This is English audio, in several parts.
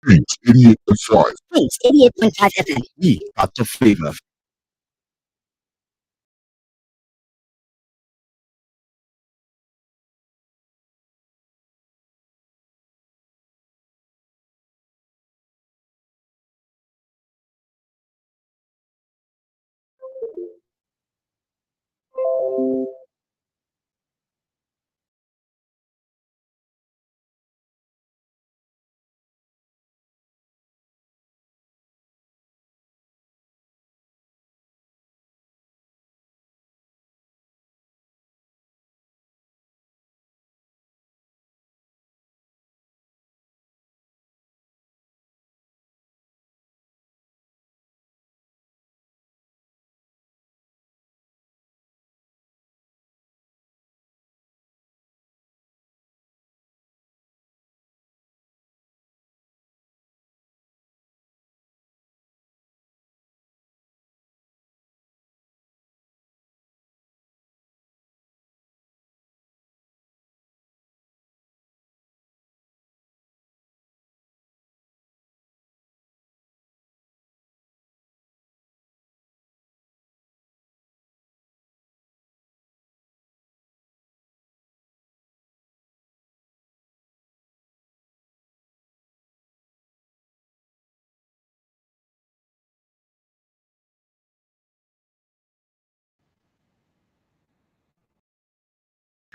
Thanks, 88.5. Thanks, 88.5 FM. We got the flavor.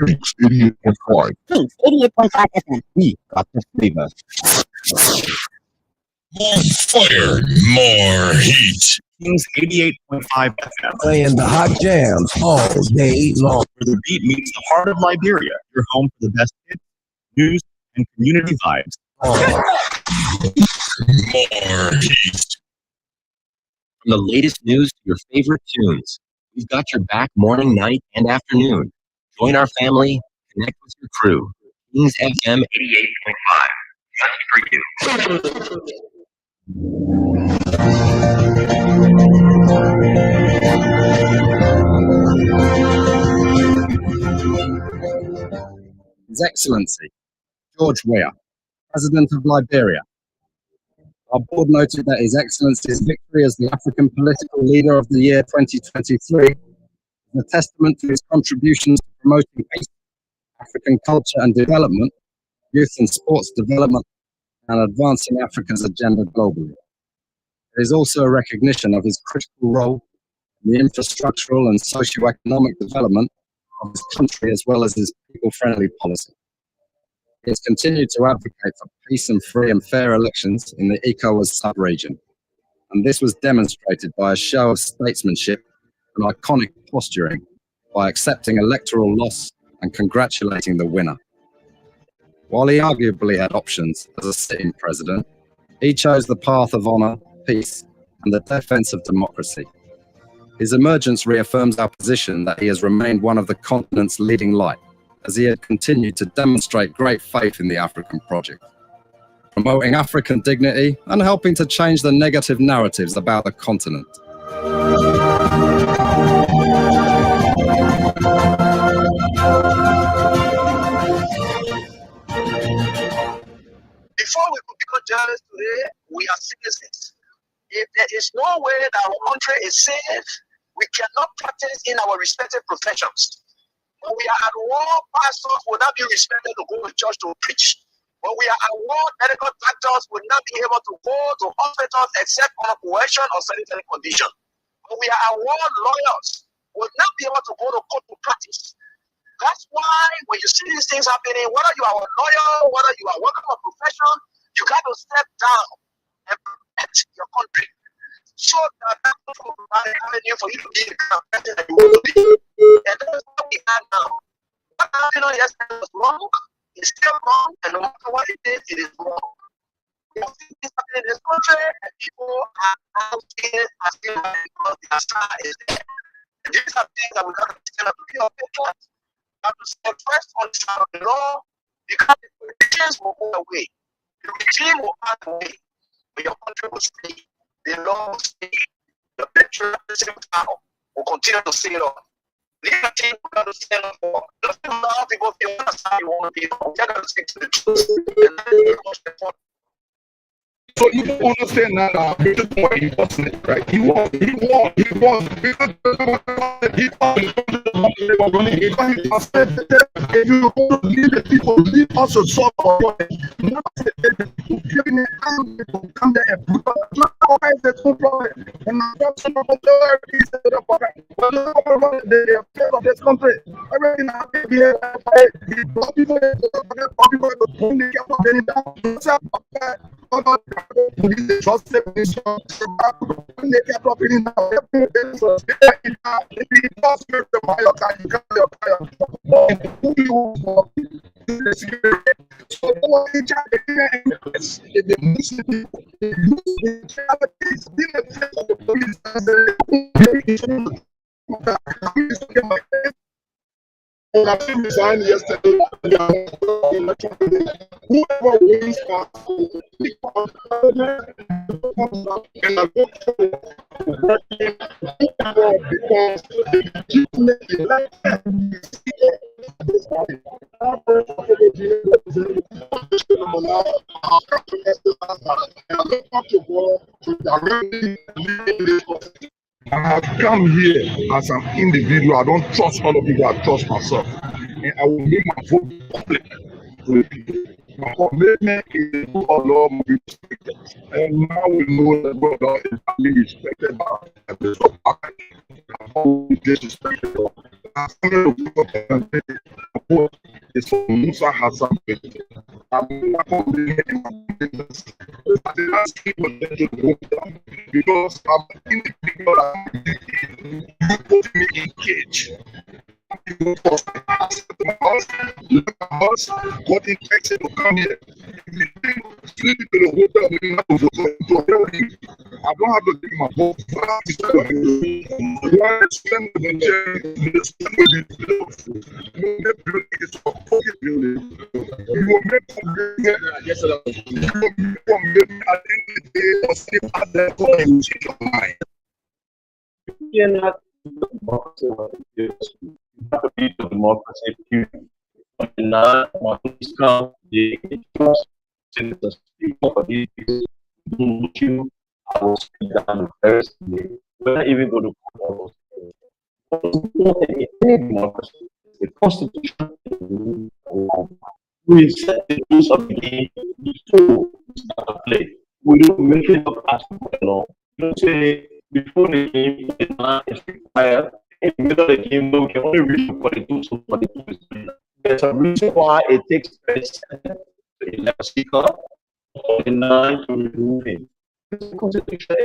Thanks, 88.5. Thanks, 88.5 FM. We got the flavor. More fire, more heat. Kings 88.5 FM. Playing the hot jams all day long. Where the beat meets the heart of Liberia. Your home for the best hits, news, and community vibes. More heat. From the latest news to your favorite tunes, we've got your back morning, night, and afternoon. Join our family, connect with your crew. Kings FM 88.5, just for you. His Excellency, George Weah, President of Liberia. Our board noted that His Excellency's victory as the African Political Leader of the year 2023 is a testament to his contributions to promoting peace, African culture and development, youth and sports development, and advancing Africa's agenda globally. It is also a recognition of his critical role in the infrastructural and socio-economic development of his country as well as his people-friendly policy. He has continued to advocate for peace and free and fair elections in the ECOWAS sub-region, and this was demonstrated by a show of statesmanship and iconic posturing by accepting electoral loss and congratulating the winner. While he arguably had options as a sitting president, he chose the path of honor, peace, and the defense of democracy. His emergence reaffirms our position that he has remained one of the continent's leading light, as he had continued to demonstrate great faith in the African project, promoting African dignity and helping to change the negative narratives about the continent. Before we could become journalists today, we are citizens. If there is no way that our country is safe, we cannot practice in our respective professions. When we are at war, pastors will not be respected to go to church to preach. When we are at war, medical doctors will not be able to go to hospitals except on coercion or sanitary condition. When we are at war, lawyers will not be able to go to court to practice. That's why when you see these things happening, whether you are a lawyer, whether you are working a profession, you got to step down and protect your country. So that will provide an avenue for you to be the kind of person that you want to be. And that's what we have now. What happened yesterday was wrong. It's still wrong, and no matter what it is wrong. We have seen this happening in this country, and people are now seeing it as if because their star is there. And these are things that we got to stand up to be our patriots. We have to stand first on the side of the law, because the politicians will go away. The regime will pass away, but your country will stay. The law will stay. The patriotism will continue to sail on. Liberty will got to stand up for. Doesn't matter people feel that's how you want to be. You're going to stick to the truth. And that is the most important. So you don't understand that this is why he wasn't it, right? He won. Because he won. He said, if you want to lead the people, lead us to solve our problem. Not giving it time to come there and put up. Why is there no problem? And I got some of the things that are problem. But they are failed of this country. Everything I did here, the black people, the point they kept on getting down. Police just say police when they kept on getting down. If you just get the fire, you got your fire. Who you want? So what they try to do is the Muslim people, the charities, the police, and I think resigned yesterday. Whoever wins and I I have come here as an individual. I don't trust all of you, I trust myself. And I will make my vote public to the people. My commitment is to allow me to be respected. And now we know that God is highly respected by the public. Disrespected. It's for Musa Hassan. I'm not going to because I'm individual. You put me in cage. You first my house, got infected to come here. You sleep to the hotel, you have to vote. I don't have to take my vote. You understand the you will make at the end of the day or sleep at the phone and change your mind. You're not democracy what it is. You have to be the democracy period. When you're not on this come, the citizens, people for these people don't look you. I will sit down the first day. We're not even going to court. Any democracy, the constitution, we set the rules of the game before we start to play. We don't make it up as we go along. We don't say before the game, the man is required. In the middle of the game, no, we can only reach for the two, so for the two is doing that. There's a reason why it takes president to elect a speaker, or the nine to remove him. It's the constitution.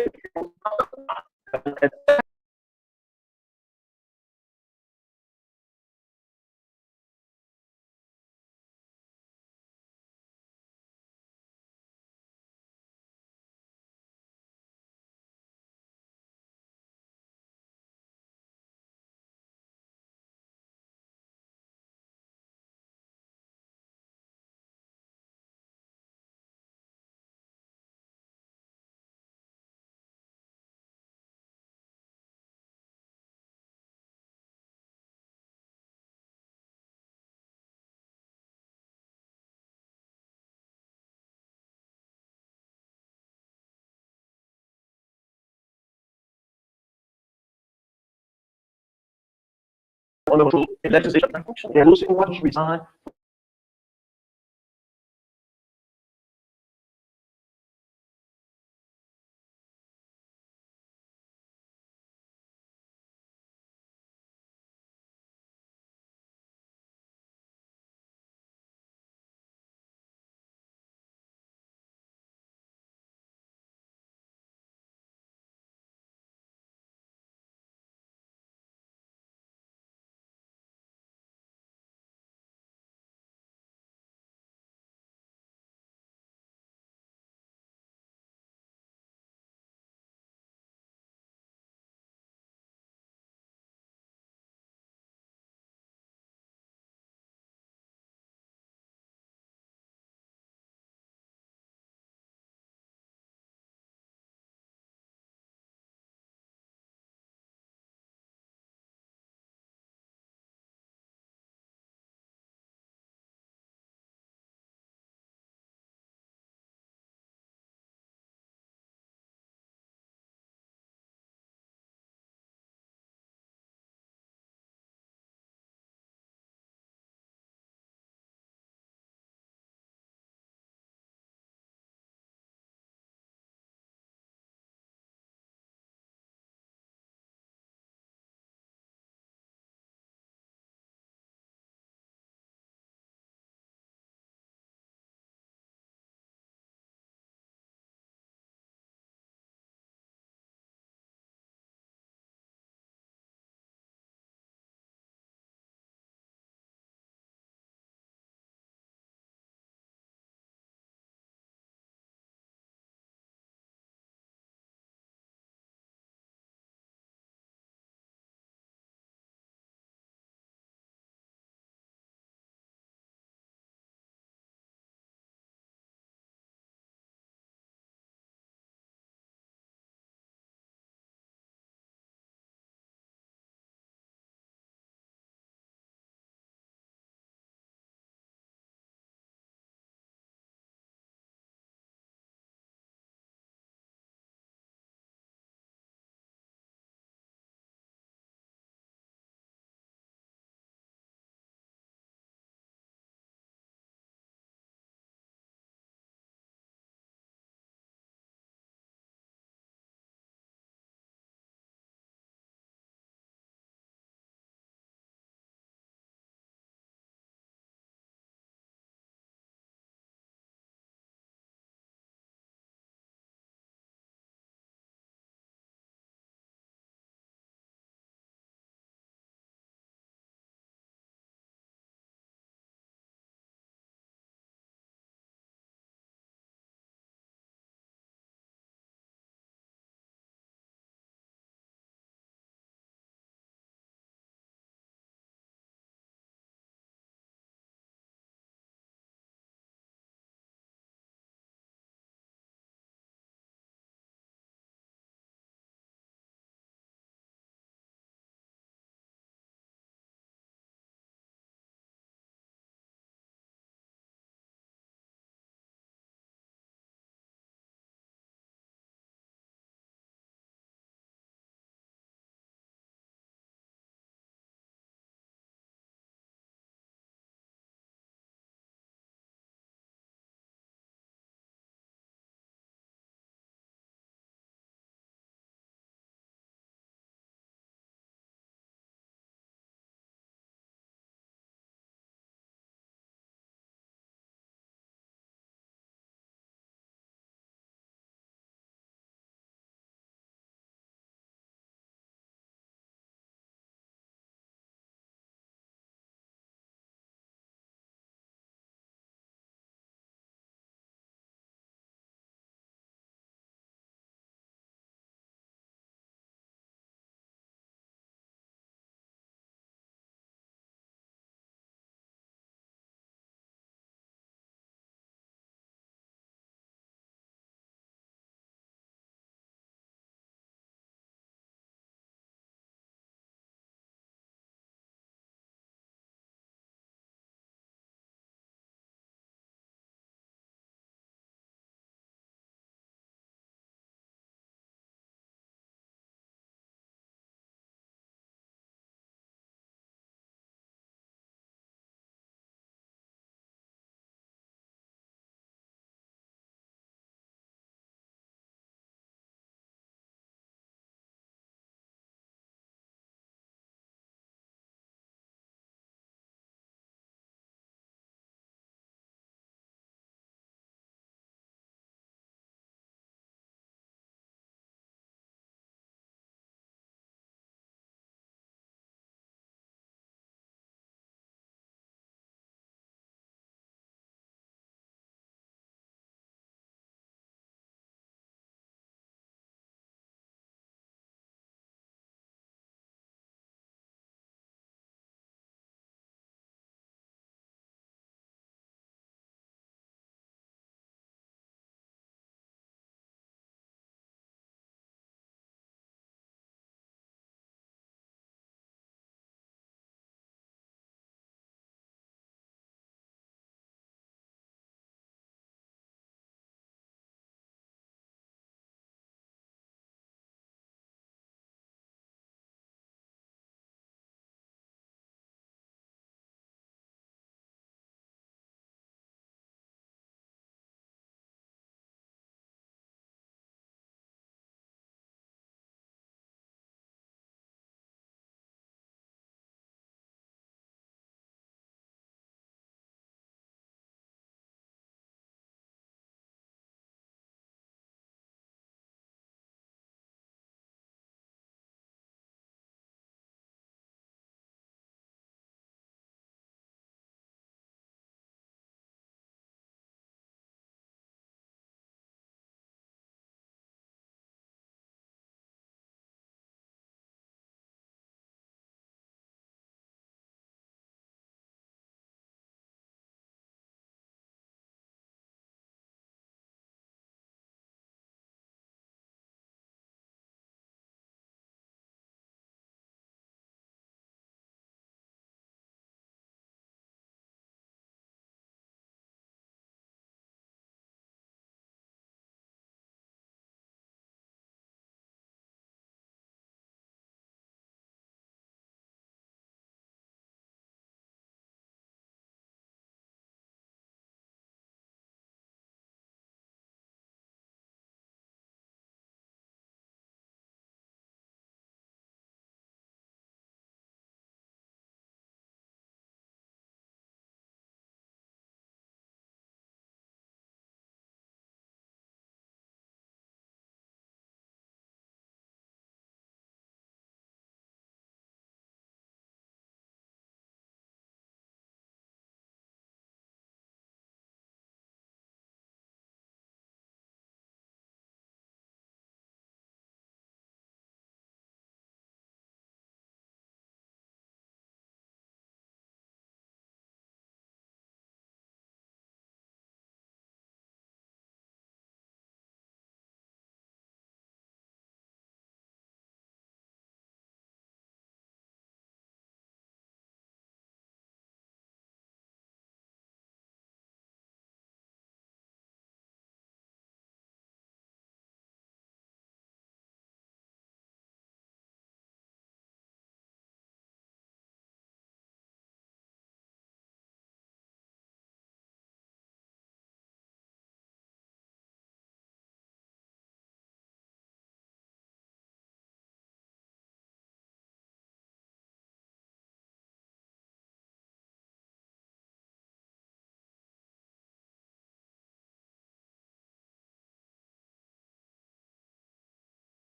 On the legislature function, they're losing what is resigned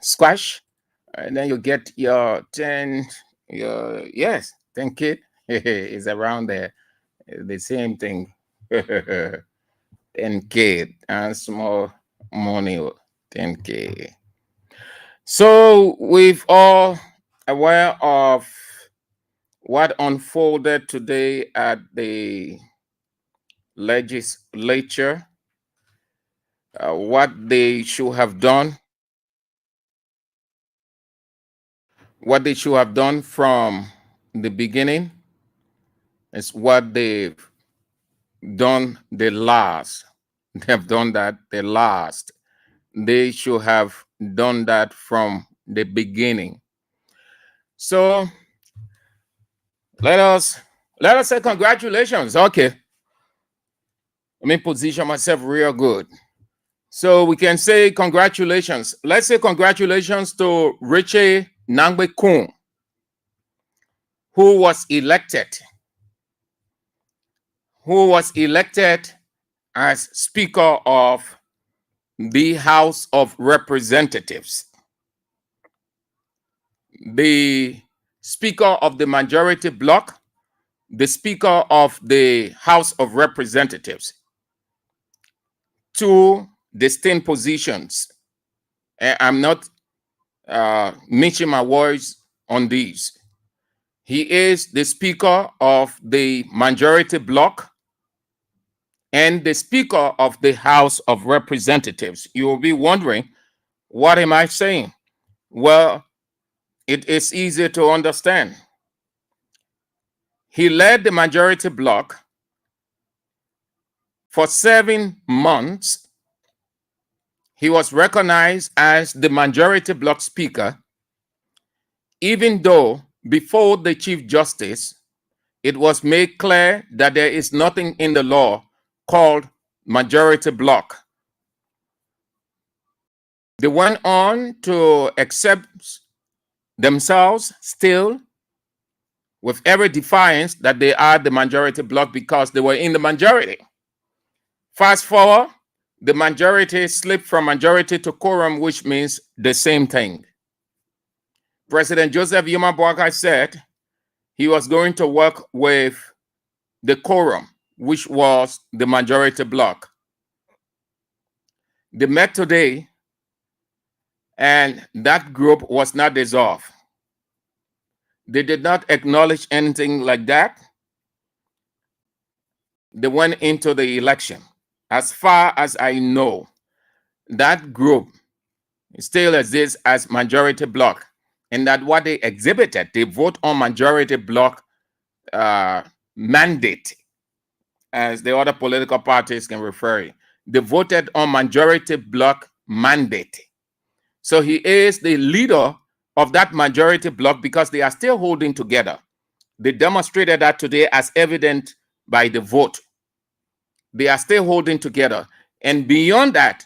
squash, and then you get your 10K is around there. The same thing. 10K and small money, 10K. So we've all aware of what unfolded today at the legislature, what they should have done, from the beginning is what they've done the last. They've done that the last. They should have done that from the beginning. So let us say congratulations. Okay. Let me position myself real good. So we can say congratulations. Let's say congratulations to Richie Nangbe Kun, who was elected as Speaker of the House of Representatives, the Speaker of the Majority Bloc, the Speaker of the House of Representatives. Two distinct positions. I'm not mixing my words on these. He is the Speaker of the Majority Bloc and the Speaker of the House of Representatives. You will be wondering, what am I saying? Well, it is easy to understand. He led the Majority Bloc for 7 months. He was recognized as the Majority Bloc Speaker, even though before the Chief Justice, it was made clear that there is nothing in the law called Majority Bloc. They went on to accept themselves still with every defiance that they are the Majority Bloc because they were in the majority. Fast forward, the majority slipped from majority to quorum, which means the same thing. President Joseph Yuma Boakai said he was going to work with the quorum, which was the Majority Bloc. They met today, and that group was not dissolved. They did not acknowledge anything like that. They went into the election. As far as I know, that group still exists as Majority Bloc, and that what they exhibited, they vote on Majority Bloc mandate, as the other political parties can refer it. They voted on Majority Bloc mandate. So he is the leader of that Majority Bloc because they are still holding together. They demonstrated that today as evident by the vote. They are still holding together. And beyond that,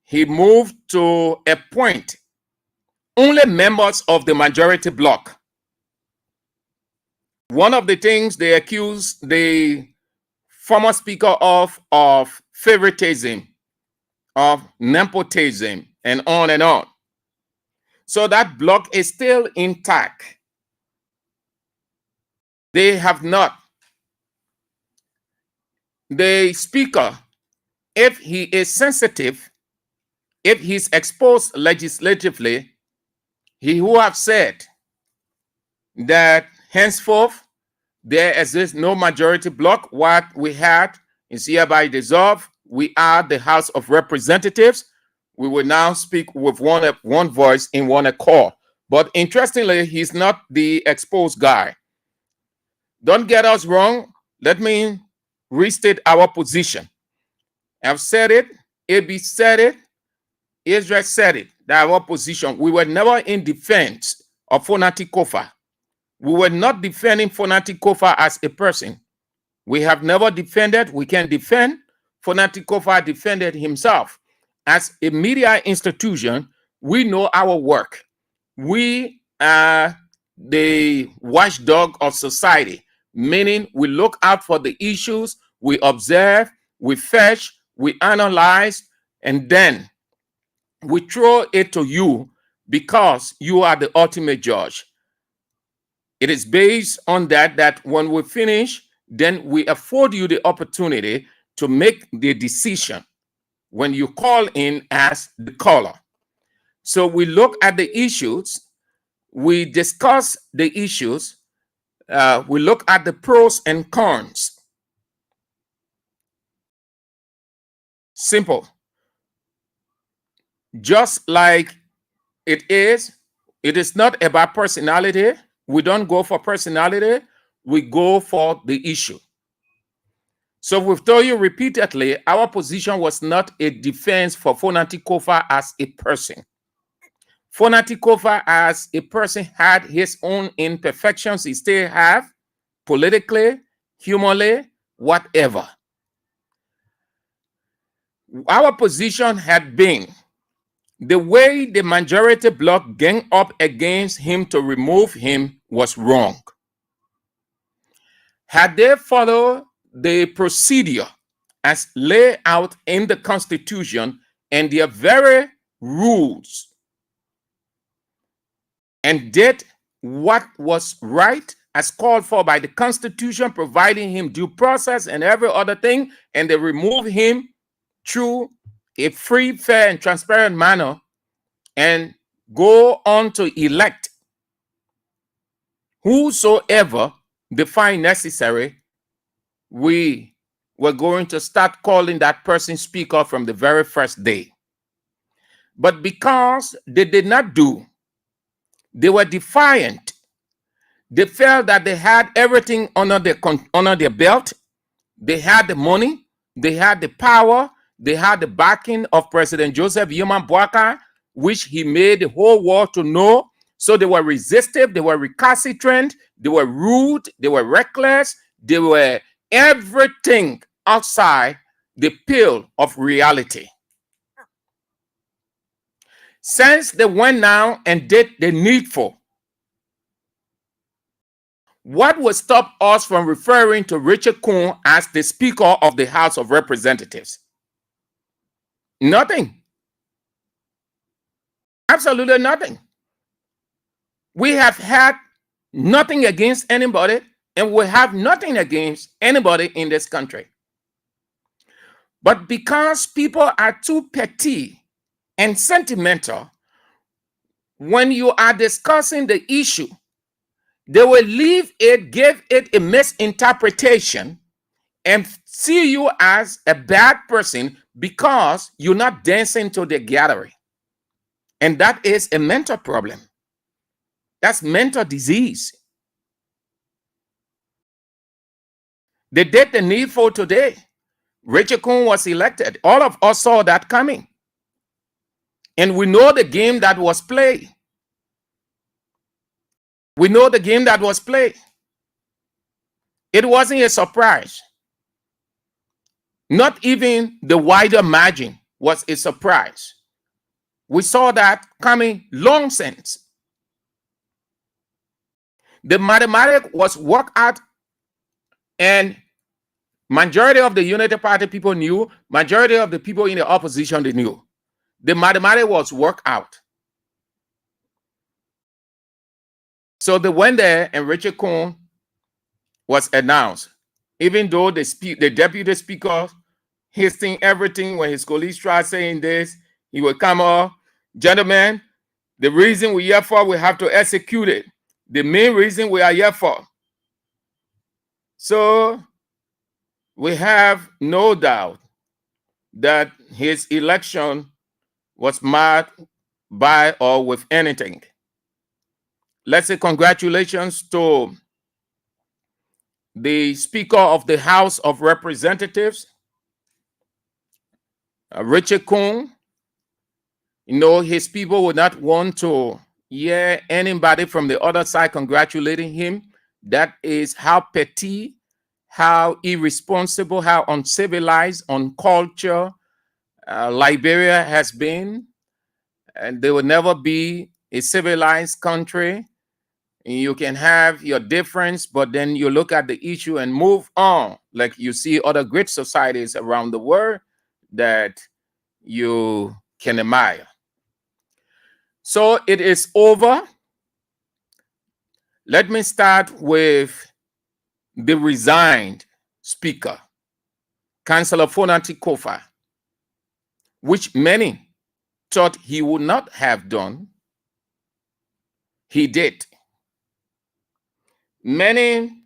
he moved to appoint only members of the Majority Bloc. One of the things they accuse the former Speaker of favoritism, of nepotism, and on and on. So that bloc is still intact. They have not. The Speaker, if he is sensitive, if he's exposed legislatively, he would have said that henceforth there exists no Majority Bloc. What we had is hereby dissolved. We are the House of Representatives. We will now speak with one voice in one accord. But interestingly, he's not the exposed guy. Don't get us wrong. Let me restate our position. I've said it. AB said it. Israel said it. That our position. We were never in defense of Fonati Kofa. We were not defending Fonati Kofa as a person. We have never defended. We can defend. Fonati Kofa defended himself. As a media institution, we know our work. We are the watchdog of society, meaning we look out for the issues, we observe, we fetch, we analyze, and then we throw it to you because you are the ultimate judge. It is based on that when we finish, then we afford you the opportunity to make the decision when you call in as the caller. So we look at the issues, we discuss the issues, we look at the pros and cons. Simple. Just like it is not about personality. We don't go for personality, we go for the issue. So we've told you repeatedly, our position was not a defense for Fonati Kofa as a person. Fonati Kofa as a person had his own imperfections, he still have, politically, humanly, whatever. Our position had been the way the majority bloc gang up against him to remove him was wrong. Had they followed the procedure as laid out in the Constitution and their very rules and did what was right as called for by the Constitution, providing him due process and every other thing, and they remove him through a free, fair, and transparent manner and go on to elect whosoever they find necessary, we were going to start calling that person speaker from the very first day. But because they did not do, they were defiant. They felt that they had everything under their belt. They had the money, they had the power, they had the backing of President Joseph Yuma Boakai, which he made the whole world to know. So they were resistive, they were recalcitrant, they were rude, they were reckless, they were everything outside the pale of reality. Since they went now and did the needful, what will stop us from referring to Richard Kuhn as the Speaker of the House of Representatives? Nothing. Absolutely nothing. We have had nothing against anybody, and we have nothing against anybody in this country. But because people are too petty and sentimental, when you are discussing the issue, they will leave it, give it a misinterpretation, and see you as a bad person because you're not dancing to the gathering. And that is a mental problem. That's mental disease. They did the needful today. Richard Kuhn was elected. All of us saw that coming. And we know the game that was played. We know the game that was played. It wasn't a surprise. Not even the wider margin was a surprise. We saw that coming long since. The mathematics was worked out, and majority of the Unity Party people knew, majority of the people in the opposition, they knew. The mathematics was worked out. So they went there and Richard Kuhn was announced. Even though the deputy speaker hissing everything when his colleagues tried saying this, he would come up, gentlemen, the reason we're here for, we have to execute it. The main reason we are here for. So we have no doubt that his election was marked by or with anything. Let's say congratulations to the Speaker of the House of Representatives, Richard Kuhn. You know, his people would not want to hear anybody from the other side congratulating him. That is how petty, how irresponsible, how uncivilized, uncultured Liberia has been. And they will never be a civilized country. You can have your difference, but then you look at the issue and move on, like you see other great societies around the world that you can admire. So it is over. Let me start with the resigned speaker, Councillor Fonati Kofa, which many thought he would not have done. He did. Many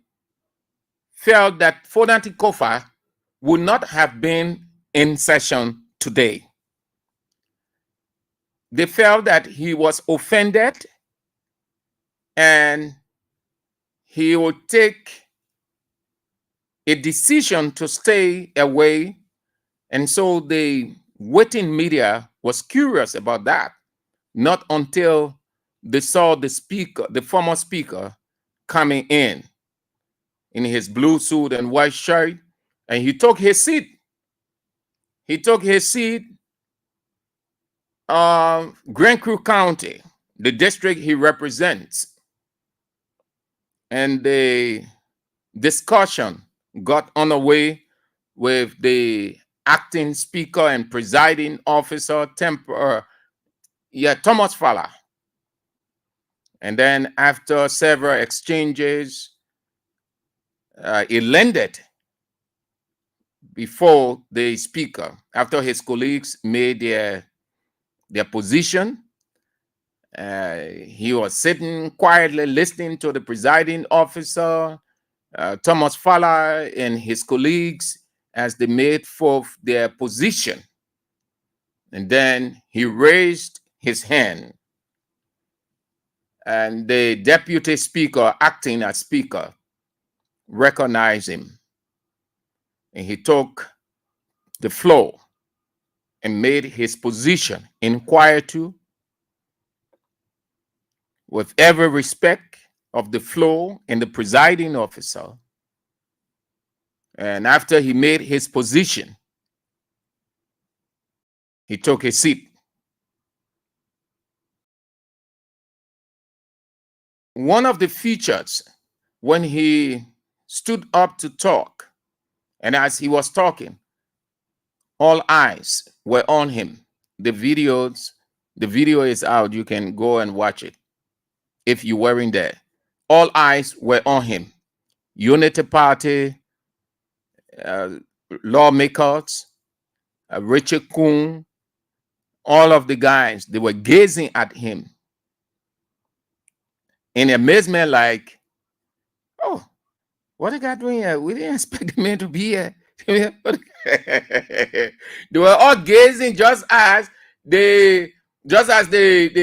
felt that Fonati Kofa would not have been in session today. They felt that he was offended and he would take a decision to stay away. And so the waiting media was curious about that, not until they saw the speaker, the former speaker, coming in his blue suit and white shirt, and he took his seat. He took his seat, Grand Crew County, the district he represents. And the discussion got underway with the acting speaker and presiding officer, Thomas Fowler. And then after several exchanges, it landed before the speaker. After his colleagues made their position, he was sitting quietly listening to the presiding officer, Thomas Fowler, and his colleagues as they made forth their position. And then he raised his hand, and the deputy speaker, acting as speaker, recognized him. And he took the floor and made his position in quietude, with every respect of the floor and the presiding officer. And after he made his position, he took a seat. One of the features when he stood up to talk, and as he was talking, all eyes were on him. The video is out. You can go and watch it if you weren't there. All eyes were on him. Unity Party lawmakers, Richard Kuhn, all of the guys, they were gazing at him in amazement, like, oh, what the guy doing here? We didn't expect the man to be here. They were all gazing just as they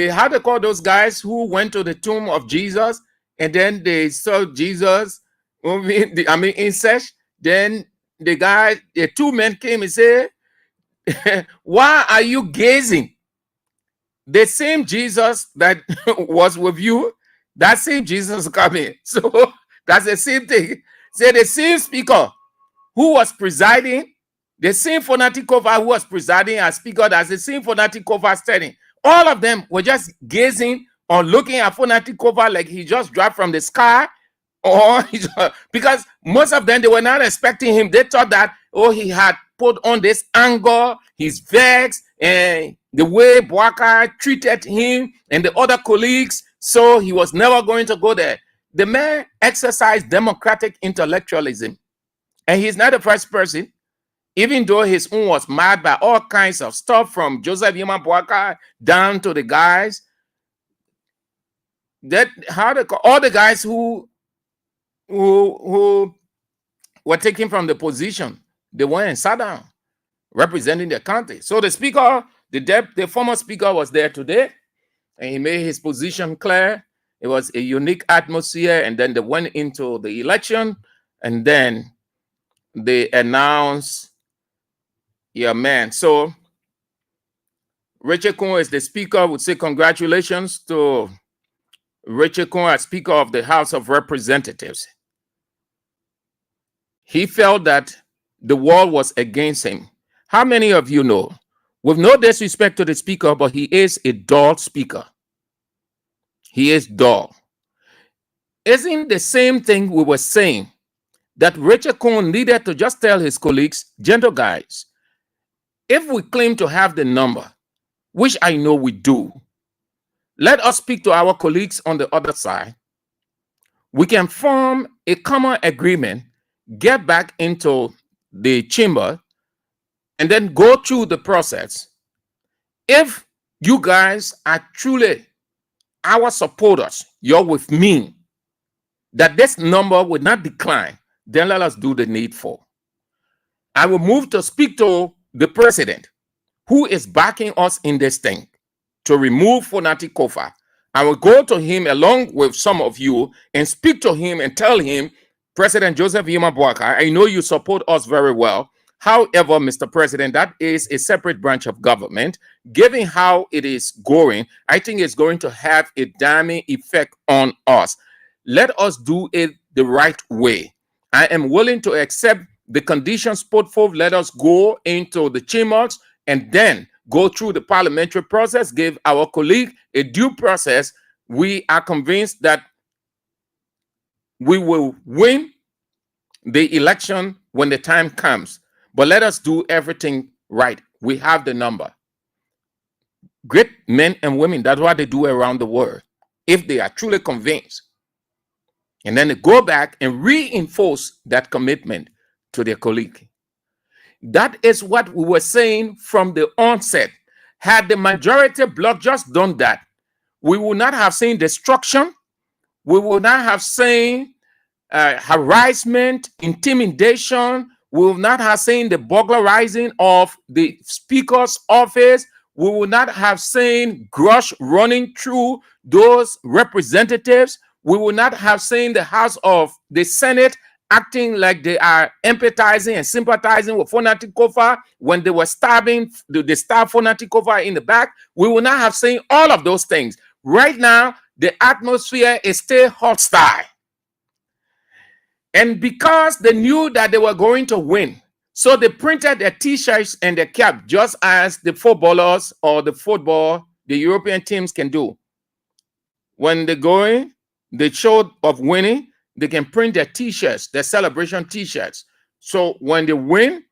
how they call those guys who went to the tomb of Jesus and then they saw Jesus moving, incest. Then the two men came and said, why are you gazing? The same Jesus that was with you, that same Jesus coming. So that's the same thing. Say the same speaker who was presiding, the same Fonati Kofa who was presiding as speaker, that's the same Fonati Kofa standing. All of them were just gazing or looking at Fonati Kofa like he just dropped from the sky, or because most of them, they were not expecting him. They thought that, oh, he had put on this anger, his vex, and the way Boaka treated him and the other colleagues, so he was never going to go there. The man exercised democratic intellectualism, and he's not the first person, even though his own was marred by all kinds of stuff from Joseph Yema Boaka down to the guys that all the guys who were taken from the position. They went and sat down representing the country. So the speaker, the former speaker, was there today, and he made his position clear. It was a unique atmosphere, and then they went into the election, and then they announced, yeah, man. So Richard Kuhn, as the speaker, would say congratulations to Richard Kuhn as Speaker of the House of Representatives. He felt that the world was against him. How many of you know, with no disrespect to the speaker, but he is a dull speaker? He is dull. Isn't the same thing we were saying that Richard Kuhn needed to just tell his colleagues, gentle guys, if we claim to have the number, which I know we do, Let us speak to our colleagues on the other side. We can form a common agreement, get back into the chamber, and then go through the process. If you guys are truly our supporters, you're with me, that this number will not decline, then let us do the needful. I will move to speak to the president, who is backing us in this thing, to remove Fonati Kofa. I will go to him along with some of you and speak to him and tell him, President Joseph Yema Boakai, I know you support us very well. However, Mr. President, that is a separate branch of government. Given how it is going, I think it's going to have a damning effect on us. Let us do it the right way. I am willing to accept the conditions put forth. Let us go into the chambers and then go through the parliamentary process, give our colleague a due process. We are convinced that we will win the election when the time comes. But let us do everything right. We have the number. Great men and women, that's what they do around the world, if they are truly convinced. And then they go back and reinforce that commitment to their colleague. That is what we were saying from the onset. Had the majority bloc just done that, we would not have seen destruction. We would not have seen harassment, intimidation. We would not have seen the burglarizing of the speaker's office. We would not have seen grush running through those representatives. We would not have seen the House of the Senate acting like they are empathizing and sympathizing with Fonati Kofa when they were stabbing the star Fonati Kofa in the back. We will not have seen all of those things. Right now, the atmosphere is still hostile. And because they knew that they were going to win, so they printed their t-shirts and their cap, just as the footballers or the European teams can do. When they go in, the show of winning, they can print their t-shirts, their celebration t-shirts. So when they win,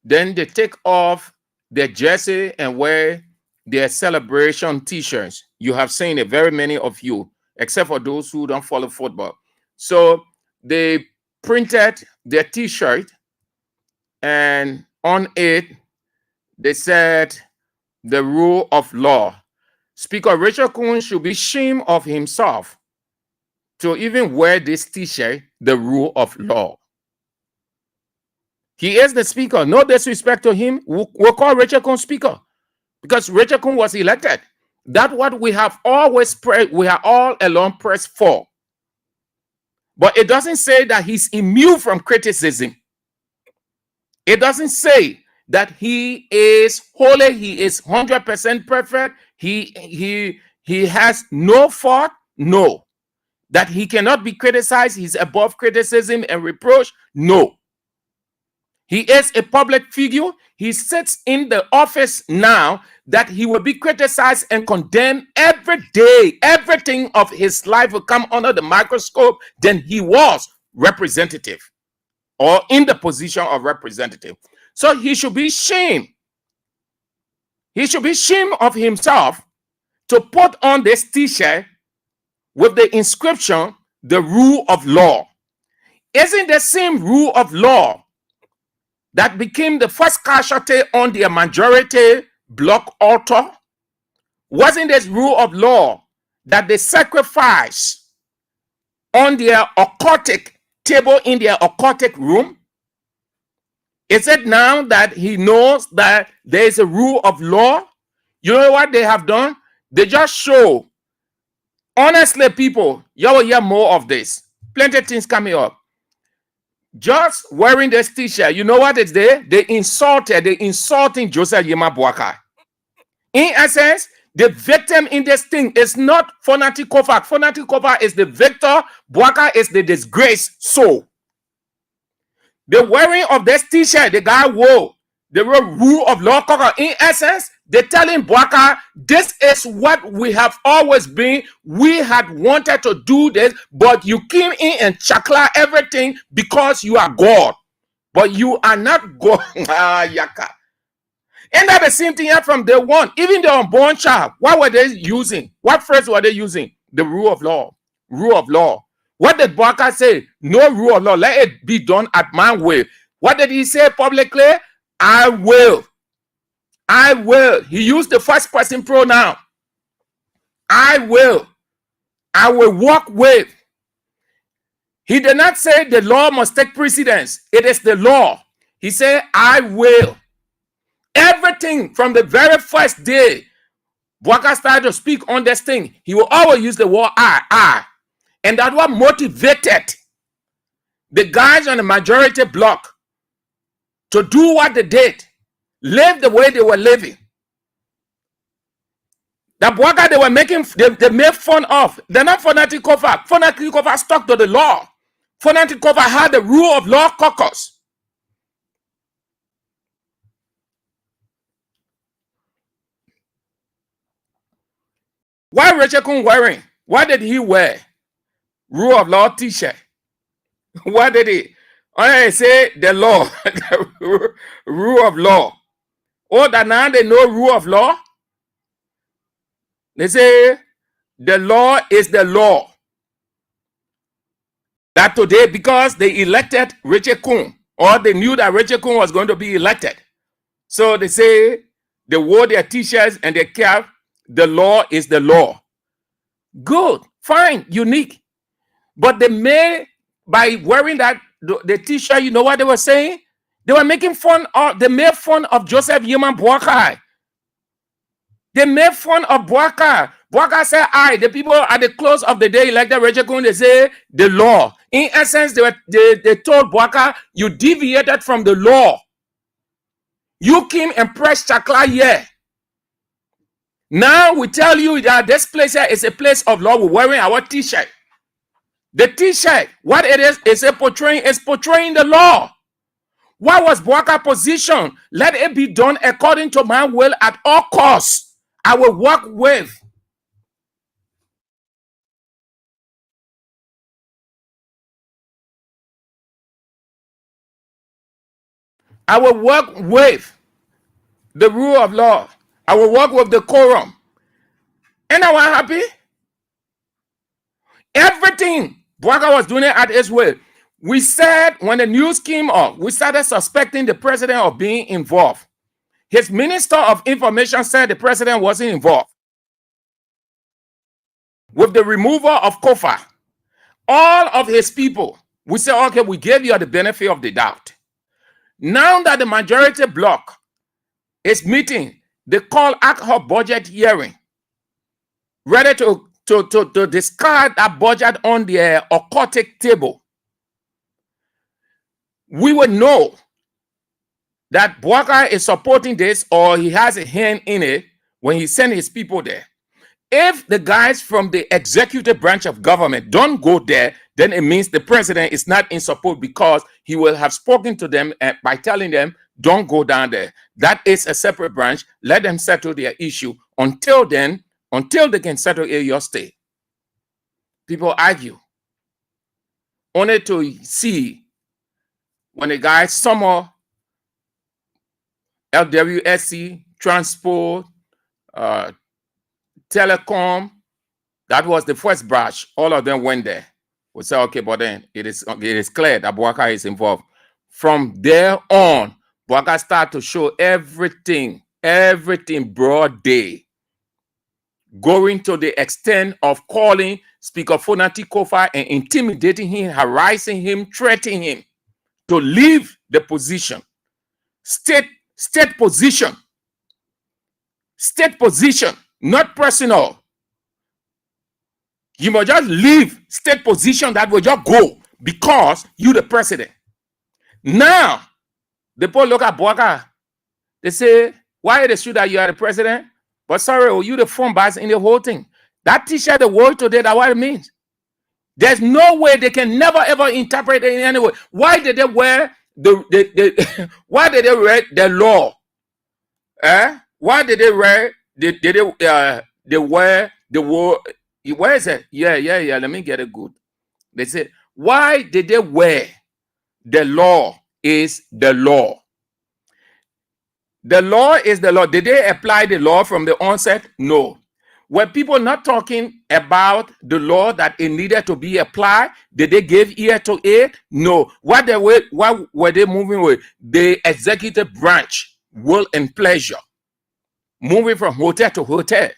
then they take off their jersey and wear their celebration t-shirts. You have seen it, very many of you, except for those who don't follow football. So they printed their t-shirt, and on it, they said the rule of law. Speaker Richard Kuhn should be ashamed of himself to even wear this t-shirt, the rule of law. He is the speaker. No disrespect to him. We'll call Richard Kuhn speaker because Richard Kuhn was elected. That's what we have always prayed. We are all along pressed for. But it doesn't say that he's immune from criticism. It doesn't say that he is holy. He is 100% perfect. He has no fault. No. That he cannot be criticized. He's above criticism and reproach. No. He is a public figure. He sits in the office now that he will be criticized and condemned every day. Everything of his life will come under the microscope. Then he was representative or in the position of representative. So he should be ashamed. He should be ashamed of himself to put on this t-shirt with the inscription, the rule of law. Isn't the same rule of law that became the first casualty on their majority bloc altar? Wasn't this rule of law that they sacrificed on their occultic table in their occultic room? Is it now that he knows that there is a rule of law? You know what they have done? They just show. Honestly, people, you will hear more of this. Plenty of things coming up. Just wearing this t-shirt, you know what it's there? They're insulting Joseph Yema Boakai. In essence, the victim in this thing is not Fonati Kofa. Fonati Kofa is the victor. Boakai is the disgraced soul. The wearing of this t-shirt, the guy wore the rule of law. In essence, they're telling Boakai, this is what we have always been. We had wanted to do this, but you came in and chakla everything because you are God. But you are not God. Yaka. And that the same thing here from day one. Even the unborn child, what were they using? What phrase were they using? The rule of law. Rule of law. What did Bwaka say? No rule of law. Let it be done at my will. What did he say publicly? I will. I will. He used the first person pronoun. I will. I will walk with. He did not say the law must take precedence. It is the law. He said, I will. Everything from the very first day Bwaka started to speak on this thing, he will always use the word I. And that's what motivated the guys on the majority block to do what they did, live the way they were living. That Bwaka they were making, they made fun of. They're not Fonati Kofa. Fonati Kofa stuck to the law. Fonati Kofa had the rule of law caucus. Why Rachel Kun wearing? What did he wear? Rule of law t-shirt. What did he? I say the law, the rule of law. Oh, that now they know rule of law. They say the law is the law. That today, because they elected Rachel Kun, or they knew that Rachel Kun was going to be elected, so they say they wore their t-shirts and their cap. The law is the law. Good, fine, unique. But they made, by wearing that the t-shirt, you know what they were saying? They were making fun of, they made fun of Joseph Yeman Bwaka. They made fun of Bwaka. Bwaka said, the people at the close of the day elected Rachel Kun, they say the law. In essence, they told Bwaka, you deviated from the law. You came and pressed Chakla here. Now we tell you that this place here is a place of law. We're wearing our t-shirt. The t-shirt, what it is portraying the law. What was Bwaka's position? Let it be done according to my will at all costs. I will work with. I will work with the rule of law. I will work with the quorum. And I was happy. Everything Bwaka was doing it at his will. We said when the news came up, we started suspecting the president of being involved. His minister of information said the president wasn't involved. With the removal of Kofa, all of his people, we said, okay, we gave you the benefit of the doubt. Now that the majority bloc is meeting, they call ad hoc budget hearing, ready to discard that budget on the occultic table. We would know that Bwaka is supporting this or he has a hand in it when he sends his people there. If the guys from the executive branch of government don't go there, then it means the president is not in support because he will have spoken to them by telling them, don't go down there. That is a separate branch. Let them settle their issue. Until then, until they can settle your state. People argue. Only to see when the guys summer LWSC, transport, telecom, that was the first branch. All of them went there. We say, okay, but then it is clear that Bwaka is involved. From there on, Bwaka started to show everything broad day, going to the extent of calling Speaker Fonati Kofa and intimidating him, harassing him, threatening him to leave the position. State position, not personal. You must just leave state position that will just go because you the president. Now, the people look at Bwaka. They say, why is it true that you are the president? But sorry, you the phone bias in the whole thing. That t-shirt, the word today, that's what it means. There's no way they can never ever interpret it in any way. Why did they wear why did they wear the law? Why did they wear they wear the word? Where is it? Yeah. Let me get it good. They say, why did they wear the law is the law? The law is the law. Did they apply the law from the onset? No. Were people not talking about the law that it needed to be applied? Did they give ear to it? No. What were they moving with? The executive branch, will and pleasure, moving from hotel to hotel.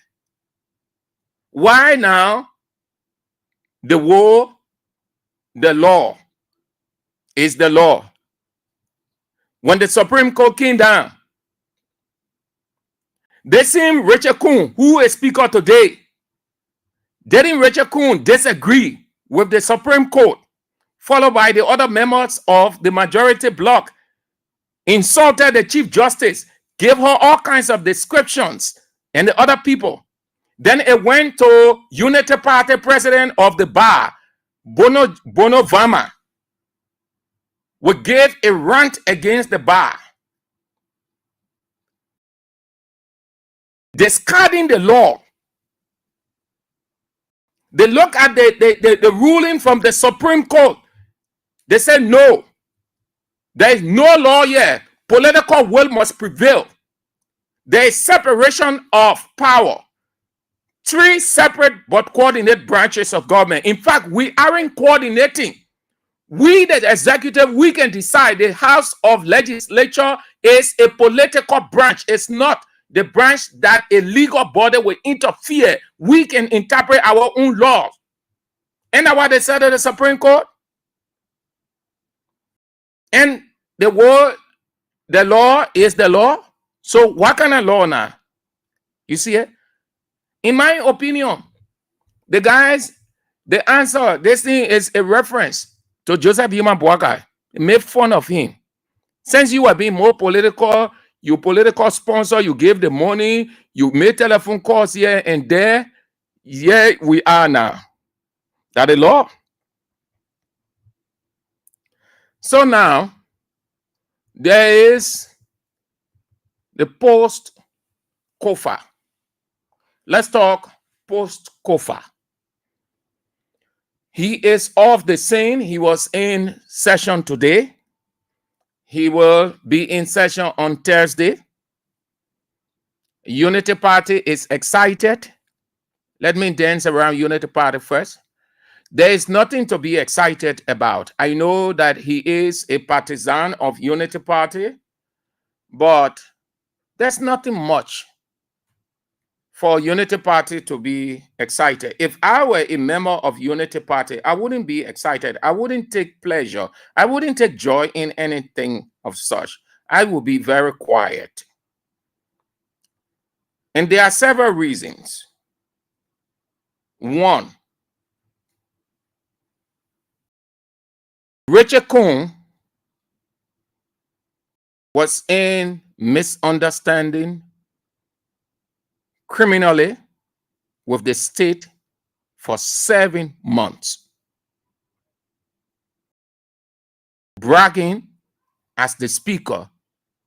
Why now the war, the law is the law? When the Supreme Court came down, they seen Richard Kuhn, who is speaker today. Didn't Richard Kuhn disagree with the Supreme Court, followed by the other members of the majority bloc, insulted the Chief Justice, gave her all kinds of descriptions, and the other people. Then it went to Unity Party president of the bar, Bono Vama, who gave a rant against the bar, discarding the law. They look at the ruling from the Supreme Court. They said, no, there is no law here. Political will must prevail. There is separation of power. 3 separate but coordinated branches of government. In fact, we aren't coordinating. We, the executive, we can decide. The House of Legislature is a political branch. It's not the branch that a legal body will interfere. We can interpret our own laws. And that's what they said to the Supreme Court. And the law is the law. So what kind of law now? You see it? In my opinion, the guys, the answer, this thing is a reference to Joseph Human Boakai. Make fun of him. Since you are being more political, you political sponsor, you give the money, you make telephone calls here and there. Yeah, we are now. That the law. So now, there is the post-Kofa. Let's talk post-Kofa. He is off the scene. He was in session today. He will be in session on Thursday. Unity Party is excited. Let me dance around Unity Party first. There is nothing to be excited about. I know that he is a partisan of Unity Party, but there's nothing much for Unity Party to be excited. If I were a member of Unity Party, I wouldn't be excited. I wouldn't take pleasure. I wouldn't take joy in anything of such. I would be very quiet. And there are several reasons. One, Richard Kuhn was in misunderstanding criminally with the state for 7 months, bragging as the speaker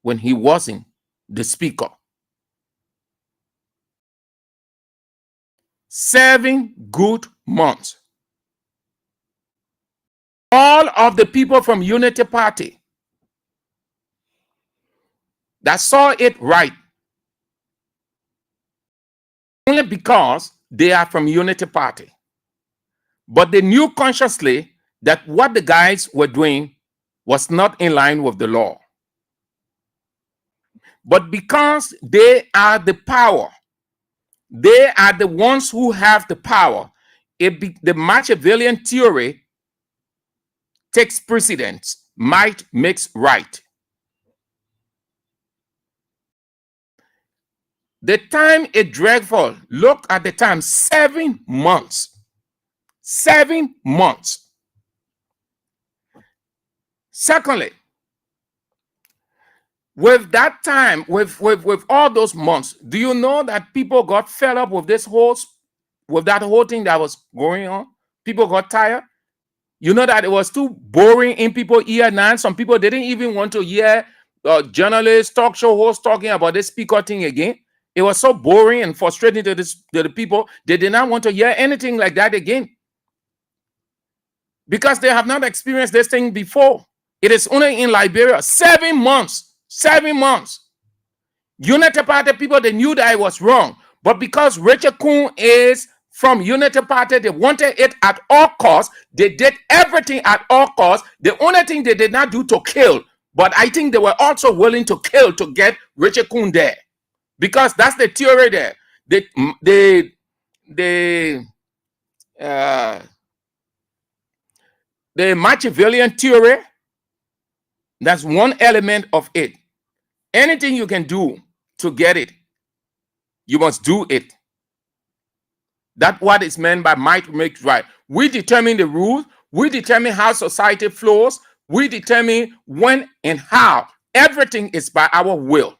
when he wasn't the speaker. 7 good months. All of the people from Unity Party that saw it right, only because they are from Unity Party, but they knew consciously that what the guys were doing was not in line with the law. But because they are the power, they are the ones who have the power, the Machiavellian theory takes precedence. Might makes right. The time is dreadful. Look at the time, 7 months. 7 months. Secondly, with that time, with all those months, do you know that people got fed up with that whole thing that was going on? People got tired. You know that it was too boring in people's ear now. Some people didn't even want to hear journalists, talk show hosts talking about this speaker thing again. It was so boring and frustrating to the people. They did not want to hear anything like that again, because they have not experienced this thing before. It is only in Liberia. 7 months. 7 months. Unity Party people, they knew that it was wrong. But because Richard Kuhn is from Unity Party, they wanted it at all costs. They did everything at all costs. The only thing they did not do to kill, but I think they were also willing to kill to get Richard Kuhn there. Because that's the theory there. The Machiavellian theory, that's one element of it. Anything you can do to get it, you must do it. That's what is meant by might makes right. We determine the rules. We determine how society flows. We determine when and how. Everything is by our will.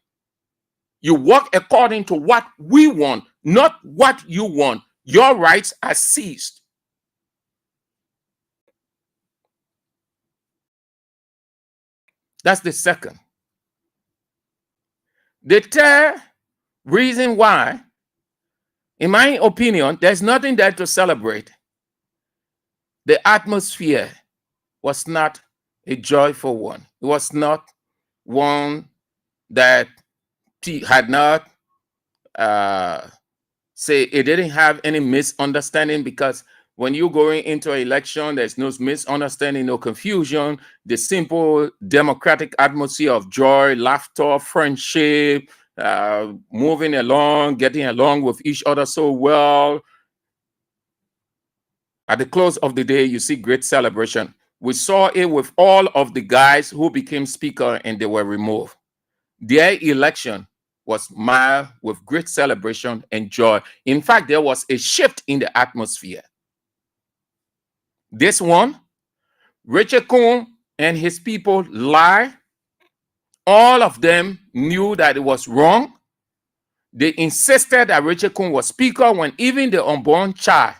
You work according to what we want, not what you want. Your rights are seized. That's the second. The third reason why, in my opinion, there's nothing there to celebrate. The atmosphere was not a joyful one. It was not one that had not, say, it didn't have any misunderstanding, because when you're going into an election, there's no misunderstanding, no confusion. The simple democratic atmosphere of joy, laughter, friendship, moving along, getting along with each other so well. At the close of the day, you see great celebration. We saw it with all of the guys who became speaker and they were removed. Their election was marred with great celebration and joy. In fact, there was a shift in the atmosphere. This one, Richard Kuhn and his people lied. All of them knew that it was wrong. They insisted that Richard Kuhn was speaker when even the unborn child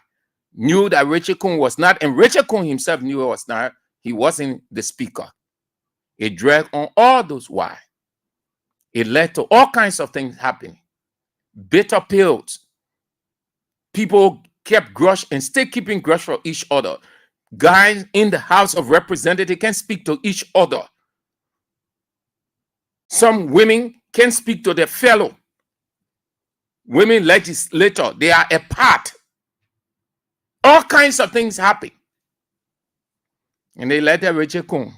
knew that Richard Kuhn was not, and Richard Kuhn himself knew it was not. He wasn't the speaker. It dragged on all those why. It led to all kinds of things happening. Bitter pills. People kept grudge and still keeping grudge for each other. Guys in the House of Representatives can speak to each other. Some women can speak to their fellow women legislators. They are apart. All kinds of things happen. And they let Richard Kuhn.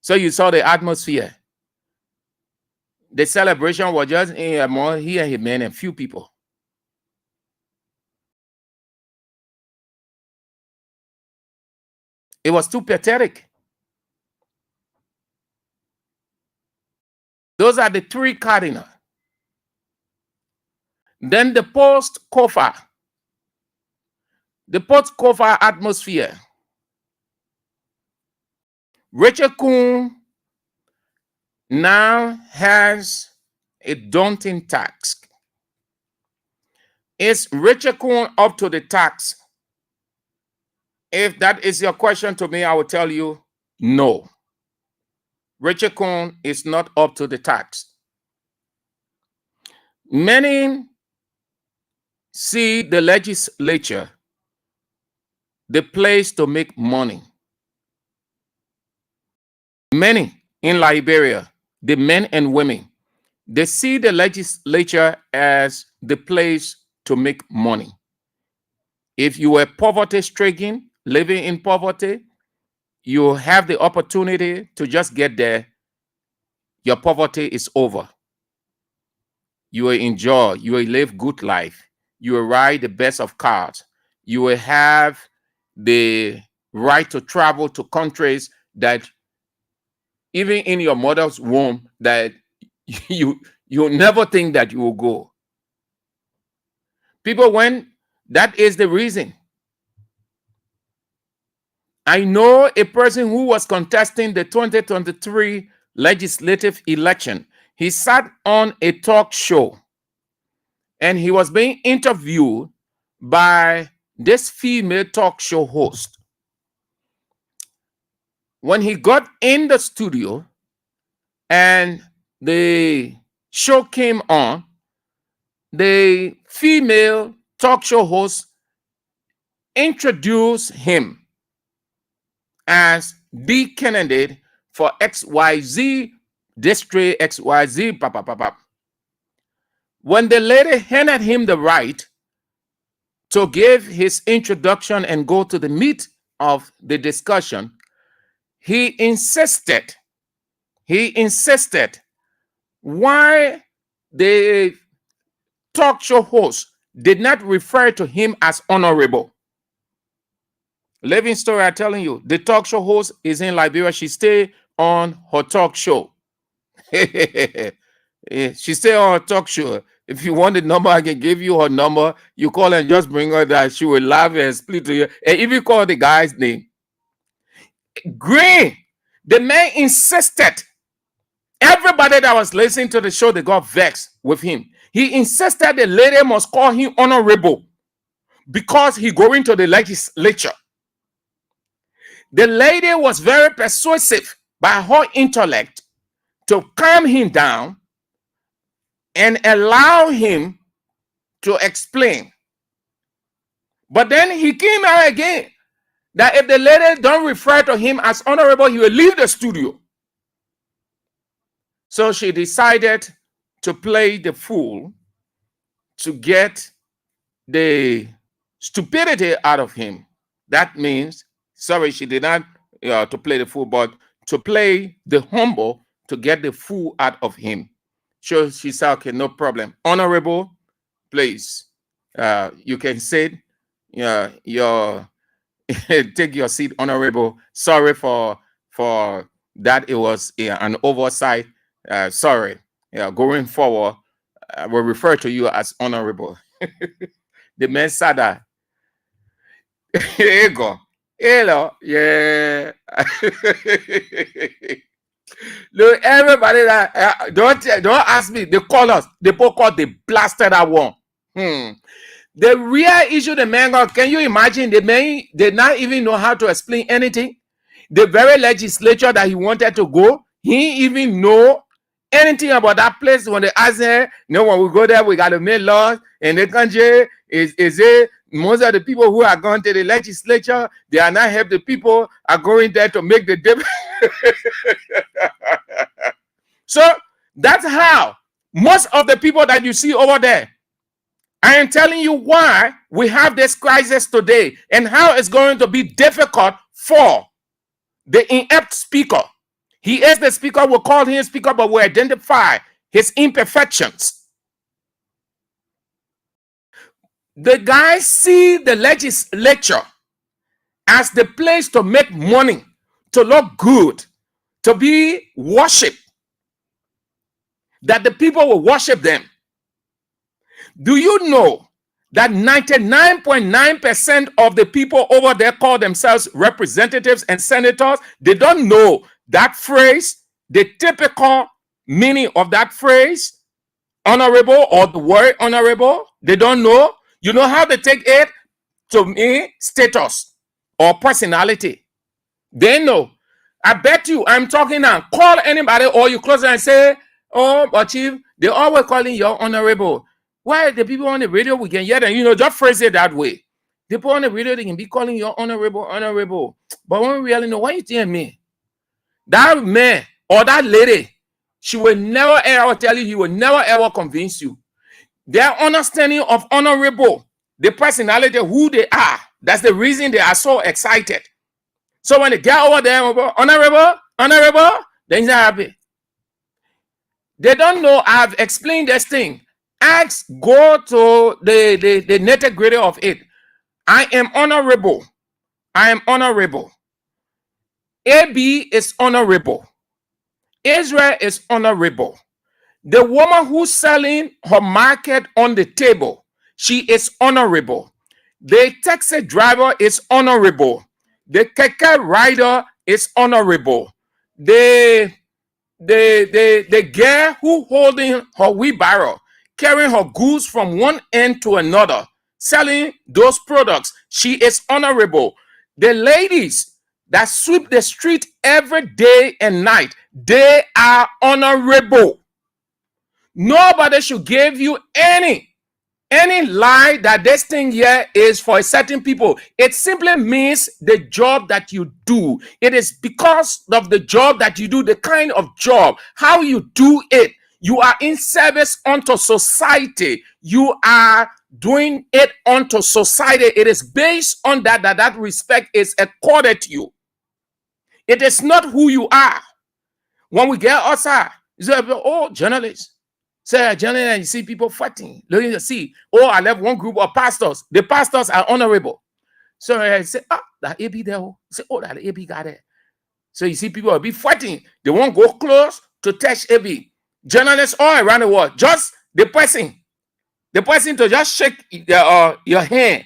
So you saw the atmosphere. The celebration was just more he and his men and few people. It was too pathetic. Those are the three cardinals. Then the post-Kofa. The post-Kofa atmosphere. Richard Kuhn now has a daunting task. Is Richard Kuhn up to the task? If that is your question to me, I will tell you no. Richard Kuhn is not up to the task. Many see the legislature the place to make money. Many in Liberia, the men and women, they see the legislature as the place to make money. If you were poverty-stricken, living in poverty, you have the opportunity to just get there. Your poverty is over. You will enjoy. You will live good life. You will ride the best of cars. You will have the right to travel to countries that even in your mother's womb that you never think that you will go. People, when that is the reason. I know a person who was contesting the 2023 legislative election. He sat on a talk show and he was being interviewed by this female talk show host. When he got in the studio and the show came on, the female talk show host introduced him as the candidate for XYZ district, XYZ, When the lady handed him the right to give his introduction and go to the meat of the discussion, he insisted why the talk show host did not refer to him as honorable. Living story, I'm telling you. The talk show host is in Liberia. She stay on her talk show. She stay on her talk show. If you want the number, I can give you her number. You call and just bring her that. She will laugh and split to you. And if you call the guy's name, Green, the man insisted. Everybody that was listening to the show, they got vexed with him. He insisted the lady must call him honorable because he going to the legislature. The lady was very persuasive by her intellect to calm him down and allow him to explain. But then he came out again that if the lady don't refer to him as honorable, he will leave the studio. So she decided to play the fool to get the stupidity out of him. That means, sorry, she did not to play the fool, but to play the humble to get the fool out of him. So she said, okay, no problem. Honorable, please, you can sit. Take your seat, honorable. Sorry for that. It was an oversight. Sorry. Going forward, I will refer to you as honorable. The man said that. Here you go. Hello. Yeah. Look, everybody that don't ask me. They call us. They both call the blasted that one. The real issue, the man got, can you imagine? The man did not even know how to explain anything. The very legislature that he wanted to go, he even know anything about that place. When they ask him, when we go there, we got to make laws. In the country, is it most of the people who are going to the legislature, they are not help the people, are going there to make the difference. So that's how most of the people that you see over there, I am telling you why we have this crisis today and how it's going to be difficult for the inept speaker. He is the speaker. We'll call him speaker, but we identify his imperfections. The guys see the legislature as the place to make money, to look good, to be worshipped, that the people will worship them. Do you know that 99.9% of the people over there call themselves representatives and senators? They don't know that phrase, the typical meaning of that phrase, honorable, or the word honorable. They don't know. You know how they take it to mean status or personality. They know. I bet you, I'm talking now. Call anybody or you close and say, oh, but chief, they always calling you honorable. Why the people on the radio, we can hear them, just phrase it that way. The people on the radio, they can be calling you honorable. But when we really know, why you telling me? That man or that lady, she will never ever tell you, he will never ever convince you. Their understanding of honorable, the personality, who they are, that's the reason they are so excited. So when they get over there, honorable, then they're happy. They don't know I've explained this thing. Go to the nitty-gritty of it. I am honorable. AB is honorable. Israel is honorable. The woman who's selling her market on the table, she is honorable. The taxi driver is honorable. The keke rider is honorable. The girl who holding her wheelbarrow, carrying her goods from one end to another, selling those products, she is honorable. The ladies that sweep the street every day and night, they are honorable. Nobody should give you any lie that this thing here is for certain people. It simply means the job that you do. It is because of the job that you do, the kind of job, how you do it. You are in service unto society. You are doing it unto society. It is based on that respect is accorded to you. It is not who you are. When we get outside, you say, oh, journalists. Say, journalists, and you see people fighting. Looking to see, oh, I left one group of pastors. The pastors are honorable. So I say, that AB there. Say, oh, that AB got it. So you see people will be fighting. They won't go close to touch AB. Journalists all around the world, just the person to just shake your hand.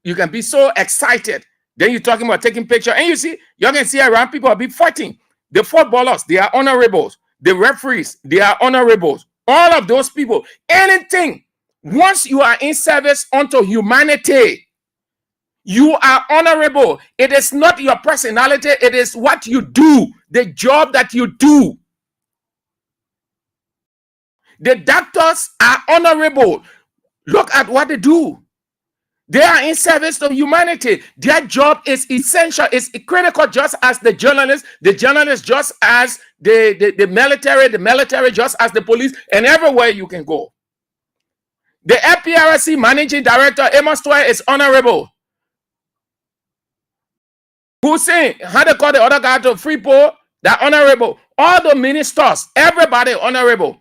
You can be so excited. Then you're talking about taking picture, and you can see around people will be fighting. The footballers, they are honorables. The referees, they are honorables. All of those people, anything. Once you are in service unto humanity, you are honorable. It is not your personality. It is what you do, the job that you do. The doctors are honorable. Look at what they do. They are in service to humanity. Their job is essential. It's critical, just as the journalists just as the military just as the police, and everywhere you can go. The FPRC managing director, Amos Toy, is honorable. Hussein, how they call the other guy to Freeport, they're honorable. All the ministers, everybody honorable.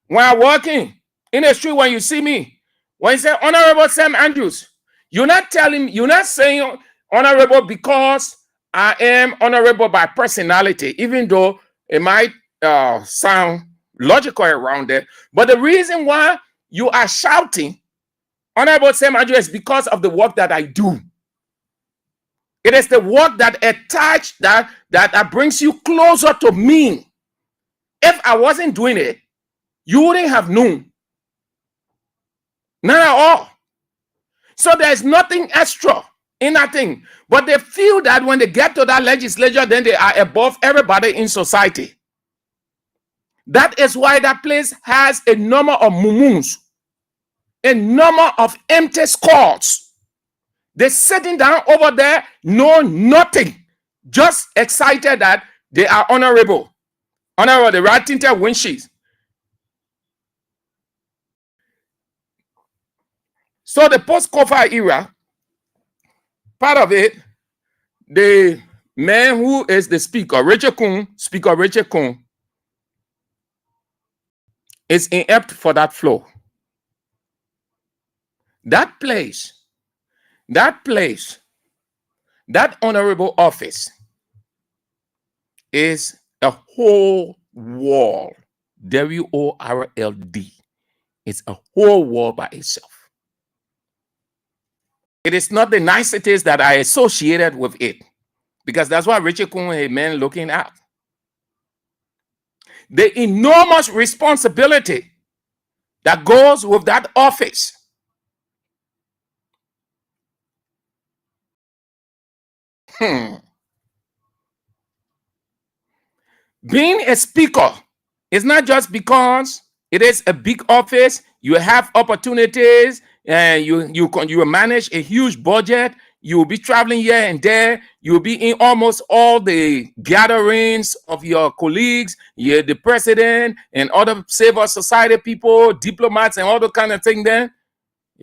When I'm walking in the street, when you see me, when you say Honorable Sam Andrews, you're not saying honorable because I am honorable by personality, even though it might sound logical around there. But the reason why you are shouting Honorable Sam Andrews is because of the work that I do. It is the work that attached that brings you closer to me. If I wasn't doing it, you wouldn't have known. Not at all. So there's nothing extra in that thing. But they feel that when they get to that legislature, then they are above everybody in society. That is why that place has a number of mumuns, a number of empty skulls. They're sitting down over there, know nothing, just excited that they are honorable. Honorable, the right tinted windshields. So the post-Kofa era, part of it, the man who is the speaker, Speaker Richard Kuhn, is inept for that flow. That place, that honorable office is a whole wall. WORLD. It's a whole wall by itself. It is not the niceties that are associated with it, because that's what Richard Kuhn is a man looking at. The enormous responsibility that goes with that office. Being a speaker is not just because it is a big office, you have opportunities, and you manage a huge budget, you will be traveling here and there, you will be in almost all the gatherings of your colleagues, you're the president and other civil society people, diplomats and all the kind of thing. Then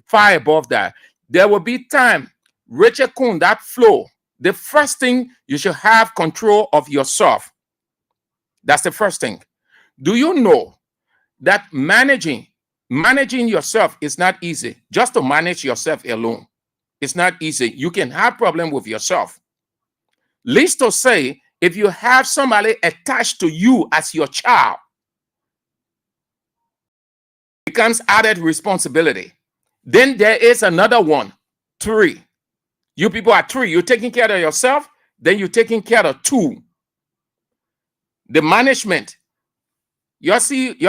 far above that, there will be time. Richard Kuhn, that flow, the first thing, you should have control of yourself. That's the first thing. Do you know that managing yourself is not easy? Just to manage yourself alone, it's not easy. You can have problem with yourself. Least to say, if you have somebody attached to you as your child, it becomes added responsibility. Then there is another one, 3. You people are 3. You're taking care of yourself, then you're taking care of 2. The management. You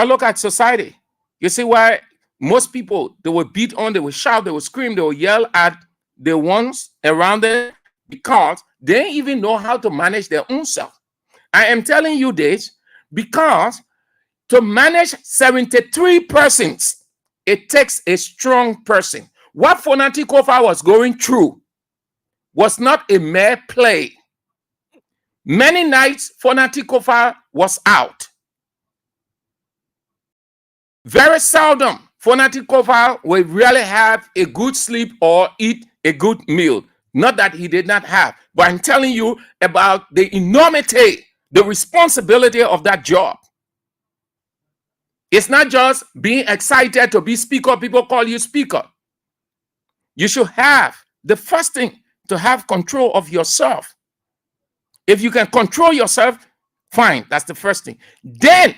look at society. You see why most people, they will beat on, they will shout, they will scream, they will yell at the ones around them because they don't even know how to manage their own self. I am telling you this because to manage 73 persons, it takes a strong person. What Fonati Kofa was going through was not a mere play. Many nights Fonati Kofa was out. Very seldom Fonati Kofa will really have a good sleep or eat a good meal. Not that he did not have, but I'm telling you about the enormity, the responsibility of that job. It's not just being excited to be speaker. People call you speaker. You should have the first thing to have control of yourself. If you can control yourself, fine. That's the first thing. Then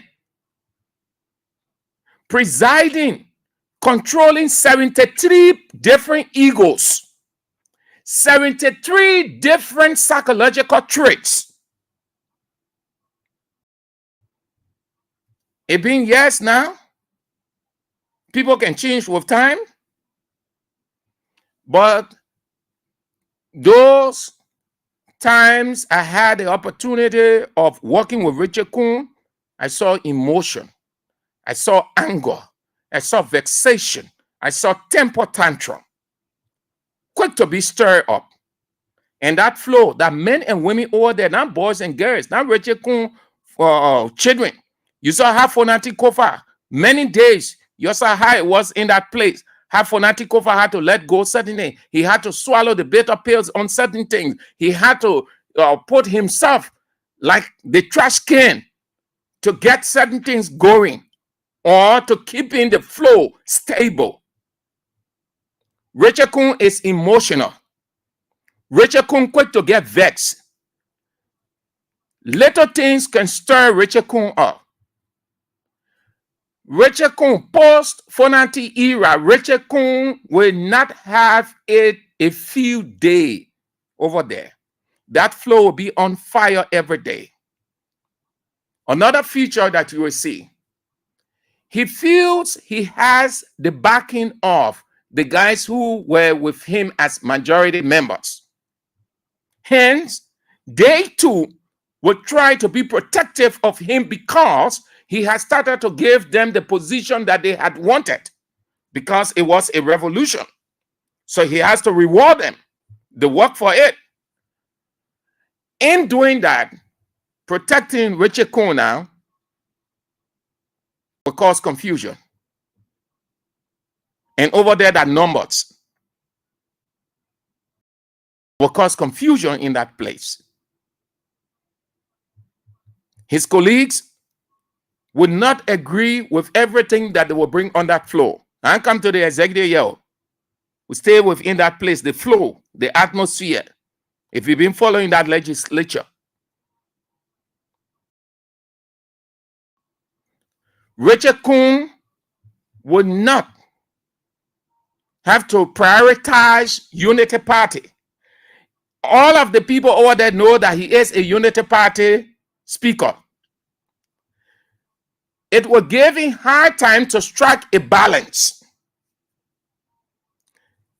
presiding, controlling 73 different egos, 73 different psychological traits. It being years now, people can change with time, but those times I had the opportunity of working with Richard Kuhn, I saw emotion, I saw anger, I saw vexation, I saw temper tantrum, quick to be stirred up. And that flow, that men and women over there, not boys and girls, not Richard Kuhn children. You saw how Fonati Kofa, many days, you saw how it was in that place. How Fonati Kofa had to let go certain things. He had to swallow the bitter pills on certain things. He had to put himself like the trash can to get certain things going or to keeping the flow stable. Richard Kuhn is emotional. Richard Kuhn quick to get vexed. Little things can stir Richard Kuhn up. Richard Kuhn, post-Fonati era, Richard Kuhn will not have it a few days over there. That flow will be on fire every day. Another feature that you will see, he feels he has the backing of the guys who were with him as majority members. Hence, they too will try to be protective of him because he has started to give them the position that they had wanted because it was a revolution. So he has to reward them, the work for it. In doing that, protecting Richard Kuhn now will cause confusion. And over there, that numbers will cause confusion in that place. His colleagues would not agree with everything that they will bring on that floor. I come to the executive yell. We stay within that place, the flow, the atmosphere. If you've been following that legislature, Richard Kuhn would not have to prioritize Unity Party. All of the people over there know that he is a Unity Party speaker. It will give him hard time to strike a balance.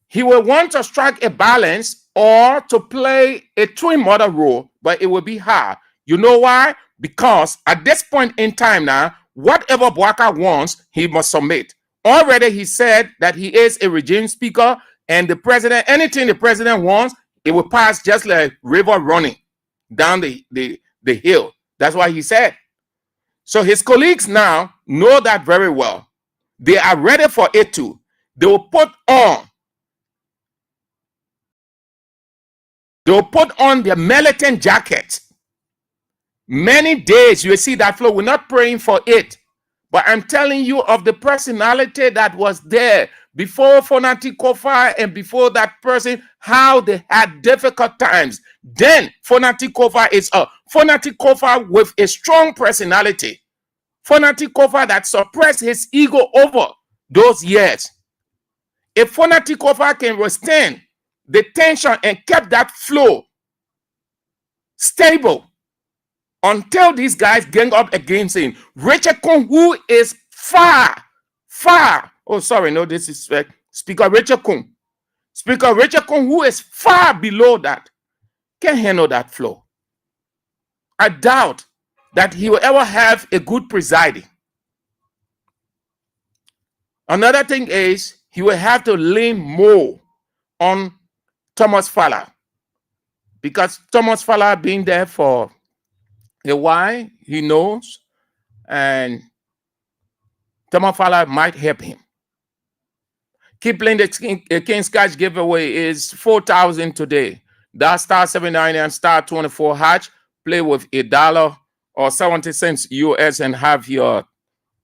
He will want to strike a balance or to play a twin mother role, but it will be hard. You know why? Because at this point in time now, whatever Bwaka wants, he must submit. Already he said that he is a regime speaker and the president, anything the president wants, it will pass just like river running down the hill. That's what he said. So his colleagues now know that very well. They are ready for it too. They will put on their militant jacket. Many days you will see that flow. We're not praying for it, but I'm telling you of the personality that was there before Fonati Kofa and before that person, how they had difficult times. Then Fonati Kofa is up. Fonati Kofa with a strong personality. Fonati Kofa that suppressed his ego over those years. If Fonati Kofa can withstand the tension and kept that flow stable until these guys gang up against him, Richard Kuhn, who is far, oh sorry, no, this is Speaker Richard Kuhn. Speaker Richard Kuhn, who is far below that, can handle that flow. I doubt that he will ever have a good presiding. Another thing is he will have to lean more on Thomas Fowler because Thomas Fowler being there for a while, he knows, and Tamafala might help him. Keep playing the King's Catch giveaway is 4,000 today. That star 79 and star 24 hatch. Play with $1 or 70 cents US and have your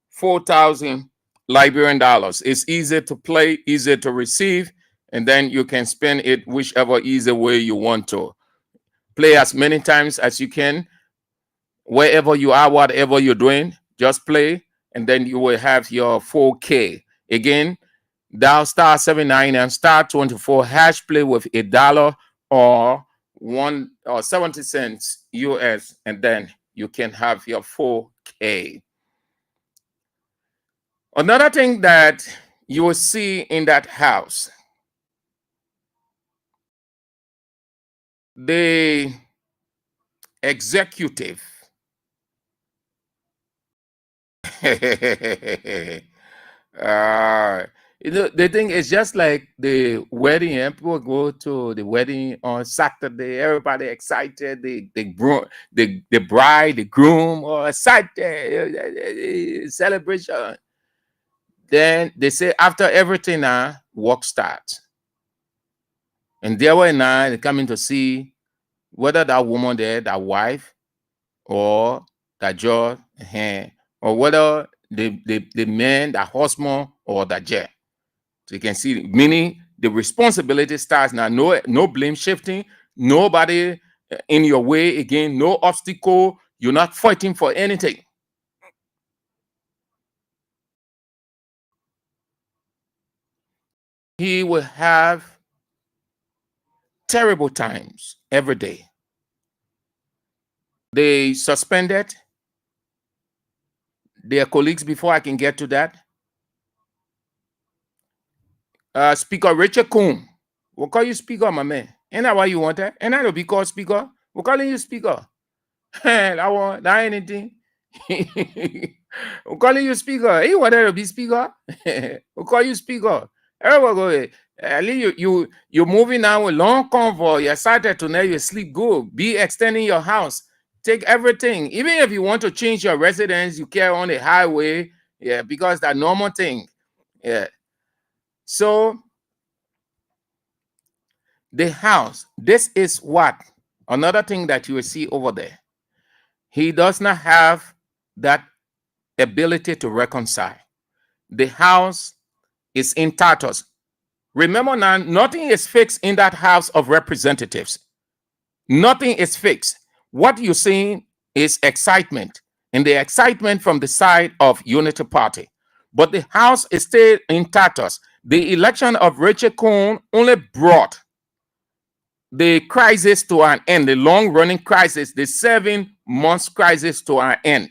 4,000 Liberian dollars. It's easy to play, easy to receive, and then you can spend it whichever easy way you want to. Play as many times as you can. Wherever you are, whatever you're doing, just play, and then you will have your 4K. Again, dial star 79 and star 24 hash. Play with $1 or 70 cents US, and then you can have your 4K. Another thing that you will see in that house, the executive. The thing is just like the wedding. People go to the wedding on Saturday. Everybody excited. The bride, the groom, or excited celebration. Then they say after everything, work starts. And there were now they coming to see whether that woman there, that wife, or that judge, or whether the man, that husband, or that jet. So you can see, meaning the responsibility starts now. No blame shifting, nobody in your way again, no obstacle. You're not fighting for anything. He will have terrible times every day. They suspended their colleagues. Before I can get to that, Speaker Richard Coon, we'll call you Speaker, my man. Ain't that why you want that? Ain't that to be called Speaker? We're calling you Speaker. That anything. We're calling you Speaker. You want to be Speaker? We'll call you Speaker. Everybody go ahead. At least you're moving now with long convoy. You're excited tonight. You sleep good. Be extending your house. Take everything. Even if you want to change your residence, you care on the highway. Yeah, because that normal thing. Yeah. So the house, this is what another thing that you will see over there. He does not have that ability to reconcile. The house is in tatters. Remember now, nothing is fixed in that House of Representatives. Nothing is fixed. What you're seeing is excitement, and the excitement from the side of Unity Party. But the House is still in tatters. The election of Richard Coon only brought the crisis to an end, the long-running crisis, the 7 months crisis to an end.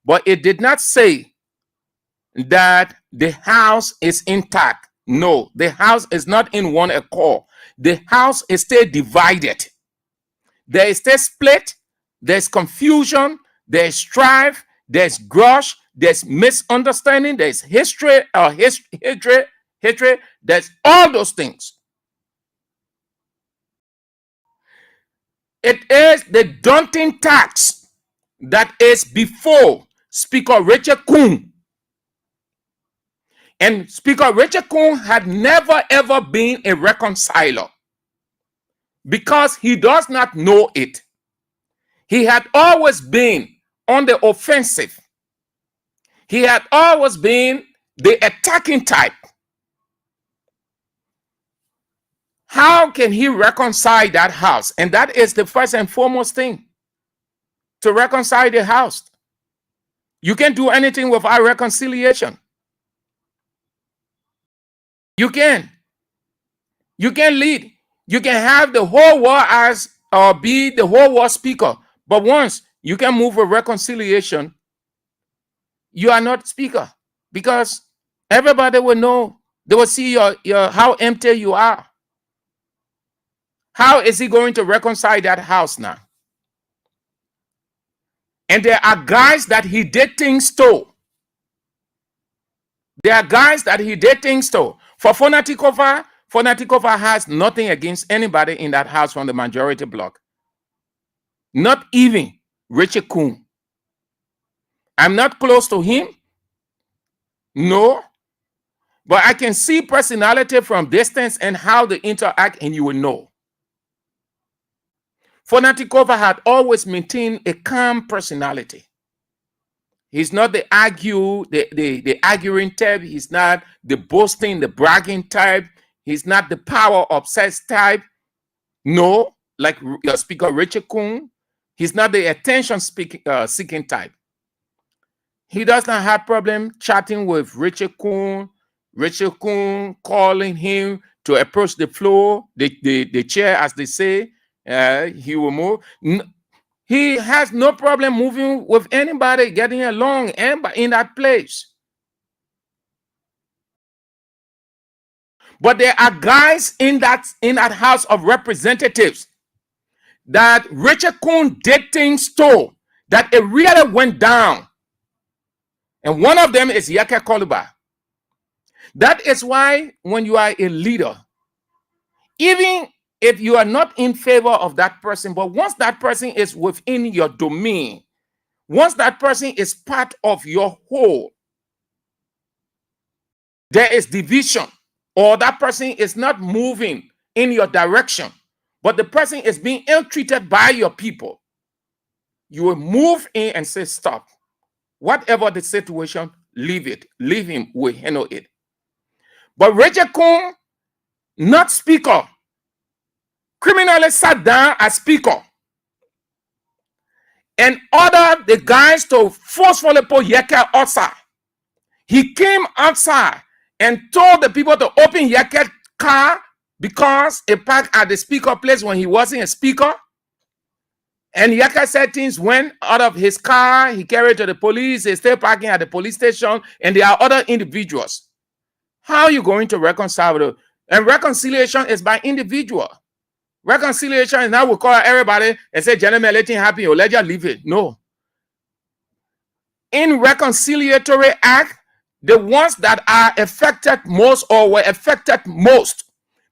But it did not say that the house is intact. No, the house is not in one accord. The house is still divided. There is still split. There's confusion. There's strife. There's grudge. There's misunderstanding. There's hatred. There's all those things. It is the daunting task that is before Speaker Richard Coon. And Speaker Richard Coon had never ever been a reconciler because he does not know it. He had always been on the offensive. He had always been the attacking type. How can he reconcile that house? And that is the first and foremost thing, to reconcile the house. You can't do anything without reconciliation. You can lead. You can have the whole world as or be the whole world speaker. But once you can move with reconciliation, you are not speaker, because everybody will know. They will see your how empty you are. How is he going to reconcile that house now? And there are guys that he did things to. There are guys that he did things to. For Fonati Kofa has nothing against anybody in that house from the majority bloc. Not even Richard Coon. I'm not close to him. No. But I can see personality from distance and how they interact, and you will know. Fonati Kofa had always maintained a calm personality. He's not the arguing type. He's not the boasting, the bragging type. He's not the power obsessed type. No, like your speaker Richard Kuhn. He's not the attention seeking type. He does not have problem chatting with Richard Kuhn calling him to approach the floor, the chair, as they say. He will move. He has no problem moving with anybody, getting along in that place. But there are guys in that House of Representatives that Richard Kuhn did things to that it really went down. And one of them is Yaka Koluba. That is why when you are a leader, even if you are not in favor of that person, but once that person is within your domain, once that person is part of your whole, there is division, or that person is not moving in your direction, but the person is being ill-treated by your people, you will move in and say, stop. Whatever the situation, leave it. Leave him, we'll handle it. But Richard Kuhn, not speaker, criminally sat down as speaker and ordered the guys to forcefully put Yeke outside. He came outside and told the people to open Yeke's car because it parked at the speaker place when he wasn't a speaker. And Yeke said things went out of his car. He carried to the police. He's still parking at the police station. And there are other individuals. How are you going to reconcile with it? And reconciliation is by individual. Reconciliation is now we call everybody and say, gentlemen, let him happy or let you leave it. No. In reconciliatory act, the ones that are affected most or were affected most,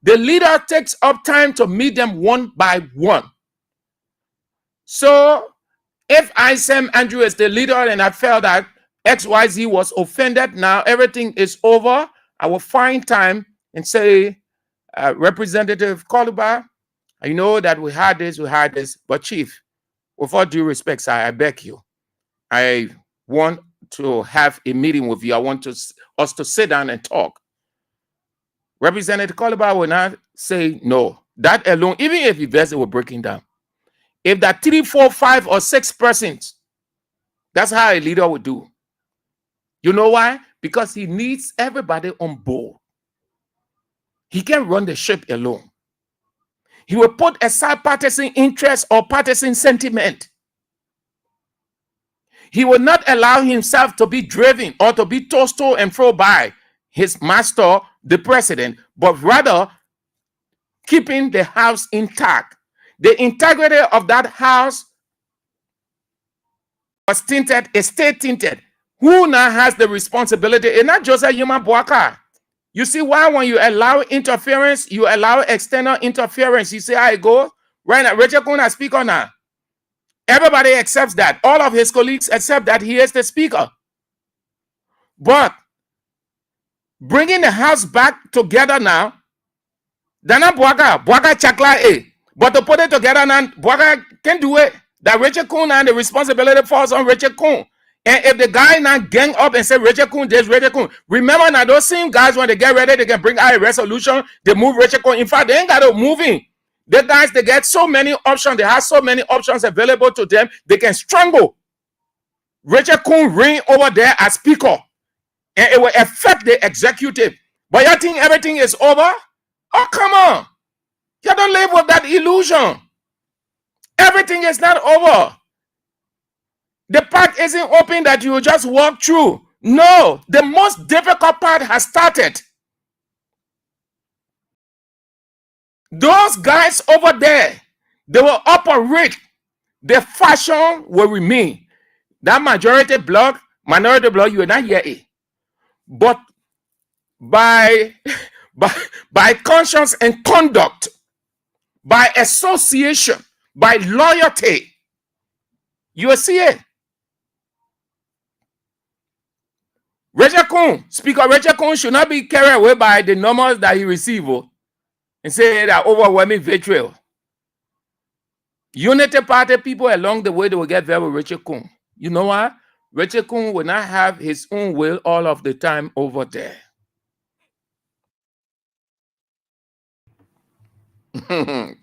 the leader takes up time to meet them one by one. So if I, Sam Andrew, is the leader and I felt that XYZ was offended, now everything is over, I will find time and say, Representative Koluba, I know that we had this, but Chief, with all due respect, sir, I beg you, I want to have a meeting with you. I want us to sit down and talk. Representative Koluba will not say no. That alone, even if investors were breaking down, if that 3, 4, 5, or 6 persons, that's how a leader would do. You know why? Because he needs everybody on board. He can't run the ship alone. He will put aside partisan interest or partisan sentiment. He will not allow himself to be driven or to be tossed to and fro by his master, the president, but rather keeping the house intact. The integrity of that house was tainted, is still tainted. Who now has the responsibility? It's not just a human boaka. You see why when you allow interference, you allow external interference, you say, I go, right now, Richard Kuhn is speaker now. Everybody accepts that. All of his colleagues accept that he is the speaker. But bringing the house back together now, Dana Bwaga Chakla. But to put it together now, Bwaga can do it. That Richard Kuhn and the responsibility falls on Richard Kuhn. And if the guy now gang up and say Richard Kuhn, there's Richard Kuhn. Remember now, those same guys, when they get ready, they can bring out a resolution. They move Richard Kuhn. In fact, they ain't got to move in. The guys, they get so many options. They have so many options available to them. They can strangle Richard Kuhn reign over there as speaker. And it will affect the executive. But you think everything is over? Oh, come on. You don't live with that illusion. Everything is not over. The path isn't open that you just walk through. No, the most difficult part has started. Those guys over there, they will operate. The fashion will remain. That majority bloc, minority bloc, you will not hear it. But by conscience and conduct, by association, by loyalty, you will see it. Rachel Kuhn, Speaker Rachel Kuhn should not be carried away by the numbers that he received and say that overwhelming vitriol. Unity Party people along the way, they will get there with Rachel Kuhn. You know what? Rachel Kuhn will not have his own will all of the time over there.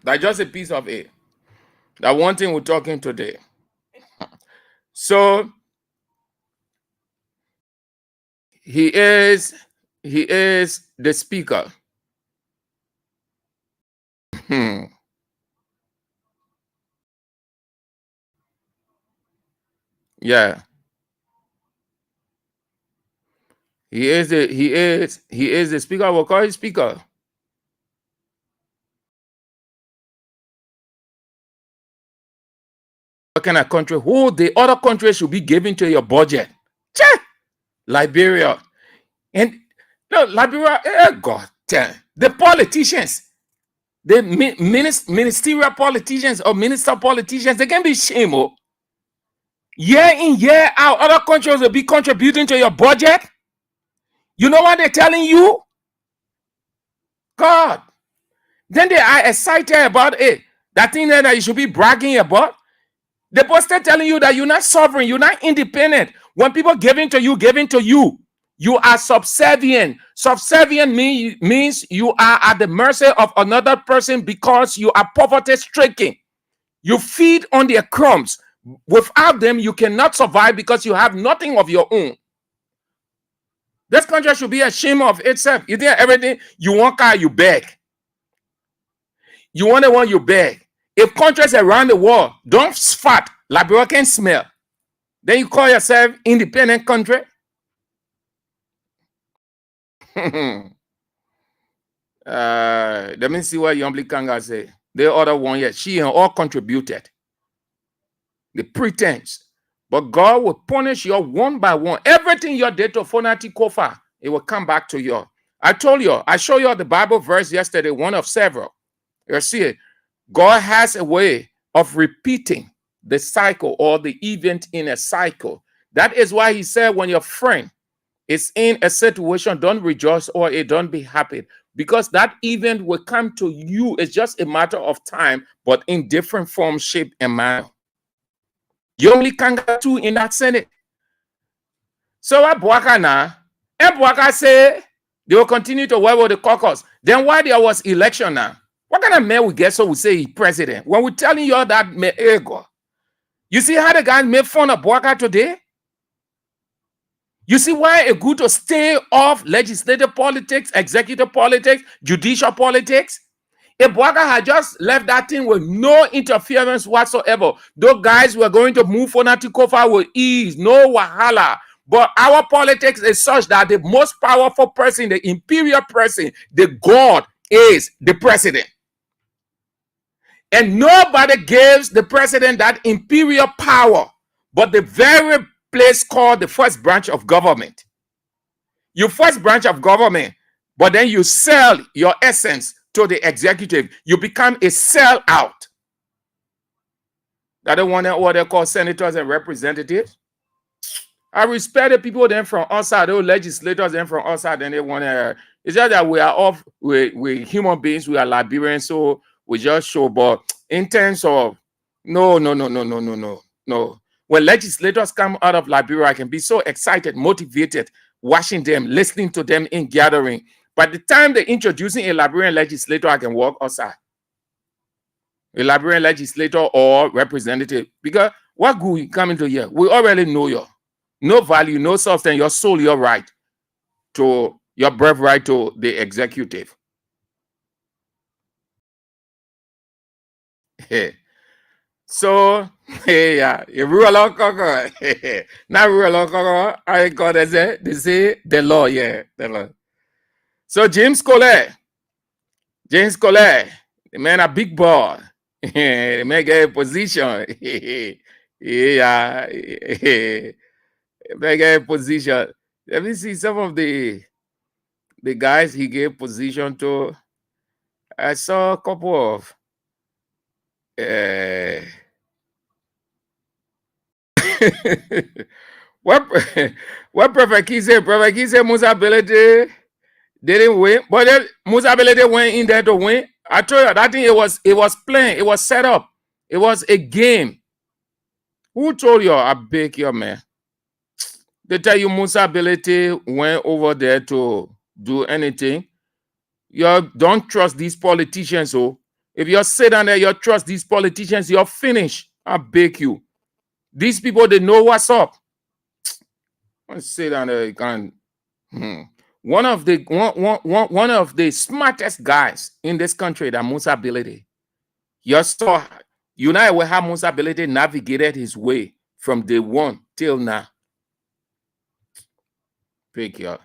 That's just a piece of it. That one thing we're talking today. So he is the speaker. Yeah. He is the speaker. We'll call him speaker. What kind of country? Who the other countries should be giving to your budget? Che! Liberia. And no, Liberia, God damn. The politicians, the ministerial politicians or minister politicians, they can be shame. Year in, year out, other countries will be contributing to your budget. You know what they're telling you? God. Then they are excited about it. That thing that you should be bragging about. They're posted telling you that you're not sovereign, you're not independent. When people giving to you, you are subservient. Subservient means you are at the mercy of another person because you are poverty-stricken. You feed on their crumbs. Without them, you cannot survive because you have nothing of your own. This country should be ashamed of itself. You think everything you want car, you beg. You want the one, you beg. If countries around the world don't fart, Liberia can smell, then you call yourself independent country? Let me see what Yombli Kanga say. The other one, yes, she and all contributed. The pretense. But God will punish you one by one. Everything you did to Fonati Kofa, it will come back to you. I told you, I showed you the Bible verse yesterday, one of several. You see it. God has a way of repeating the cycle or the event in a cycle. That is why he said, when your friend is in a situation, don't rejoice or don't be happy, because that event will come to you. It's just a matter of time, but in different form, shape, and manner. You only can get two in that Senate. So what Boaka now? And Boaka say they will continue to work with the caucus. Then why there was election now? What kind of man we get so we say he's president? When we're telling you all that, ego. You see how the guys made fun of Boaka today? You see why it's good to stay off legislative politics, executive politics, judicial politics? If Boaka had just left that thing with no interference whatsoever, those guys were going to move Fonati Kofa with ease, no wahala. But our politics is such that the most powerful person, the imperial person, the God is the president. And nobody gives the president that imperial power, but the very place called the first branch of government. Your first branch of government, but then you sell your essence to the executive. You become a sellout. That the one what they call senators and representatives. I respect the people then from outside, those legislators then from outside, then they want to. It's just that we are off, we're human beings, we are Liberians, so we just show. But in terms of no. When legislators come out of Liberia, I can be so excited, motivated, watching them, listening to them in gathering. By the time they're introducing a Liberian legislator, I can walk outside. A Liberian legislator or representative. Because what good you come into here? We already know you. No value, no substance, your soul, your right to your birthright to the executive. So, yeah, you rule of Congo. Not rule of Congo. I got it. They say the law, yeah, the law. So, James Collet, the man a big boy. The man get a position. Yeah. Man get a position. Let me see some of the guys he gave position to. I saw a couple of What what Prophet Key said? Prophet Key said Musa Belede didn't win, but then Musa Belede went in there to win. I told you that thing it was playing, it was set up, it was a game. Who told you? I beg your man. They tell you Musa Belede went over there to do anything. You don't trust these politicians, oh. If you sit down there, you trust these politicians, you're finished. I beg you. These people, they know what's up. Sit down there, you can't. One of the smartest guys in this country, that Musa Belede. You saw, you know how Musa Belede navigated his way from day one till now. Pick you.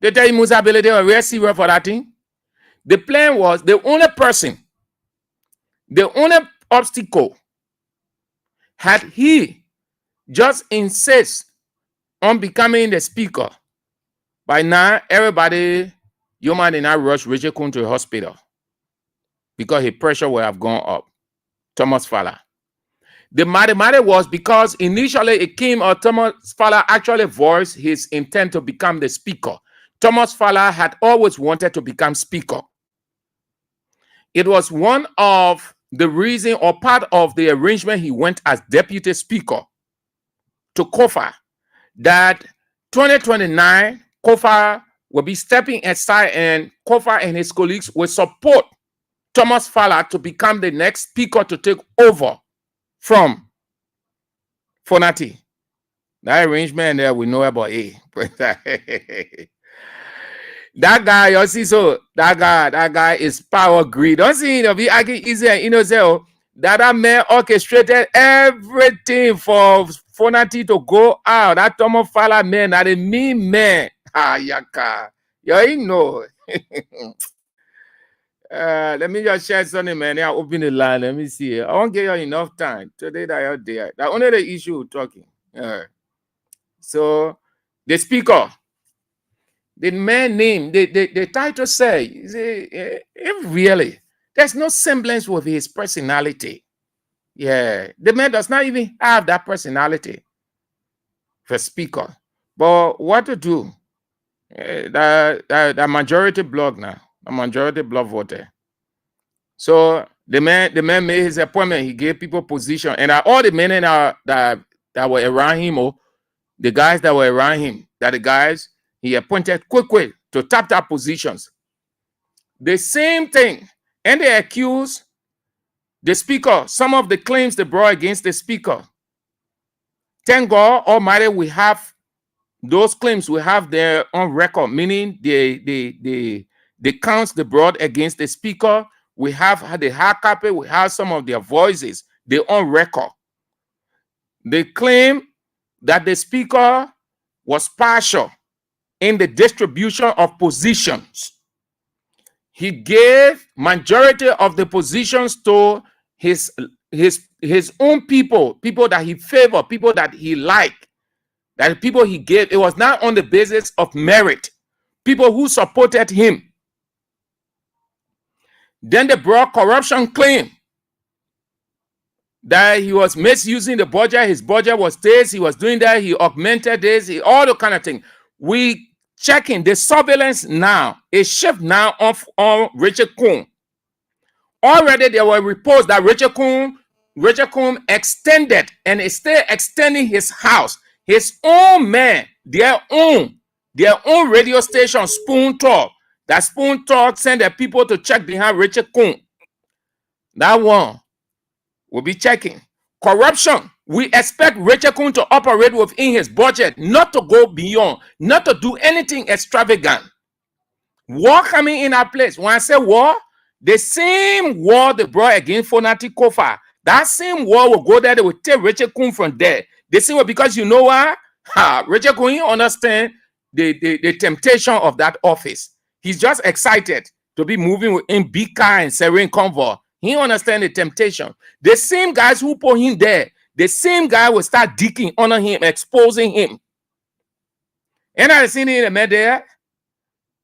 They tell you Musa Belede was real serious for that thing. The plan was the only obstacle had he just insist on becoming the speaker. By now, everybody, you might not rush Richard Kun to the hospital because his pressure would have gone up. Thomas Fowler. The matter was because initially it came out Thomas Fowler actually voiced his intent to become the speaker. Thomas Fowler had always wanted to become speaker. It was one of the reason or part of the arrangement he went as deputy speaker to Kofa, that 2029 Kofa will be stepping aside and Kofa and his colleagues will support Thomas Fowler to become the next speaker to take over from Fonati. That arrangement there we know about That guy, you see, so that guy is power greed. Don't see him be acting easy and innocent. That man orchestrated everything for Fonati to go out. That Thomas Fowler man, that a mean man. Yaka. You know. Let me just share something, man. I'll open the line. Let me see. I won't give you enough time today that you're there. That only the issue talking. So the speaker, the man name, the title say, if really, there's no semblance with his personality. Yeah, the man does not even have that personality for speaker. But what to do? The majority block now. The majority block voter. So the man made his appointment. He gave people position, and all the men that were around him, or the guys that were around him, that the guys he appointed quick to tap positions. The same thing, and they accuse the speaker. Some of the claims they brought against the speaker. Thank God Almighty, we have those claims. We have their on record, meaning the counts they brought against the speaker. We have the hard copy. We have some of their voices. They're on record. They claim that the speaker was partial in the distribution of positions. He gave majority of the positions to his own people that he favored, people that he liked, that people he gave. It was not on the basis of merit, people who supported him. Then they brought corruption claim that he was misusing the budget. His budget was this. He was doing that. He augmented this. All the kind of thing. We checking the surveillance now. A shift now on Richard Kun. Already there were reports that Richard Kun extended and is still extending his house. His own men, their own radio station, Spoon Talk. That Spoon Talk send their people to check behind Richard Kun. That one will be checking. Corruption. We expect Richard Kun to operate within his budget, not to go beyond, not to do anything extravagant. War coming in our place. When I say war, the same war they brought against Fonati Kofa, that same war will go there. They will take Richard Kun from there. They say, well, because you know what? Richard Kun, you understand the temptation of that office. He's just excited to be moving in big car and serene convoy. He understand the temptation. The same guys who put him there, the same guy will start digging on him, exposing him. And I seen in the media,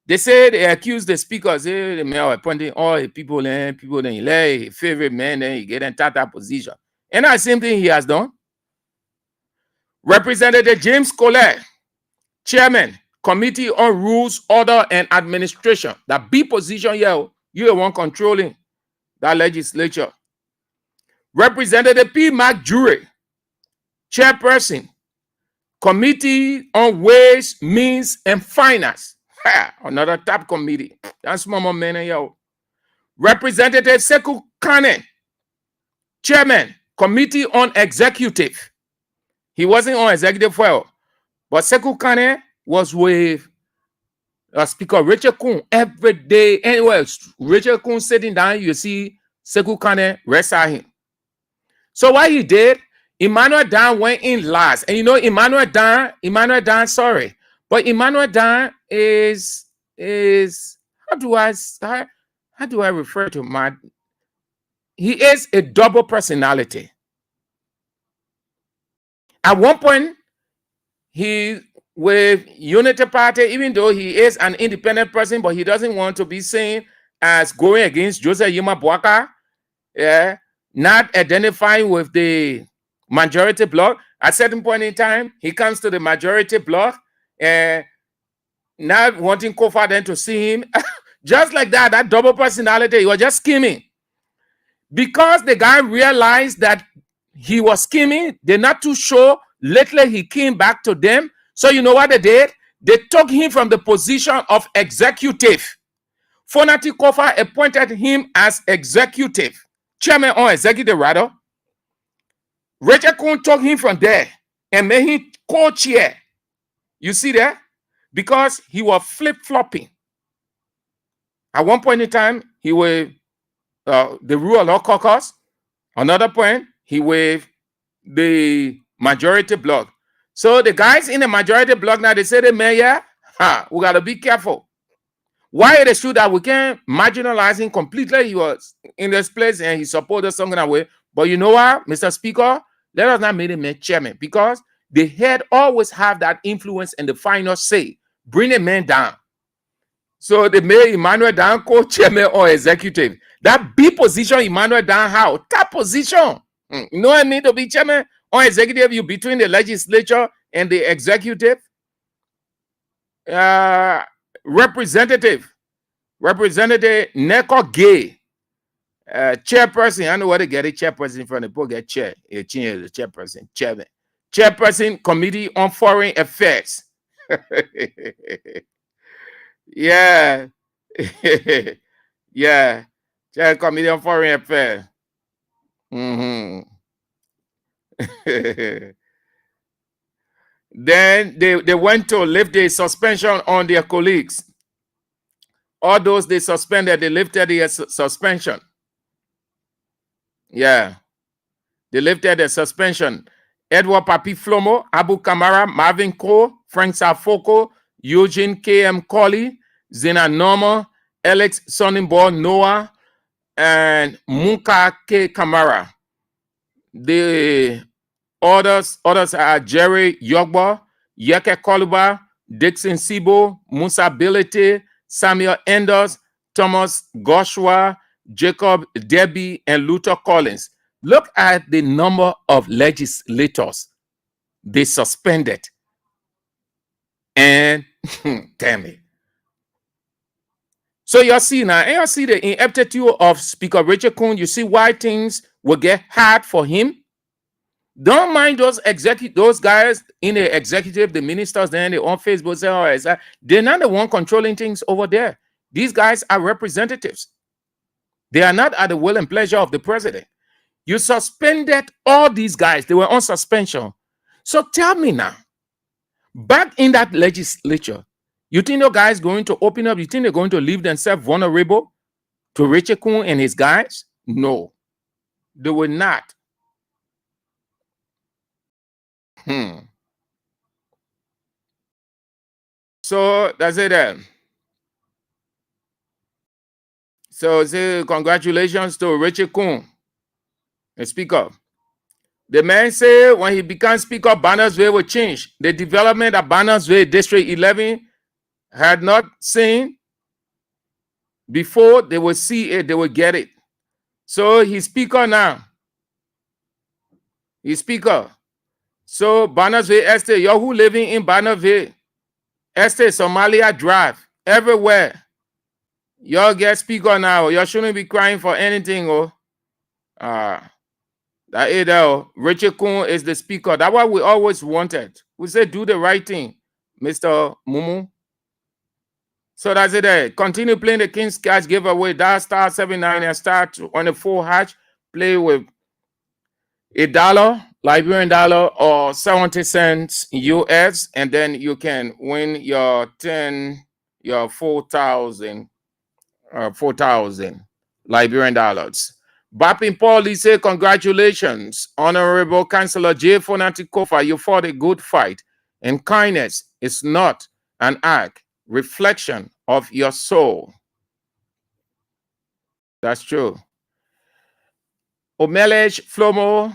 they say they accuse the speaker, say the mayor appointing all the people then he let his favorite man, then he get in that position. And that same thing he has done. Representative James Colette, Chairman, Committee on Rules, Order, and Administration. That big position here, you are one controlling that legislature. Representative P. Mac Jury, Chairperson, Committee on Ways, Means, and Finance. Another top committee. That's Mama Man, yo. Representative Sekou Kane, Chairman, Committee on Executive. He wasn't on executive well, but Sekou Kane was with Speaker Richard Kun every day. Anyway, Richard Kun sitting down, you see Sekou Kane wrestle him. So what he did, Emmanuel Dan went in last. And you know, Emmanuel Dan, sorry. But Emmanuel Dan is how do I refer to my, he is a double personality. At one point, he with Unity Party, even though he is an independent person, but he doesn't want to be seen as going against Joseph Yuma Boaka, not identifying with the majority bloc. At a certain point in time, he comes to the majority bloc and not wanting Kofa then to see him. Just like that, that double personality, he was just scheming. Because the guy realized that he was scheming, they're not too sure. Lately, he came back to them. So you know what they did? They took him from the position of executive. Fonati Kofa appointed him as executive, chairman or executive rather. Richard Kun took him from there and made him co-chair. You see that? Because he was flip-flopping. At one point in time, he was the rule of law caucus. Another point, he waived the majority bloc. So the guys in the majority bloc now, they say the mayor, we got to be careful. Why it is true that we can't marginalize him completely. He was in this place and he supported something that way. But you know what, Mr. Speaker, let us not make him a chairman because the head always have that influence and the final say. Bring a man down. So they made Emmanuel Dan co-chairman or executive. That big position Emmanuel Dan how? Top position. You know what I mean? To be chairman or executive, you between the legislature and the executive. Representative Neko Gay, chairperson. I know what to get a chairperson from the book. Get chair. A chairperson. Chairperson, Committee on Foreign Affairs. Yeah. Yeah. Chair Committee on Foreign Affairs. Then they went to lift the suspension on their colleagues. All those they suspended, they lifted the suspension. Yeah. They lifted the suspension. Edward Papi Flomo, Abu Kamara, Marvin Cole, Frank Safoko, Eugene K.M. Colley, Zena Norma, Alex Sonnenborn Noah, and Munka K. Kamara. The others are Jerry Yogba, Yeke Koluba, Dixon Sibo, Musa Bilete, Samuel Enders, Thomas Goshua, Jacob Debbie, and Luther Collins. Look at the number of legislators they suspended. And damn it. So you see now, and you see the ineptitude of Speaker Richard Kun. You see why things will get hard for him. Don't mind those guys in the executive, the ministers, then they on Facebook say, all right, they're not the one controlling things over there. These guys are representatives. They are not at the will and pleasure of the president. You suspended all these guys. They were on suspension. So tell me now, back in that legislature, you think the guys going to open up? You think they're going to leave themselves vulnerable to Richard Kun and his guys? No, they will not. So that's it. So say congratulations to Richard Kun, the speaker. The man said when he becomes speaker, Bannersville will change. The development of Bannersville District 11 had not seen before. They will see it, they will get it. So he's speaker now. He's speaker. So Barnesville Estate, y'all who living in Barnesville Estate, Somalia Drive, everywhere. Y'all get speaker now. Y'all shouldn't be crying for anything. Oh, that is Richard Kuhn is the speaker. That's what we always wanted. We said do the right thing, Mr. Mumu. So that's it there. Continue playing the King's Cash giveaway. That star 79 and star on the full hatch. Play with $1 Liberian dollar or 70 cents US, and then you can win your 4,000 Liberian dollars. Bapin Pauli say, congratulations, Honorable Councillor J. Fonati Kofa. You fought a good fight, and kindness is not an act, reflection of your soul. That's true. Omelesh Flomo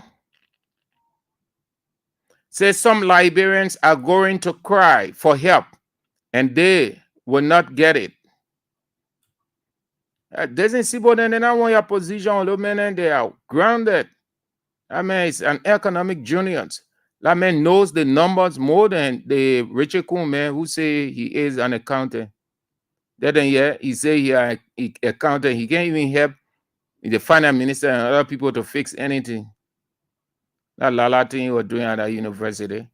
says some Liberians are going to cry for help, and they will not get it. Doesn't see but then they don't want your position, and they are grounded. That man is an economic genius. That man knows the numbers more than the Richard Kuhn man who say he is an accountant. Then he say he an accountant. He can't even help the finance minister and other people to fix anything. That lala thing he was doing at that university.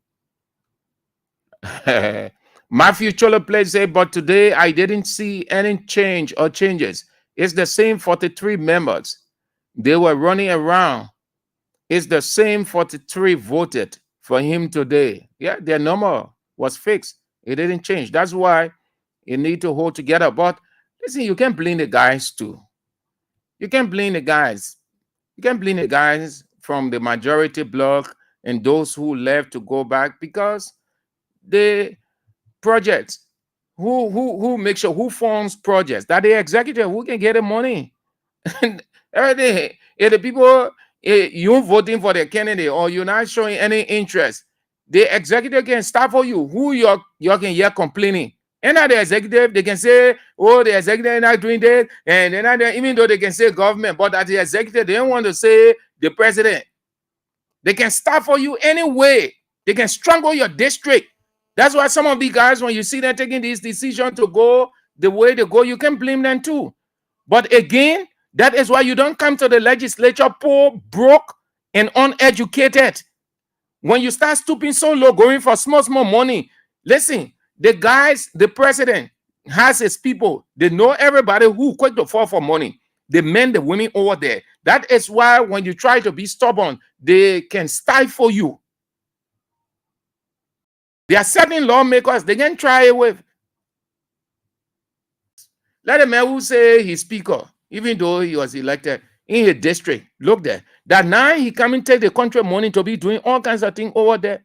Matthew Cholo played say, but today I didn't see any change or changes. It's the same 43 members. They were running around. It's the same 43 voted for him today. Yeah, their number was fixed. It didn't change. That's why you need to hold together. But listen, you can't blame the guys too. You can't blame the guys. You can't blame the guys from the majority bloc and those who left to go back, because the projects, who makes sure, who funds projects, that the executive who can get the money. Everything. If the people, you voting for the candidate or you're not showing any interest, the executive can start for you. Who you can hear complaining. And at the executive, they can say, oh, the executive is not doing that, and they're not, even though they can say government, but at the executive, they don't want to say the president. They can start for you anyway. They can strangle your district. That's why some of the guys, when you see them taking this decision to go the way they go, you can blame them too. But again, that is why you don't come to the legislature poor, broke, and uneducated. When you start stooping so low, going for small money, listen, the guys, the president has his people. They know everybody who quick to fall for money. The men, the women over there. That is why when you try to be stubborn, they can stifle you. There are certain lawmakers they can try it with. Let a man who say he's speaker, even though he was elected in a district, look there. That now he come and take the country money to be doing all kinds of things over there.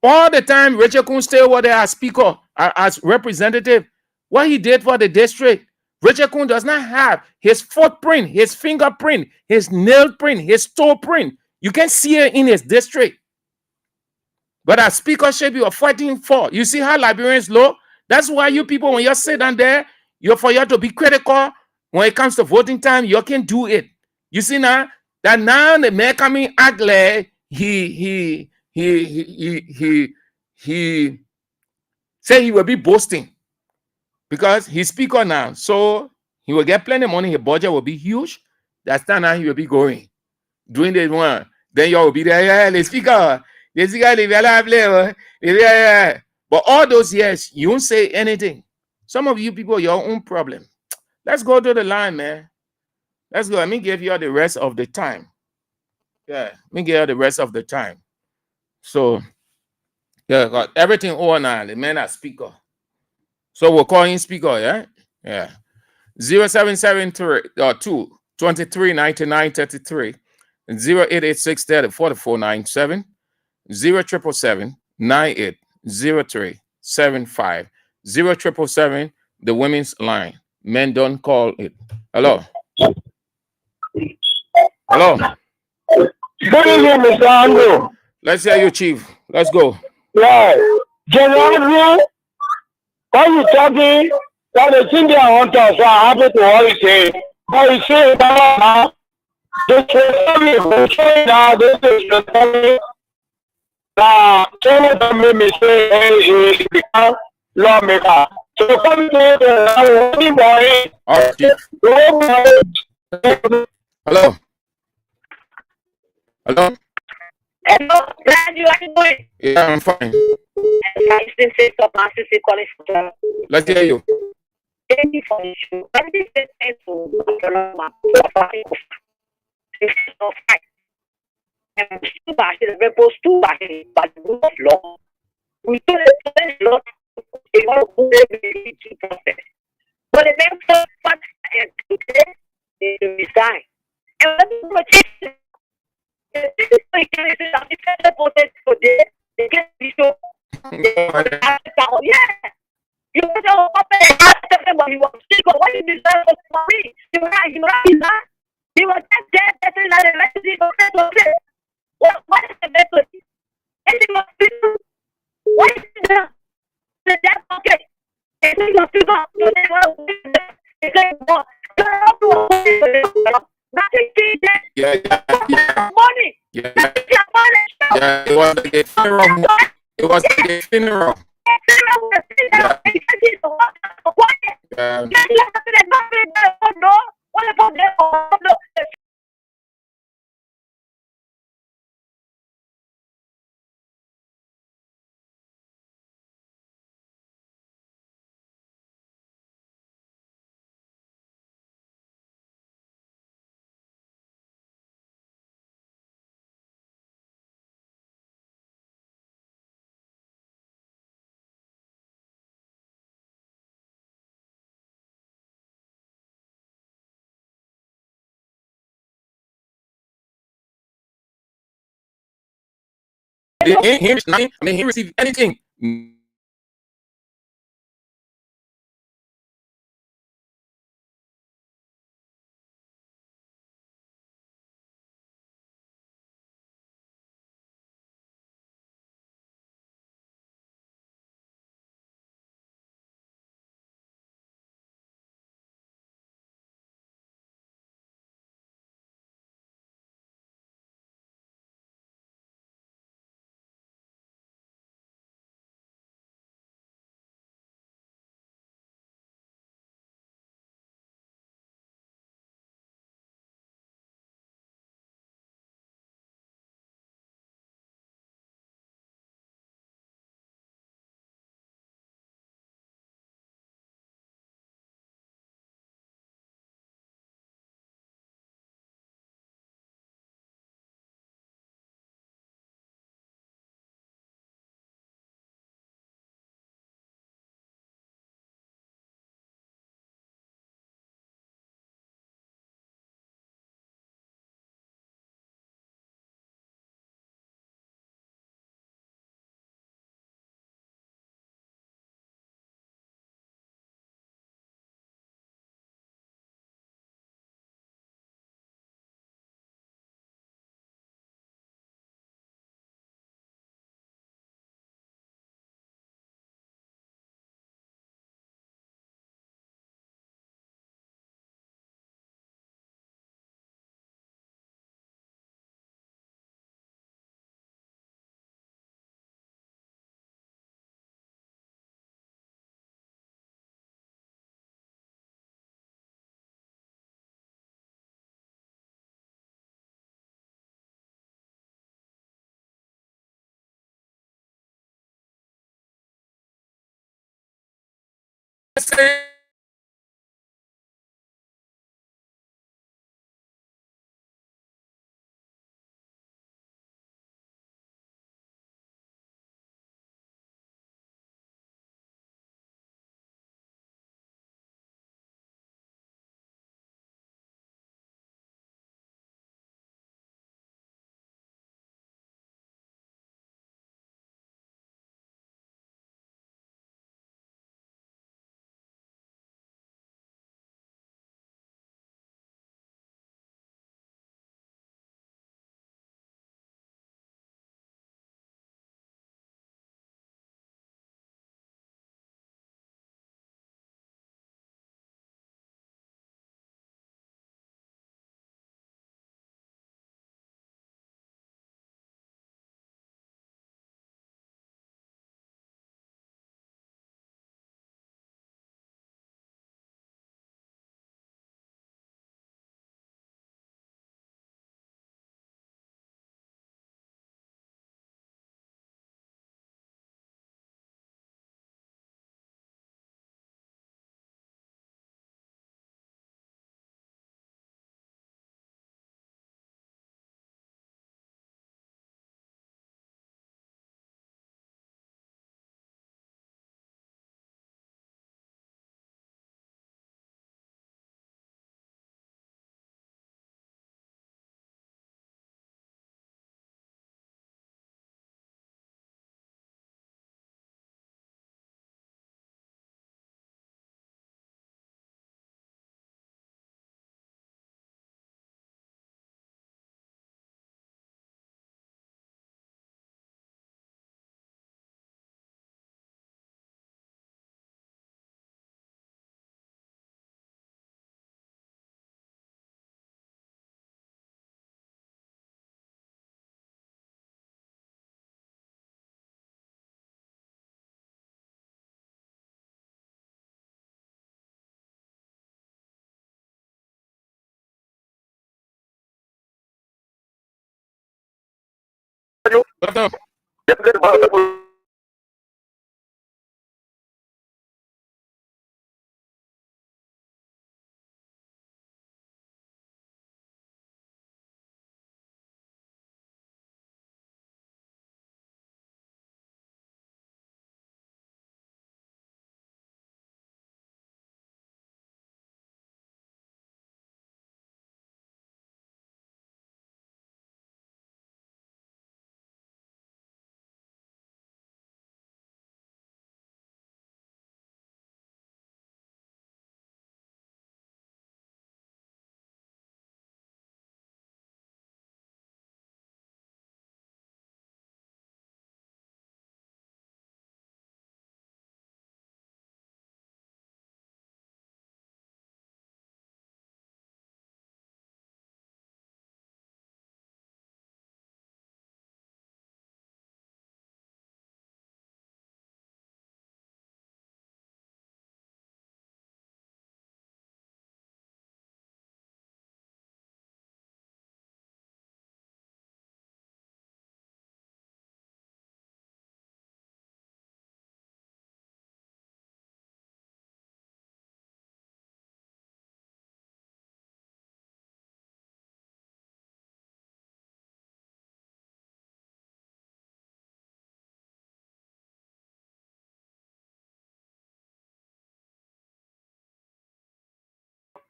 All the time, Richard Kuhn stay over there as speaker, as representative. What he did for the district, Richard Kuhn does not have his footprint, his fingerprint, his nail print, his toe print. You can see it in his district. But as speakership, you are fighting for. You see how Liberians look? That's why you people, when you sit down there, you're for you to be critical. When it comes to voting time, you can do it. You see now that now the man coming ugly, he say he will be boasting because he's speaker now. So he will get plenty of money. His budget will be huge. That's time now he will be going. Doing the one. Then you will be there. Yeah, the speaker. The speaker, yeah. But all those years, you won't say anything. Some of you people, your own problem. Let's go to the line, man. Let's go. Let me give you the rest of the time. Yeah, let me give you the rest of the time. So, yeah, got everything over now. The men are speaker. So we'll call him speaker, yeah? Yeah. 0773 2 23 99 33 0886 30 44 97 0777 98 03 75 0777 the women's line. Men don't call it. Hello. Hello. Good evening, Mr. Andrew. Let's hear you, Chief. Let's go. Yeah. General Andrew, when you talking, that the thing they want us are happy to what you say. But you say now, this is now, this is Now, some of them made me say, hey, he become lawmaker. So coming to the Hello. Hello. Hello, glad you are doing. Yeah, I'm fine. Let's hear you. Thank you for the show. Let me say thanks to Fonati Kofa. And two bashes, repose two bashes, but the rule of law. We told a lot they want to go every due process. But the next part and today they resign. And let me change. This is my case. I'm the process today. They get the show. Yeah. You want to open a house but you want to speak on what you deserve for me. You not. You were just dead, that's not a message for okay. What is the message? Anything must be true. What is it now? That's okay. Anything must be gone. You never it's like what? Nothing changes. Yeah. Money. Yeah. Money. Yeah, it was like a funeral. It was like a funeral. Yeah. He received anything.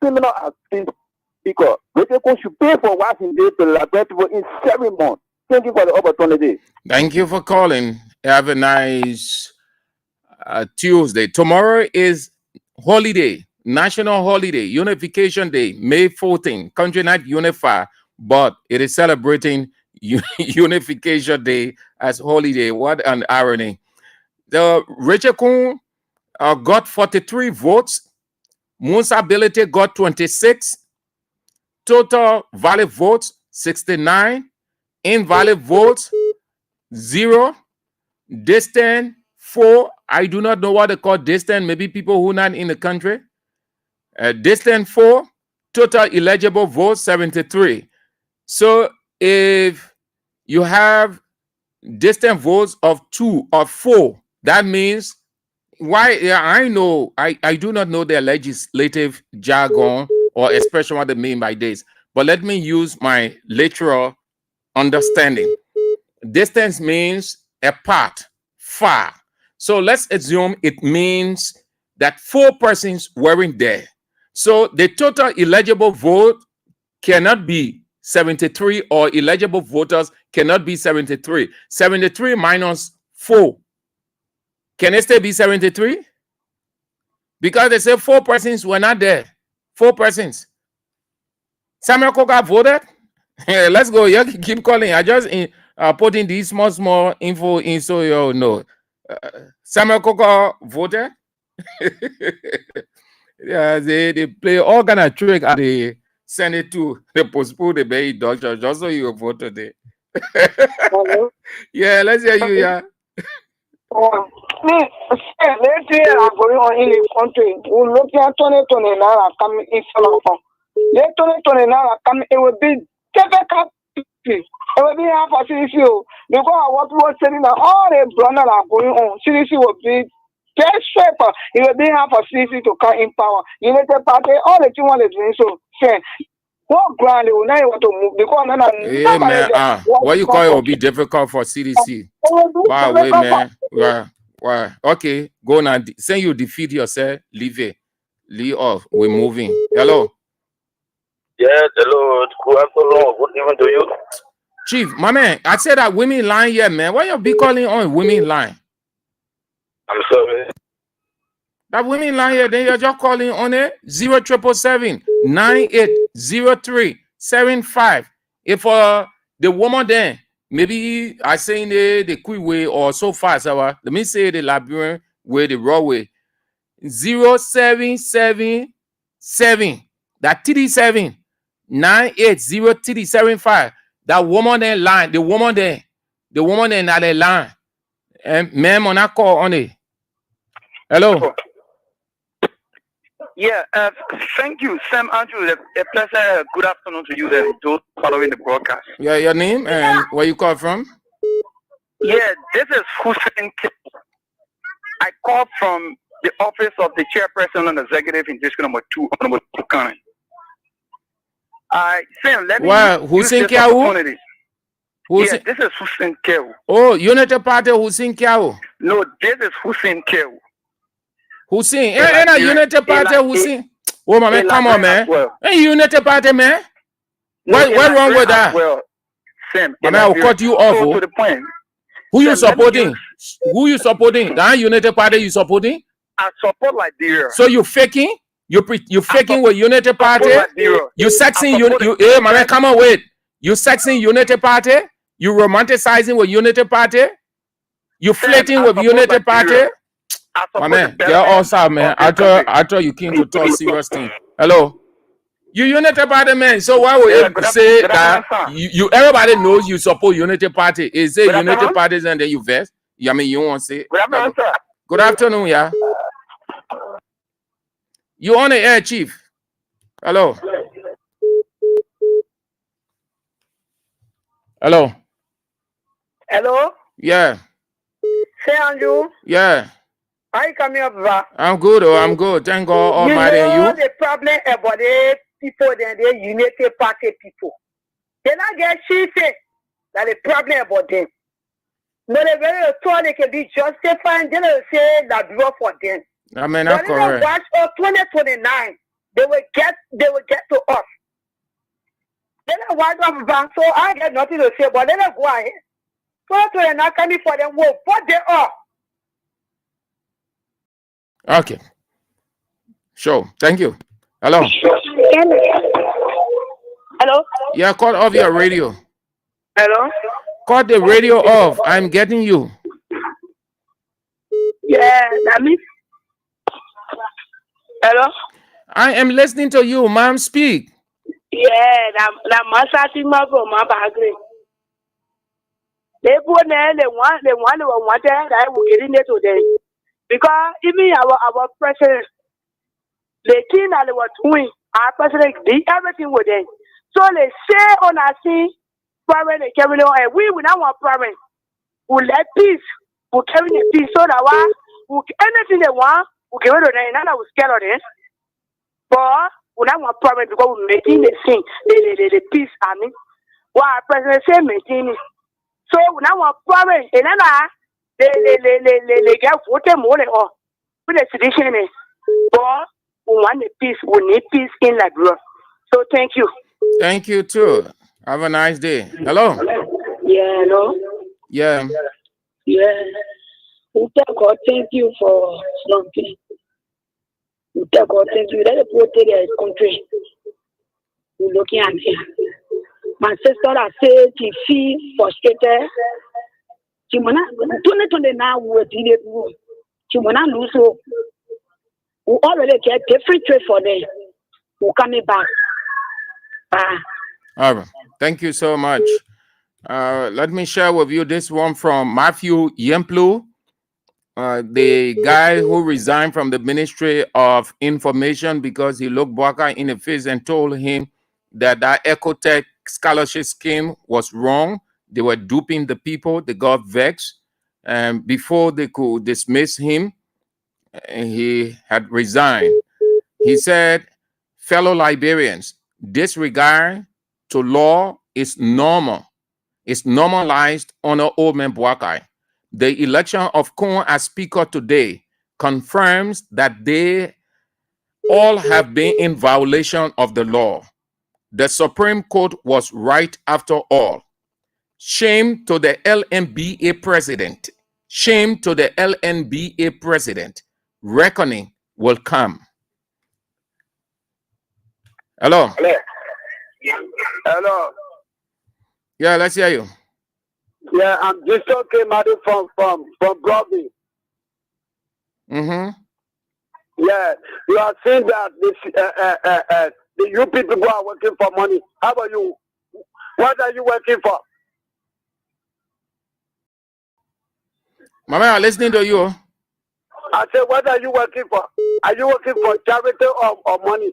Criminal activity because Rachel should pay for what he did to Labeto in 7 months. Thank you for the opportunity. Thank you for calling. Have a nice Tuesday. Tomorrow is holiday, national holiday, Unification Day, May 14th. Country not unified, but it is celebrating Unification Day as holiday. What an irony. The Rachel Kun got 43 votes. Musa Ability got 26. Total valid votes 69. Invalid votes 0. Distant 4. I do not know what they call distant. Maybe people who are not in the country. Distant 4. Total eligible votes 73. So if you have distant votes of 2 or 4, that means why? Yeah, I know. I do not know their legislative jargon or expression what they mean by this. But let me use my literal understanding. Distance means apart, far. So let's assume it means that 4 persons weren't there. So the total eligible vote cannot be 73, or eligible voters cannot be 73. 73 minus 4. Can it still be 73? Because they say 4 persons were not there. 4 persons. Samuel Koka voted. Let's go. You can keep calling. I just putting these small info in so you know. Samuel Koka voted. Yeah, they play all kind of trick and they send it to the postpone the baby doctor just so you vote today. Yeah, let's hear you. Yeah. Let's say I'm going on in the country. We look at 2020 now coming in Solomon. Let 2020 now come. It will be difficult. It will be hard for CDC because what was saying that all the brothers are going on. CDC will be dead shape. It will be hard for CDC to come in power. United Party, all the things want to do so. Say, what ground they will now want to move because yeah, man. What you call it will be difficult for CDC. Wow, wait, man. Wow. Okay, go now. Say you defeat yourself. Leave it. Leave off. We're moving. Hello. Yes, hello. Good afternoon. Good evening to you. Chief, my man, I said that women line here, man. Why you be calling on women line? I'm sorry. That women line here, then you're just calling on it 0777 9803 75. If the woman then, maybe I saying the quick way or so fast, let me say the Liberian way, the raw way. 0777 that 37 980 that woman then line, the woman then at the line. And ma'am on that call on it. Hello. Yeah, thank you, Sam Andrew. A pleasure. Good afternoon to you, those following the broadcast. Yeah, your name and where you call from? Yeah, this is Hussein. I called from the office of the chairperson and executive in district number 2, number 2 county. Sam, let me use Hussein this opportunity. Hussein. Yeah, this is Hussein Kew. Oh, Unity Party Hussein Kew. No, this is Hussein Kew. Hussein, ain't a Unity Party Hussein. Oh, my man, come on, man. Ain't Unity Party, man. What's wrong with that? Well, Sam, my man, I'll cut you off. So to the point. Who you supporting? Who you supporting? That Unity Party you supporting? I support Liberia. So you faking? You faking with Unity Party? You sexing hey, my man, come on, wait. You sexing Unity Party? You romanticizing with Unity Party? You flirting with Unity Party? My man, get all side, man. I thought you came to talk serious thing. Hello? You Unity Party, man. So why would you say that you everybody knows you support Unity Party? Is it Unity Parties and then you vest? I mean, you won't say. Good afternoon, yeah. You on the air, Chief? Hello. Hello. Hello. Yeah. Say Andrew. Yeah. How you coming up, bro? I'm good. Oh, I'm good. Thank God Almighty. You know and you? The problem about the people, then they Unity Party people. They not get shit. That the problem about them. But they very thought they can be justified. They don't say that draw for them. I mean, that's correct. Watch 2029. They will get to us. They don't watch up bank, so I get nothing to say. But they don't go ahead. 2029 coming for them. What they are. Okay. Sure. Thank you. Hello. Hello. Yeah, cut off your radio. Hello. Cut the radio off. I'm getting you. Yeah, that means. Hello. I am listening to you, ma'am. Speak. Yeah, that massaging my bro, my bagre. They put there, they want that will get in there today. Because even our president, the thing that they were doing, our president did everything with them. So they say on our scene, private they carry on, and we will not want private. We let peace, we carry the peace so that anything they want, we give it to them, and I will scare of them. But we don't want private because we maintain the thing, the peace army. What our president say maintain it. So we don't want private, and then they get voted more than all. With the tradition, but we want the peace. We need peace in Liberia. So thank you. Thank you too. Have a nice day. Hello. Yeah, hello. Yeah. Yeah. God, thank you for something. God, thank you. Let the poor take their country. We're looking at me. My sister has said she feels frustrated. She will not 2029 will delay. She will not lose hope. We already get different trade for them. We're coming back. All right. Thank you so much. Let me share with you this one from Matthew Yemplu, the guy who resigned from the Ministry of Information because he looked Bwaka in the face and told him that Ecotech scholarship scheme was wrong. They were duping the people. They got vexed. And before they could dismiss him, he had resigned. He said, fellow Liberians, disregard to law is normal. It's normalized under Old Man Bwakai. The election of Kun as Speaker today confirms that they all have been in violation of the law. The Supreme Court was right after all. Shame to the LNBA president. Shame to the LNBA president. Reckoning will come. Hello. Hello. Yeah, let's hear you. Yeah, I'm just okay, madam, from Broadway. Mm-hmm. Yeah, you are saying that the you people are working for money. How about you? What are you working for? Mama, I'm listening to you. I said, what are you working for? Are you working for charity or money?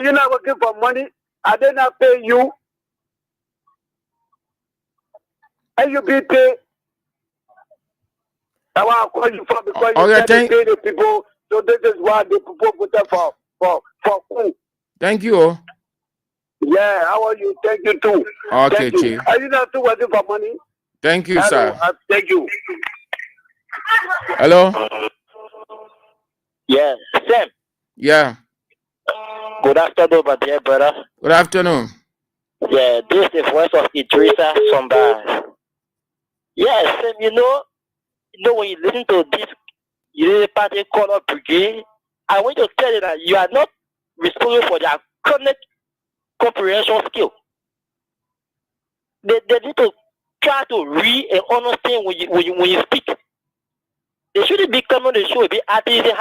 You're not working for money. Are they not paying you? And you be paid. I want to call you for because you Okay, can't pay the people. So this is why the people put them for food. Thank you. Yeah, how are you? Thank you too. Okay, Thank you. Chief. Are you not too working for money? Thank you, Hello, sir. thank you. Hello? Yeah, Sam. Yeah. Good afternoon, my dear brother. Good afternoon. Yeah, this is the voice of Idrissa Somba. Yeah, Sam, you know when you listen to this Unity Party Color Brigade, I want to tell you that you are not responsible for their chronic comprehension skill. They need to try to read and understand when you speak. They shouldn't be coming on the show, be artists,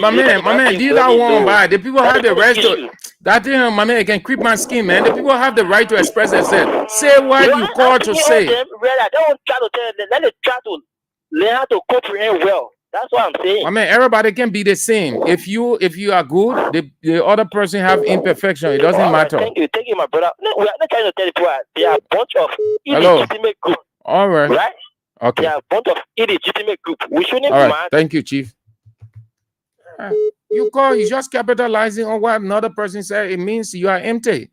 My man, these are one by the people have the right to that thing, my man, it can creep my skin, man. The people have the right to express themselves. Say what you call to say. They don't try to tell them, let them try to learn how to comprehend well. That's what I'm saying. My man, everybody can be the same. If you are good, the other person have imperfection. It doesn't matter. Thank you, my brother. No, we are not trying to tell people they are a bunch of illegitimate group. All right. Right? Okay. They are a bunch of illegitimate group. We shouldn't All right. mind. Thank you, Chief. You just capitalizing on what another person said. It means you are empty.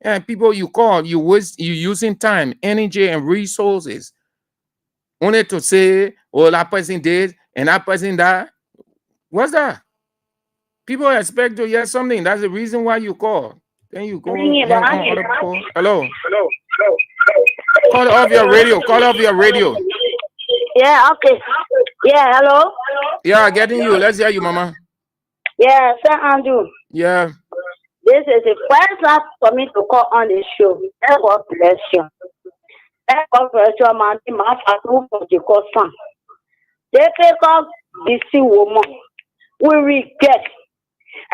And people you call, you using time, energy, and resources only to say, oh, that person did and that person that. What's that? People expect to hear something. That's the reason why you call. Then you go hang on other people. Hello. Call off your radio. Call off your radio. Yeah, okay. Yeah, hello? Yeah, getting you. Let's hear you, Mama. Yeah, Sir Andrew. Yeah. This is the first time for me to call on the show. God bless you. God bless you, man. My father for the son. They take off this woman. We regret.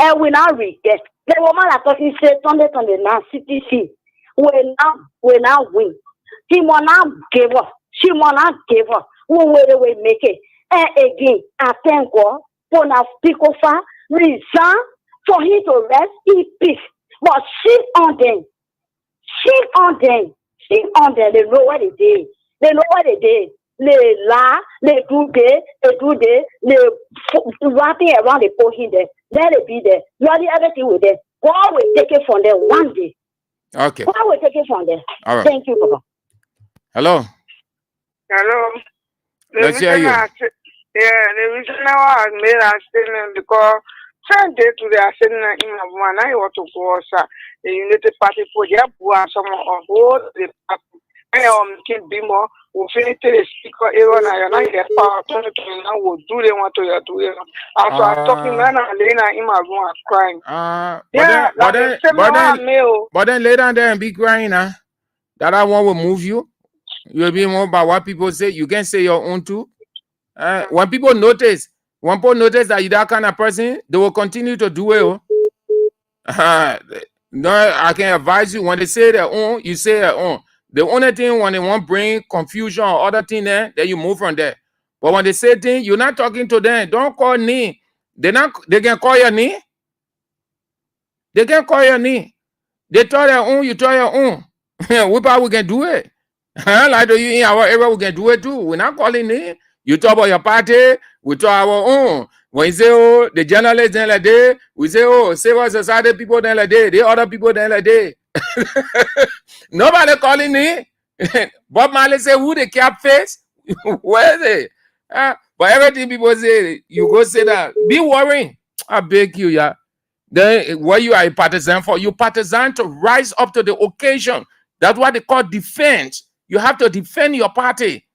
And we now regret. The woman that talking said, on the now CTC. We now win. She will not give up. She will not give up. We will make it. And again, I thank God for Fonati Kofa reason for him to rest in peace. But shit on them. Shit on them. Shit on them. They know what they did. They know what they did. They lie, they do this, they wrapping around the pole here there. Let it be there. You are the everything with them. God will take it from them one day. Okay. God will take it from them. All right. Thank you, Papa. Hello. Hello. Let's hear you. The reason I made a statement because Sunday to the assembly in one I want to go the United Party for the some of all the can be more. We finish the speaker Aaron and I get power to now will do they want to do it. Also I'm talking man and Lena in my room crying. But then later on there be crying that one will move you. You'll be more by what people say. You can say your own too. When people notice that you're that kind of person, they will continue to do it. No, I can advise you when they say their own, you say their own. The only thing when they want bring confusion or other thing there, then you move from there. But when they say things, you're not talking to them. Don't call me. They can call your name. They can call your name. They tell their own, you tell your own. We can do it. Like you in our area, we can do it too. We're not calling name. You talk about your party, we talk our own. When you say, oh, the journalists then like day, we say, oh, civil society people then like day, the other people then like day. Nobody calling me. Bob Marley say, who the cap face? Where is it? But everything people say, you go say that. Be worrying. I beg you, yeah. Then what you are a partisan for? You partisan to rise up to the occasion. That's what they call defense. You have to defend your party.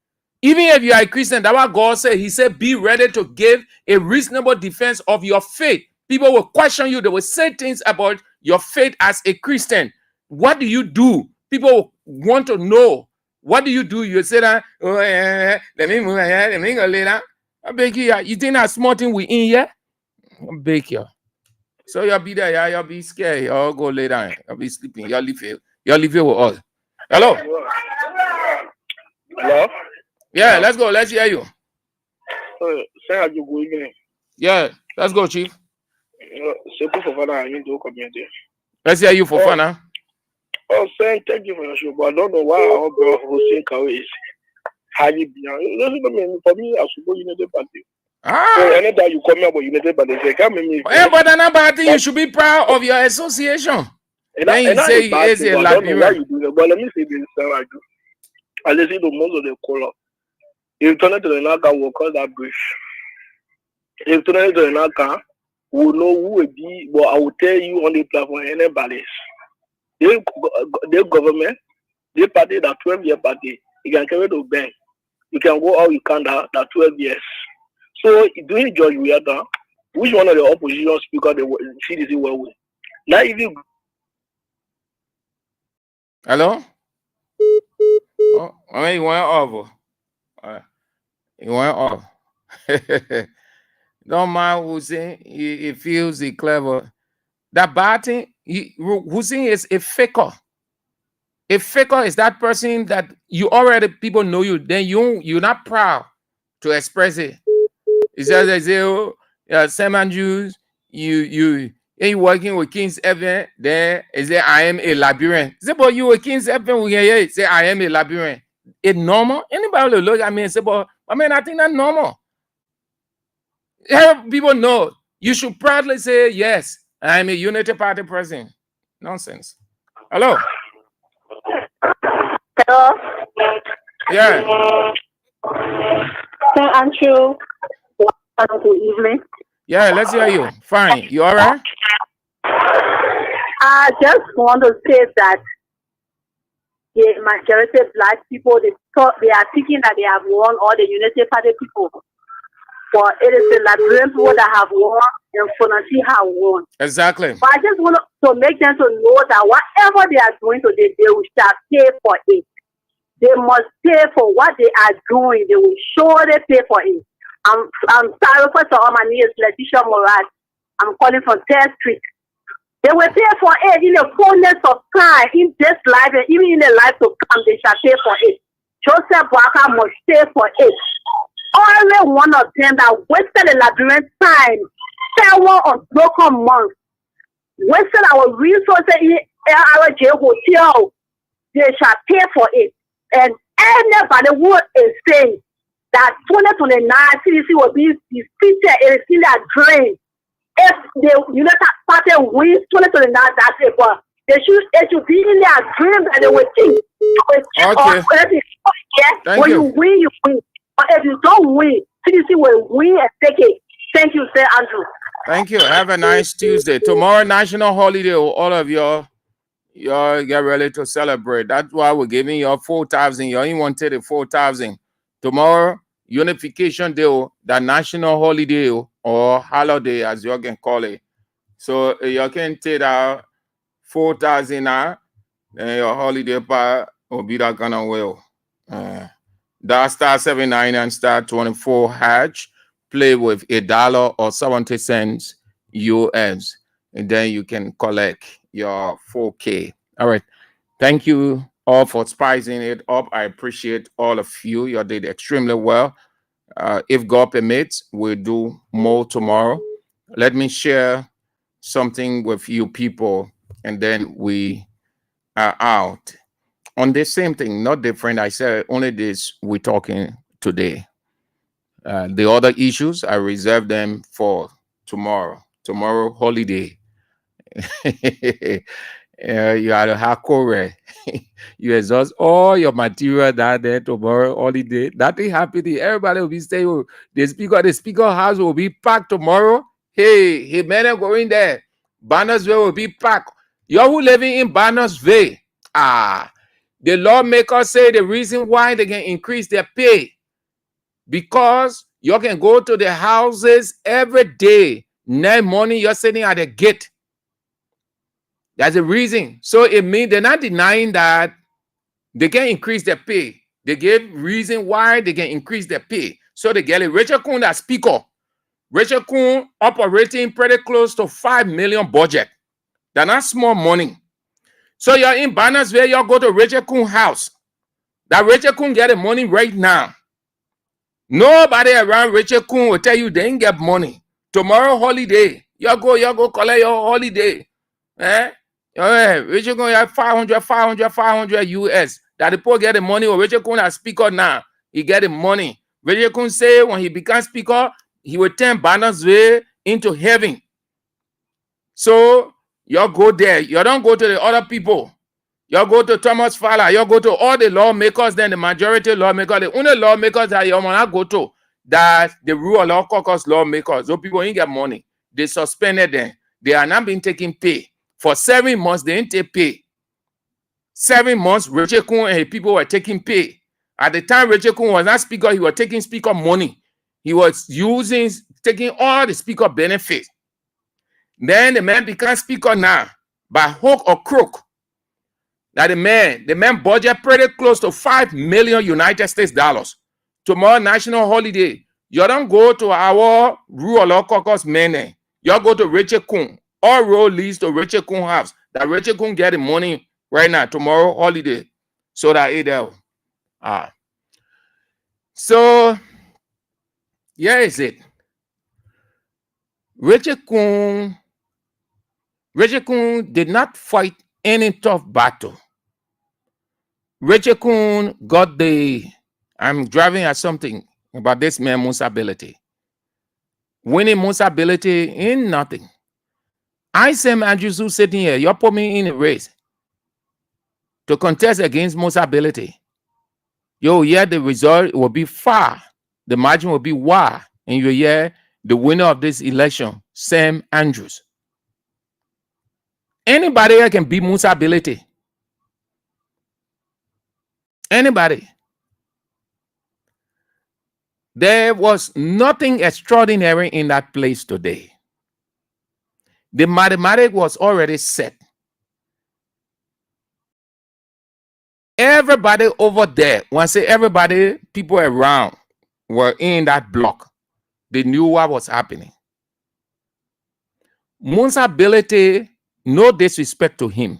Even if you are a Christian, that's what God said. He said, be ready to give a reasonable defense of your faith. People will question you. They will say things about your faith as a Christian. What do you do? People want to know. What do? You say that, oh, let me move here, let me go later. I beg you, you think that small thing we in here? I beg you. So you'll be there, yeah, you'll be scared. You'll go lay down. You'll be sleeping. You'll leave here with us. Hello? Hello? Yeah, let's go. Let's hear you. Say good evening. Yeah, let's go, Chief. C'est pour Fofana, I mean, do community. Let's hear you, Fofana. Oh, thank you for your show, but I don't know why our bro Hussein Kawe is highly beyond. For me, I should go United Party. So anytime you come here about United Party, say, come with me. But another thing, you should be proud of your association. Then you say he is a I don't know why Liberian. you do that, but let me say this, I do. I listen to most of the caller. If you turn it to the Naka, we'll call that bridge. If you turn it to the Naka, we'll know who will be, but I will tell you on the platform, anybody. The government, the party, that 12-year party, you can carry to bank. You can go out, you can that 12 years. So, during George Weah, which one of the opposition speakers the CDC were with? Now, if you Hello? Oh, he went off. He went off. Don't mind Hussein. He feels he clever. That bad thing, Hussein is a faker. A faker is that person that you already people know you, then you're not proud to express it. It's just they say, oh, Seman Jews, you working with King's Evan, then they say I am a Liberian. Say, but you with King's Evan, we hear say I am a Liberian. It's normal. Anybody will look at me and say, but I mean, I think that's normal. People know. You should proudly say, yes, I am a Unity Party president. Nonsense. Hello. Hello. Yeah. Andrew. Good evening. Yeah, let's hear you. Fine. You all right? I just want to say that the majority of Black people, they are thinking that they have won all the Unity Party people. But it is the Liberian people that have won and Fonati have won. Exactly. But I just want to make them to know that whatever they are doing today, they will start pay for it. They must pay for what they are doing. They will surely pay for it. I'm sorry, first of all, my name is Letitia Morad. I'm calling from 3rd Street. They will pay for it in the fullness of time, in this life, and even in the life to come, they shall pay for it. Joseph Boaka must pay for it. Only one of them that wasted the Liberian time, 7 unbroken months, wasted our resources in our jail hotel, they shall pay for it. And anybody who is saying that 2029 CDC will be defeated, it is in their dream. If the United Party wins 2029, that's it. But it should be in their dream that they will think. Okay. When you win, you win. But if you don't win, CDC will win and take it. Thank you, Sir Andrew. Thank you. Have a nice Tuesday. Tomorrow, national holiday. All of y'all get ready to celebrate. That's why we're giving you 4,000. You only wanted the 4,000. Tomorrow, Unification Day, the national holiday or holiday, as you can call it. So you can take out 4,000 now, then your holiday part will be that kind of well. That star 79 and star 24 hatch, play with $1 or 70 cents US, and then you can collect your 4K. All right. Thank you all for spicing it up. I appreciate all of you. You did extremely well. If God permits, we'll do more tomorrow. Let me share something with you people, and then we are out. On the same thing, not different. I said only this we're talking today. The other issues, I reserve them for tomorrow. Tomorrow, holiday. You are a hardcore. You exhaust all your material that day tomorrow, holiday. Nothing happening. Everybody will be staying. The speaker house will be packed tomorrow. Hey, man, going there. Bannersville will be packed. You who living in Bannersville. The lawmakers say the reason why they can increase their pay because you can go to the houses every day. Next morning, you're sitting at the gate. That's the reason. So it means they're not denying that they can increase their pay. They give reason why they can increase their pay. So they get it. Rachel Kuhn, that speaker. Rachel Kuhn operating pretty close to 5 million budget. That's not small money. So you're in Bannersville, you go to Rachel Kuhn house. That Rachel Kuhn get the money right now. Nobody around Rachel Kuhn will tell you they ain't get money. Tomorrow holiday. You go collect your holiday. Richard Kun have 500 US. That the poor get the money, or Richard Kun as speaker now. He get the money. Richard Kun say when he becomes speaker, he will turn Banner's way into heaven. So you go there. You don't go to the other people. You go to Thomas Fowler. You go to all the lawmakers, then the majority lawmakers. The only lawmakers that you want to go to, that the rule of law caucus lawmakers. Those people ain't get money. They suspended them. They are not being taking pay. For 7 months, they didn't take pay. 7 months, Richard Kun and his people were taking pay. At the time Richard Kun was not speaker, he was taking speaker money. He was taking all the speaker benefits. Then the man becomes speaker now, by hook or crook. That the man budget pretty close to 5 million United States dollars. Tomorrow, national holiday. You don't go to our rule of law caucus men. You go to Richard Kun. All road leads to Richard Kun house. That Richard Kun get the money right now, tomorrow, holiday. So that it So, here is it. Richard Kun did not fight any tough battle. Richard Kun got I'm driving at something about this man Musa ability. Winning Musa ability in nothing. I, Sam Andrews, who's sitting here, you put me in a race to contest against Musa ability. The result will be far. The margin will be wide. And you hear the winner of this election, Sam Andrews. Anybody here can beat Musa ability. Anybody. There was nothing extraordinary in that place today. The mathematics was already set. Everybody over there, when I say everybody, people around were in that block. They knew what was happening. Musa ability, no disrespect to him.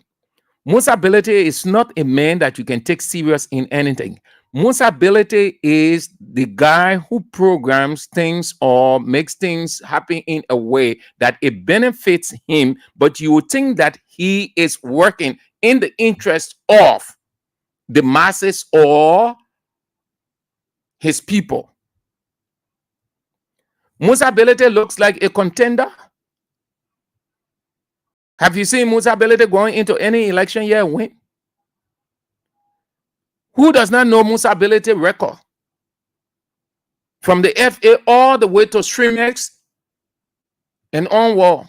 Musa ability is not a man that you can take serious in anything. Musa ability is the guy who programs things or makes things happen in a way that it benefits him, but you would think that he is working in the interest of the masses or his people. Musa ability looks like a contender. Have you seen Musa ability going into any election year and win? Who does not know Musa ability record? From the FA all the way to Streamex and onward.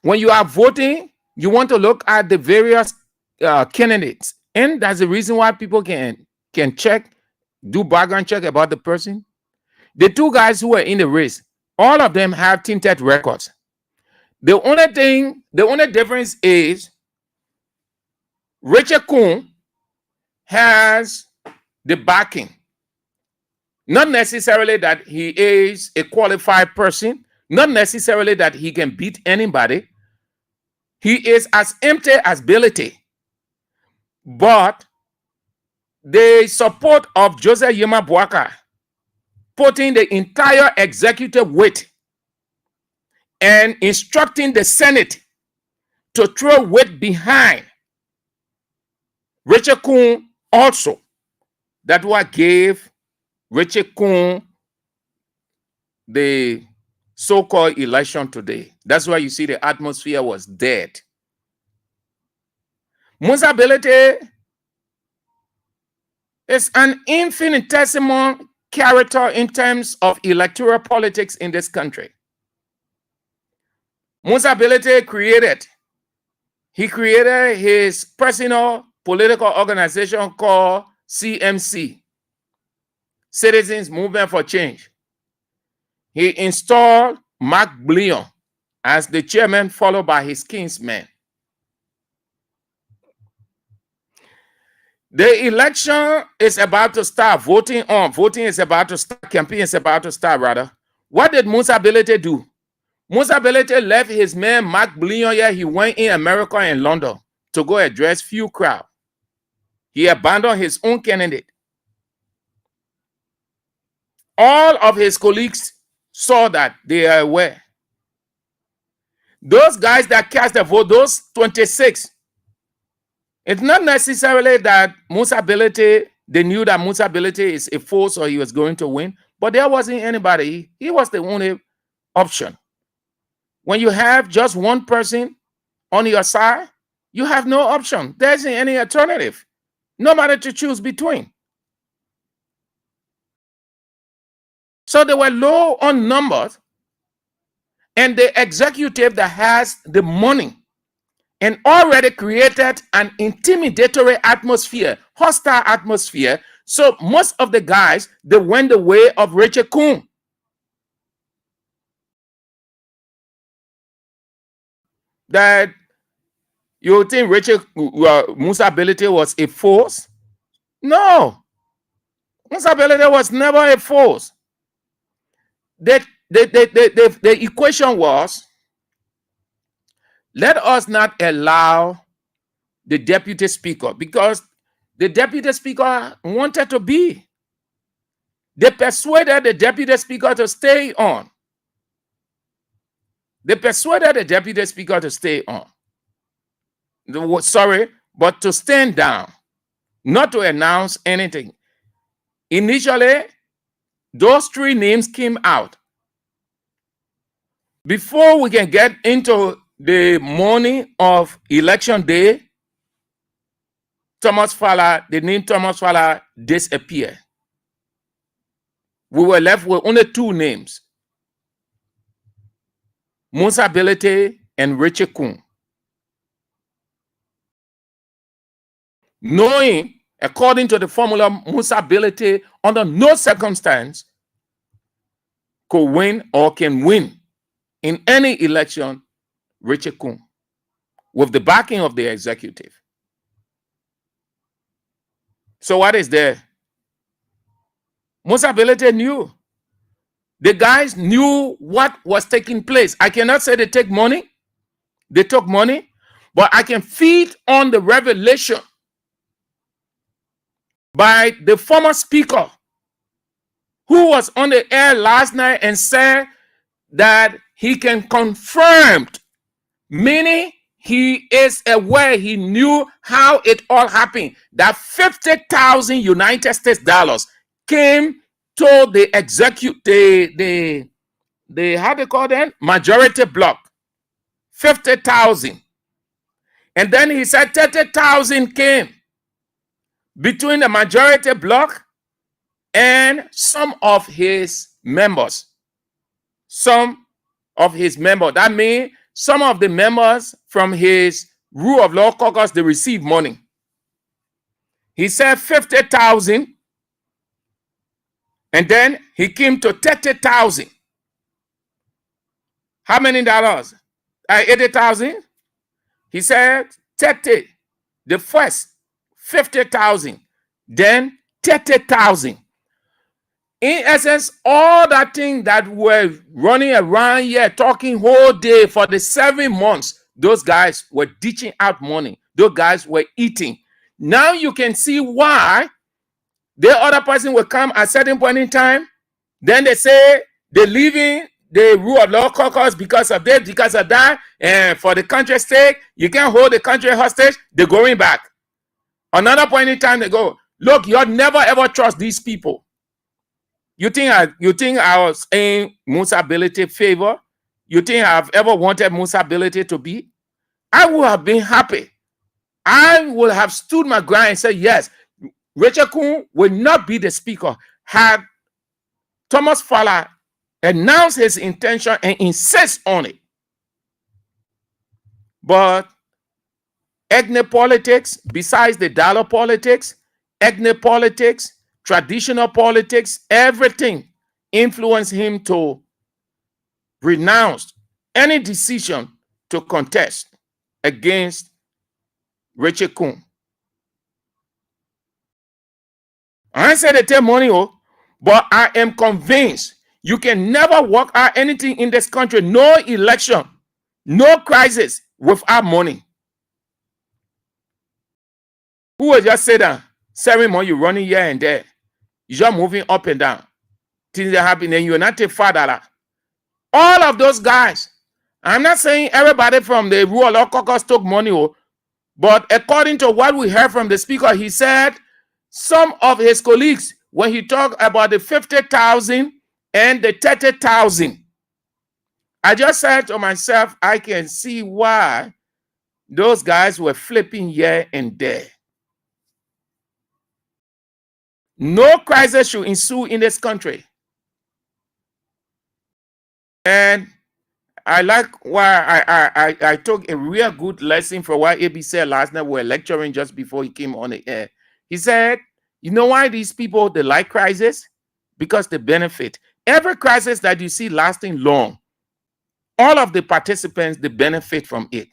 When you are voting, you want to look at the various candidates. And that's the reason why people can check, do background check about the person. The two guys who were in the race, all of them have tinted records. The only difference is Richard Kun has the backing. Not necessarily that he is a qualified person, not necessarily that he can beat anybody. He is as empty as ability. But the support of Joseph Yema Boaka, putting the entire executive weight and instructing the Senate to throw weight behind Richard Kun also. That what gave Richard Kun the so-called election today. That's why you see the atmosphere was dead. Musa ability is an infinitesimal character in terms of electoral politics in this country. Musa ability created his personal political organization called CMC, Citizens Movement for Change. He installed Mark Bleon as the chairman, followed by his kinsmen. The election is about to start. Voting is about to start. Campaign is about to start, rather. What did Musa ability do? Musa ability left his man Mark Bleon here. He went in America and London to go address few crowd. He abandoned his own candidate. All of his colleagues saw that. They are aware. those guys that cast the vote, those 26, it's not necessarily that Musa Belete, they knew that Musa Belete is a force or he was going to win, but there wasn't anybody. He was the only option. When you have just one person on your side, you have no option. There isn't any alternative. Nobody to choose between. So they were low on numbers, and the executive that has the money and already created an intimidatory atmosphere, hostile atmosphere. So most of the guys, they went the way of Rachel Kuhn. That you think Rachel Musa Belete was a force? No. Musa Belete was never a force. The equation was, let us not allow the deputy speaker, because the deputy speaker wanted to be. They persuaded the deputy speaker to stay on. They persuaded the deputy speaker to stay on. Sorry, but to stand down, not to announce anything. Initially, those 3 names came out. Before we can get into the morning of election day, the name Thomas Fowler disappeared. We were left with only 2 names, Musa Belete and Richard Kuhn. Knowing, according to the formula, Musa Belete under no circumstance could win or can win in any election, Richard Kuhn, with the backing of the executive. So what is there? Musa Belete knew. The guys knew what was taking place. I cannot say they take money. They took money, but I can feed on the revelation by the former speaker who was on the air last night and said that he can confirm, meaning he is aware, he knew how it all happened, that 50,000 United States dollars came to the how they call them? Majority block. 50,000. And then he said 30,000 came between the majority block and some of his members. Some of his members. That means some of the members from his rule of law caucus, they receive money. He said 50,000. And then he came to 30,000. How many dollars? 80,000. He said 30. The first 50,000. Then 30,000. In essence, all that thing that were running around here talking whole day for the 7 months, those guys were ditching out money. Those guys were eating. Now you can see why the other person will come at a certain point in time. Then they say they're leaving the rule of law caucus because of this, because of that. And for the country stake, you can't hold the country hostage. They're going back. Another point in time, they go, look, you'll never ever trust these people. You think I was in Musa Belete favor? You think I've ever wanted Musa Belete to be? I would have been happy. I would have stood my ground and said, yes, Rachel Kuhn will not be the speaker. Had Thomas Fowler announced his intention and insist on it. But ethnic politics, besides the dollar politics, ethnic politics, traditional politics, everything influenced him to renounce any decision to contest against Rachel Kuhn. I ain't say they take money, but I am convinced you can never work out anything in this country, no election, no crisis, without money. Who will just say that 7 months you're running here and there? You're just moving up and down. Things are happening and you're not a father. All of those guys, I'm not saying everybody from the rule of law caucus took money, but according to what we heard from the speaker, he said some of his colleagues, when he talked about the 50,000 and the 30,000, I just said to myself, I can see why those guys were flipping here and there. No crisis should ensue in this country. And I like why I took a real good lesson from what AB said last night. We were lecturing just before he came on the air. He said, you know why these people, they like crisis? Because they benefit. Every crisis that you see lasting long, all of the participants, they benefit from it.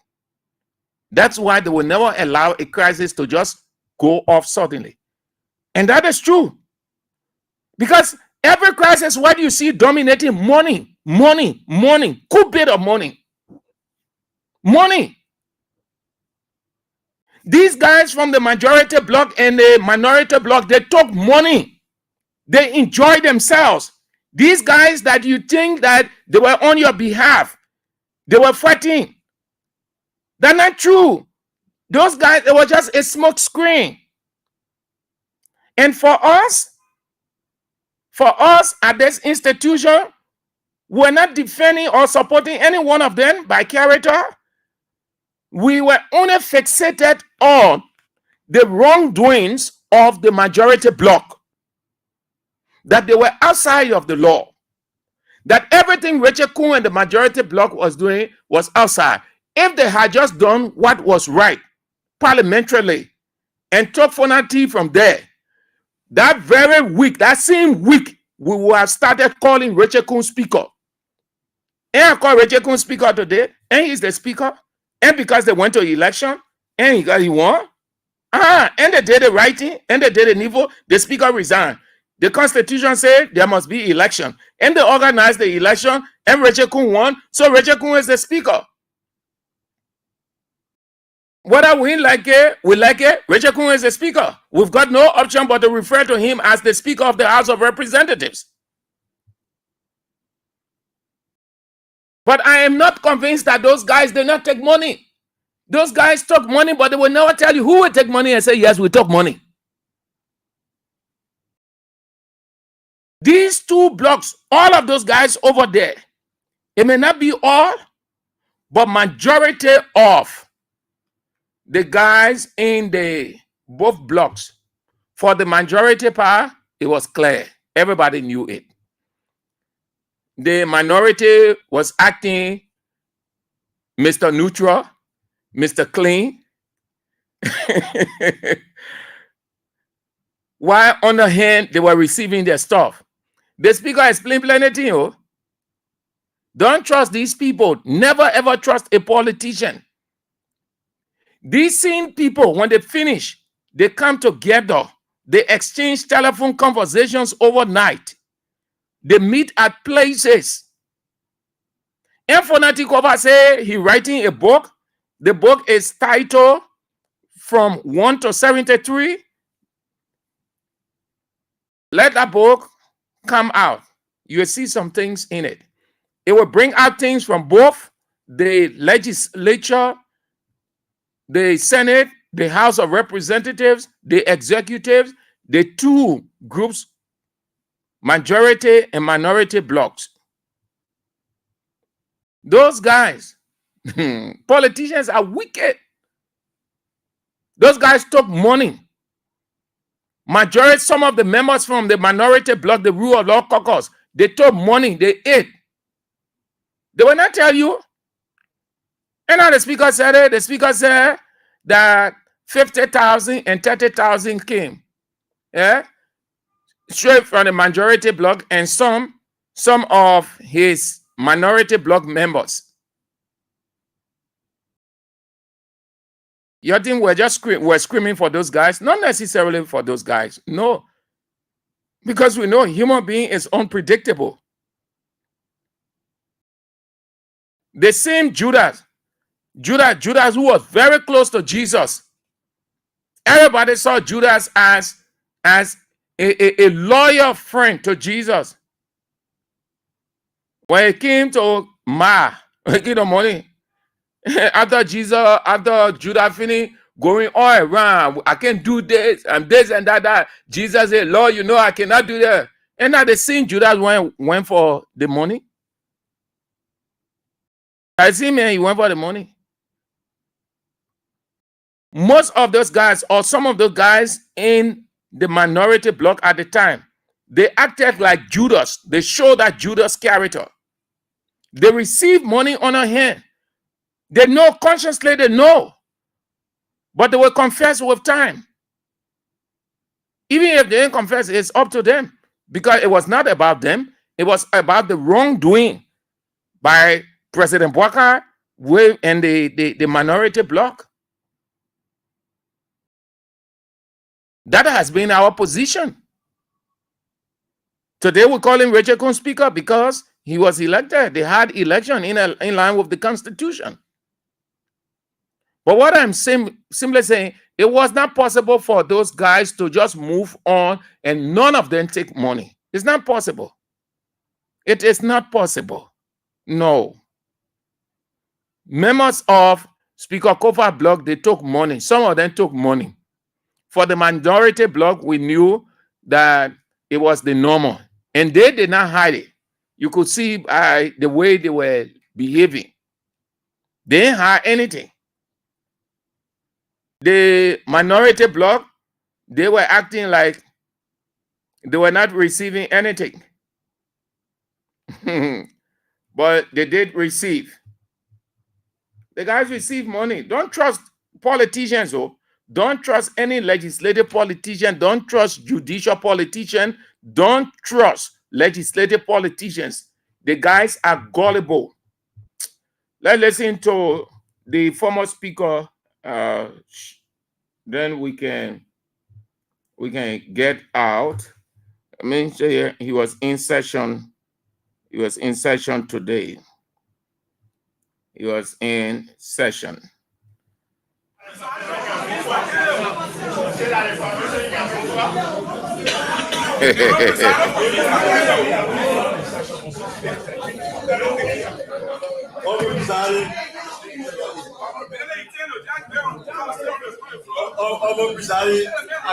That's why they will never allow a crisis to just go off suddenly. And that is true. Because every crisis, what do you see dominating? Money, money, money, cool bit of money. Money. These guys from the majority bloc and the minority bloc, they took money. They enjoy themselves. These guys that you think that they were on your behalf, they were fighting. That's not true. Those guys, it was just a smoke screen. And for us at this institution, we're not defending or supporting any one of them by character. We were only fixated on the wrongdoings of the majority bloc, that they were outside of the law, that everything Rachel Kuhn and the majority bloc was doing was outside. If they had just done what was right parliamentarily and took Fonati from there, that very week, that same week, we would have started calling Rachel Kuhn speaker. And I call Rachel Kuhn speaker today, and he's the speaker. And because they went to election, and he won. And they did the right thing, and they did the niveau, the speaker resigned. The constitution said there must be election. And they organized the election, and Rachel Kuhn won. So Rachel Kuhn is the speaker. Whether we like it, Rachel Kuhn is the speaker. We've got no option but to refer to him as the Speaker of the House of Representatives. But I am not convinced that those guys did not take money. Those guys took money, but they will never tell you who will take money and say, yes, we took money. These two blocks, all of those guys over there, it may not be all, but majority of the guys in the both blocks, for the majority power, it was clear. Everybody knew it. The minority was acting Mr. Neutral, Mr. Clean. While on the hand, they were receiving their stuff. The speaker explained plenty. Don't trust these people. Never ever trust a politician. These same people, when they finish, they come together. They exchange telephone conversations overnight. They meet at places. And Fonati Kofa say he writing a book. The book is titled From 1 to 73. Let that book come out. You will see some things in it. It will bring out things from both the legislature, the Senate, the House of Representatives, the executives, the two groups, majority and minority blocks. Those guys, politicians are wicked. Those guys took money. Majority, some of the members from the minority bloc, the rule of law caucus, they took money, they ate. They will not tell you. And now the speaker said it. The speaker said that 50,000 and 30,000 came. Yeah? Straight from the majority bloc and some of his minority bloc members. You think we're just screaming for those guys? Not necessarily for those guys. No. Because we know human being is unpredictable. The same Judas who was very close to Jesus. Everybody saw Judas as a loyal friend to Jesus. When it came to Ma, Making the money. After Jesus, after Judah finished going all around, I can't do this and this and that. Jesus said, Lord, you know I cannot do that. And now they seen Judas went for the money. I see, man, he went for the money. Most of those guys, or some of those guys in the minority bloc at the time, they acted like Judas. They showed that Judas character. They received money on a hand. They know consciously, they know. But they will confess with time. Even if they didn't confess, it's up to them. Because it was not about them. It was about the wrongdoing by President Bouakai and the minority bloc. That has been our position. Today we call him Rachel Coon Speaker because he was elected. They had election in line with the Constitution. But what I'm simply saying, it was not possible for those guys to just move on and none of them take money. It's not possible. It is not possible. No. Members of Speaker Kofa bloc, they took money. Some of them took money. For the minority bloc, we knew that it was the normal. And they did not hide it. You could see by the way they were behaving. They didn't hide anything. The minority bloc, they were acting like they were not receiving anything. But they did receive. The guys receive money. Don't trust politicians, though. Don't trust any legislative politician. Don't trust judicial politician. Don't trust legislative politicians. The guys are gullible. Let's listen to the former speaker. Then we can get out. I mean, he was in session. He was in session today. He was in session. I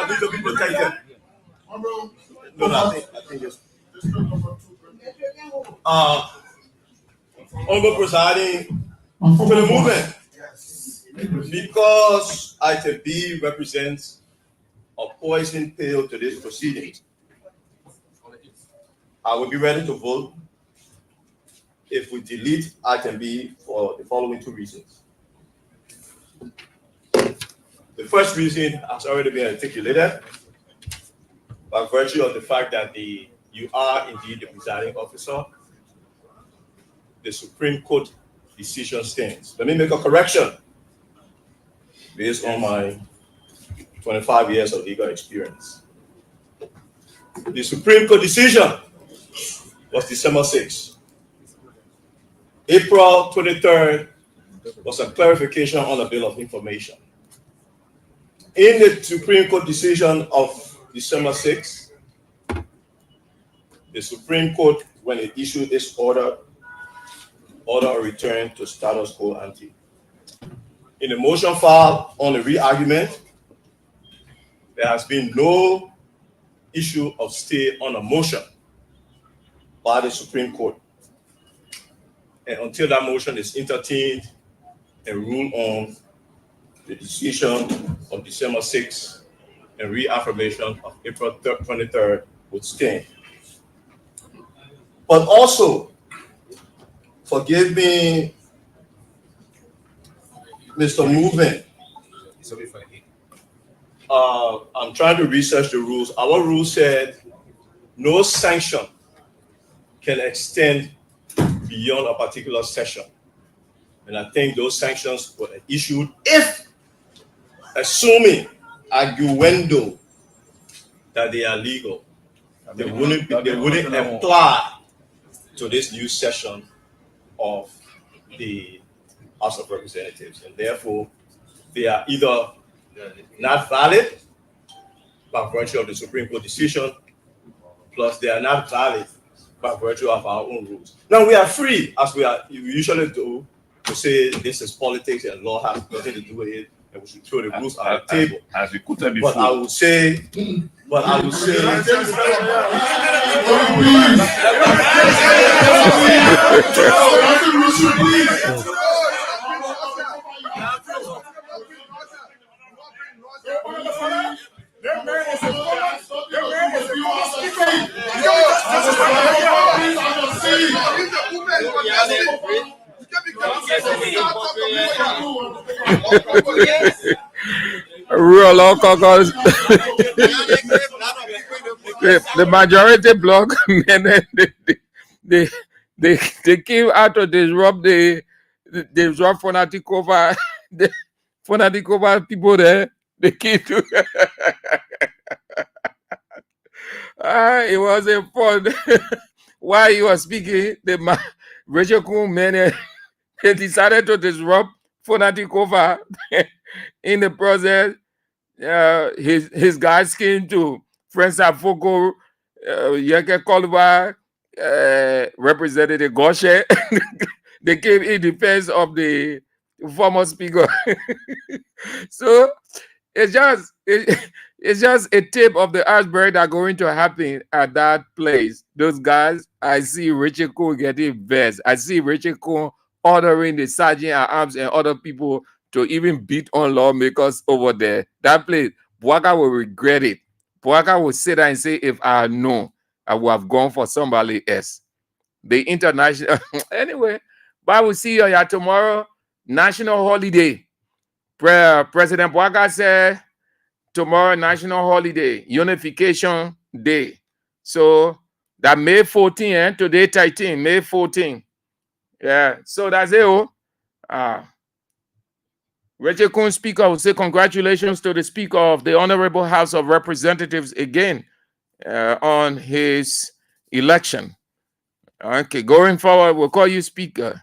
need to be protected. No, I think it's Honorable Presiding for the movement. Because item B represents a poison pill to this proceeding, I will be ready to vote if we delete item B for the following two reasons. The first reason has already been articulated by virtue of the fact that you are indeed the presiding officer. The Supreme Court decision stands. Let me make a correction based on my 25 years of legal experience. The Supreme Court decision was December 6th. April 23rd was a clarification on the Bill of Information. In the Supreme Court decision of December 6th, the Supreme Court, when it issued its order a return to status quo ante. In the motion filed on the re-argument, there has been no issue of stay on a motion by the Supreme Court. And until that motion is entertained and ruled on, the decision of December 6th and reaffirmation of April 23rd would stand. But also, forgive me, Mr. Movement. I'm trying to research the rules. Our rule said no sanction can extend beyond a particular session. And I think those sanctions were issued if, assuming arguendo that they are legal, they wouldn't apply to this new session of the House of Representatives, and therefore they are either not valid by virtue of the Supreme Court decision, plus they are not valid by virtue of our own rules. Now we are free, as we usually do, to say this is politics and law has nothing to do with it, and we should throw the rules on the table. As we quoted But before. I would say, Real law caucus. The majority bloc, and then they came out to disrupt the disrupt Fonati Kofa. The Fonati Kofa people there, they came to. It was a fun. While he was speaking, Rachel Kuhn man, they decided to disrupt Fonati Kofa. In the process, his guys came to Friends Afoko, Yeke Kolba, Representative Goshe. They came in defense of the former speaker. So it's just a tip of the iceberg that going to happen at that place. Those guys, I see Richard Kuhn getting vexed. I see Richard Kuhn ordering the sergeant at arms and other people to even beat on lawmakers over there. That place, Bouaka will regret it. Bouaka will sit there and say, if I know, I would have gone for somebody else. The international, anyway, but we'll see you here tomorrow. National holiday. President Bouaka said tomorrow, national holiday, unification day. So that May 14, today 13, May 14. Yeah, so that's it. Rachel Kuhn, Speaker, will say congratulations to the Speaker of the Honorable House of Representatives again on his election. Okay, going forward, we'll call you Speaker,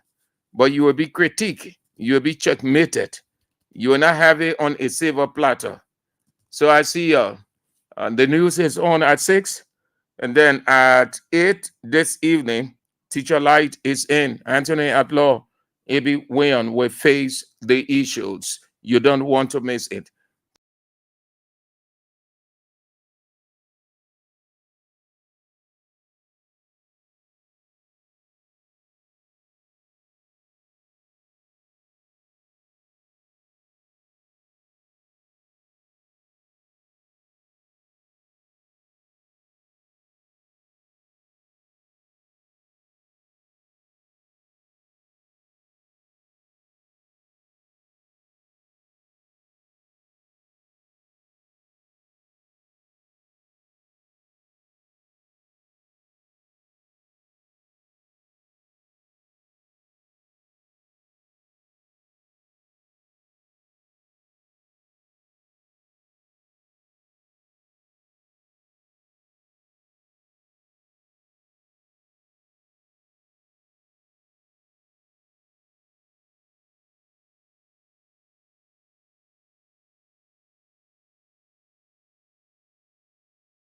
but you will be critiqued. You will be checkmated. You will not have it on a silver platter. So I see the news is on at 6, and then at 8 this evening, Teacher Light is in. Anthony Atlaw, A.B. Weah will face the issues. You don't want to miss it.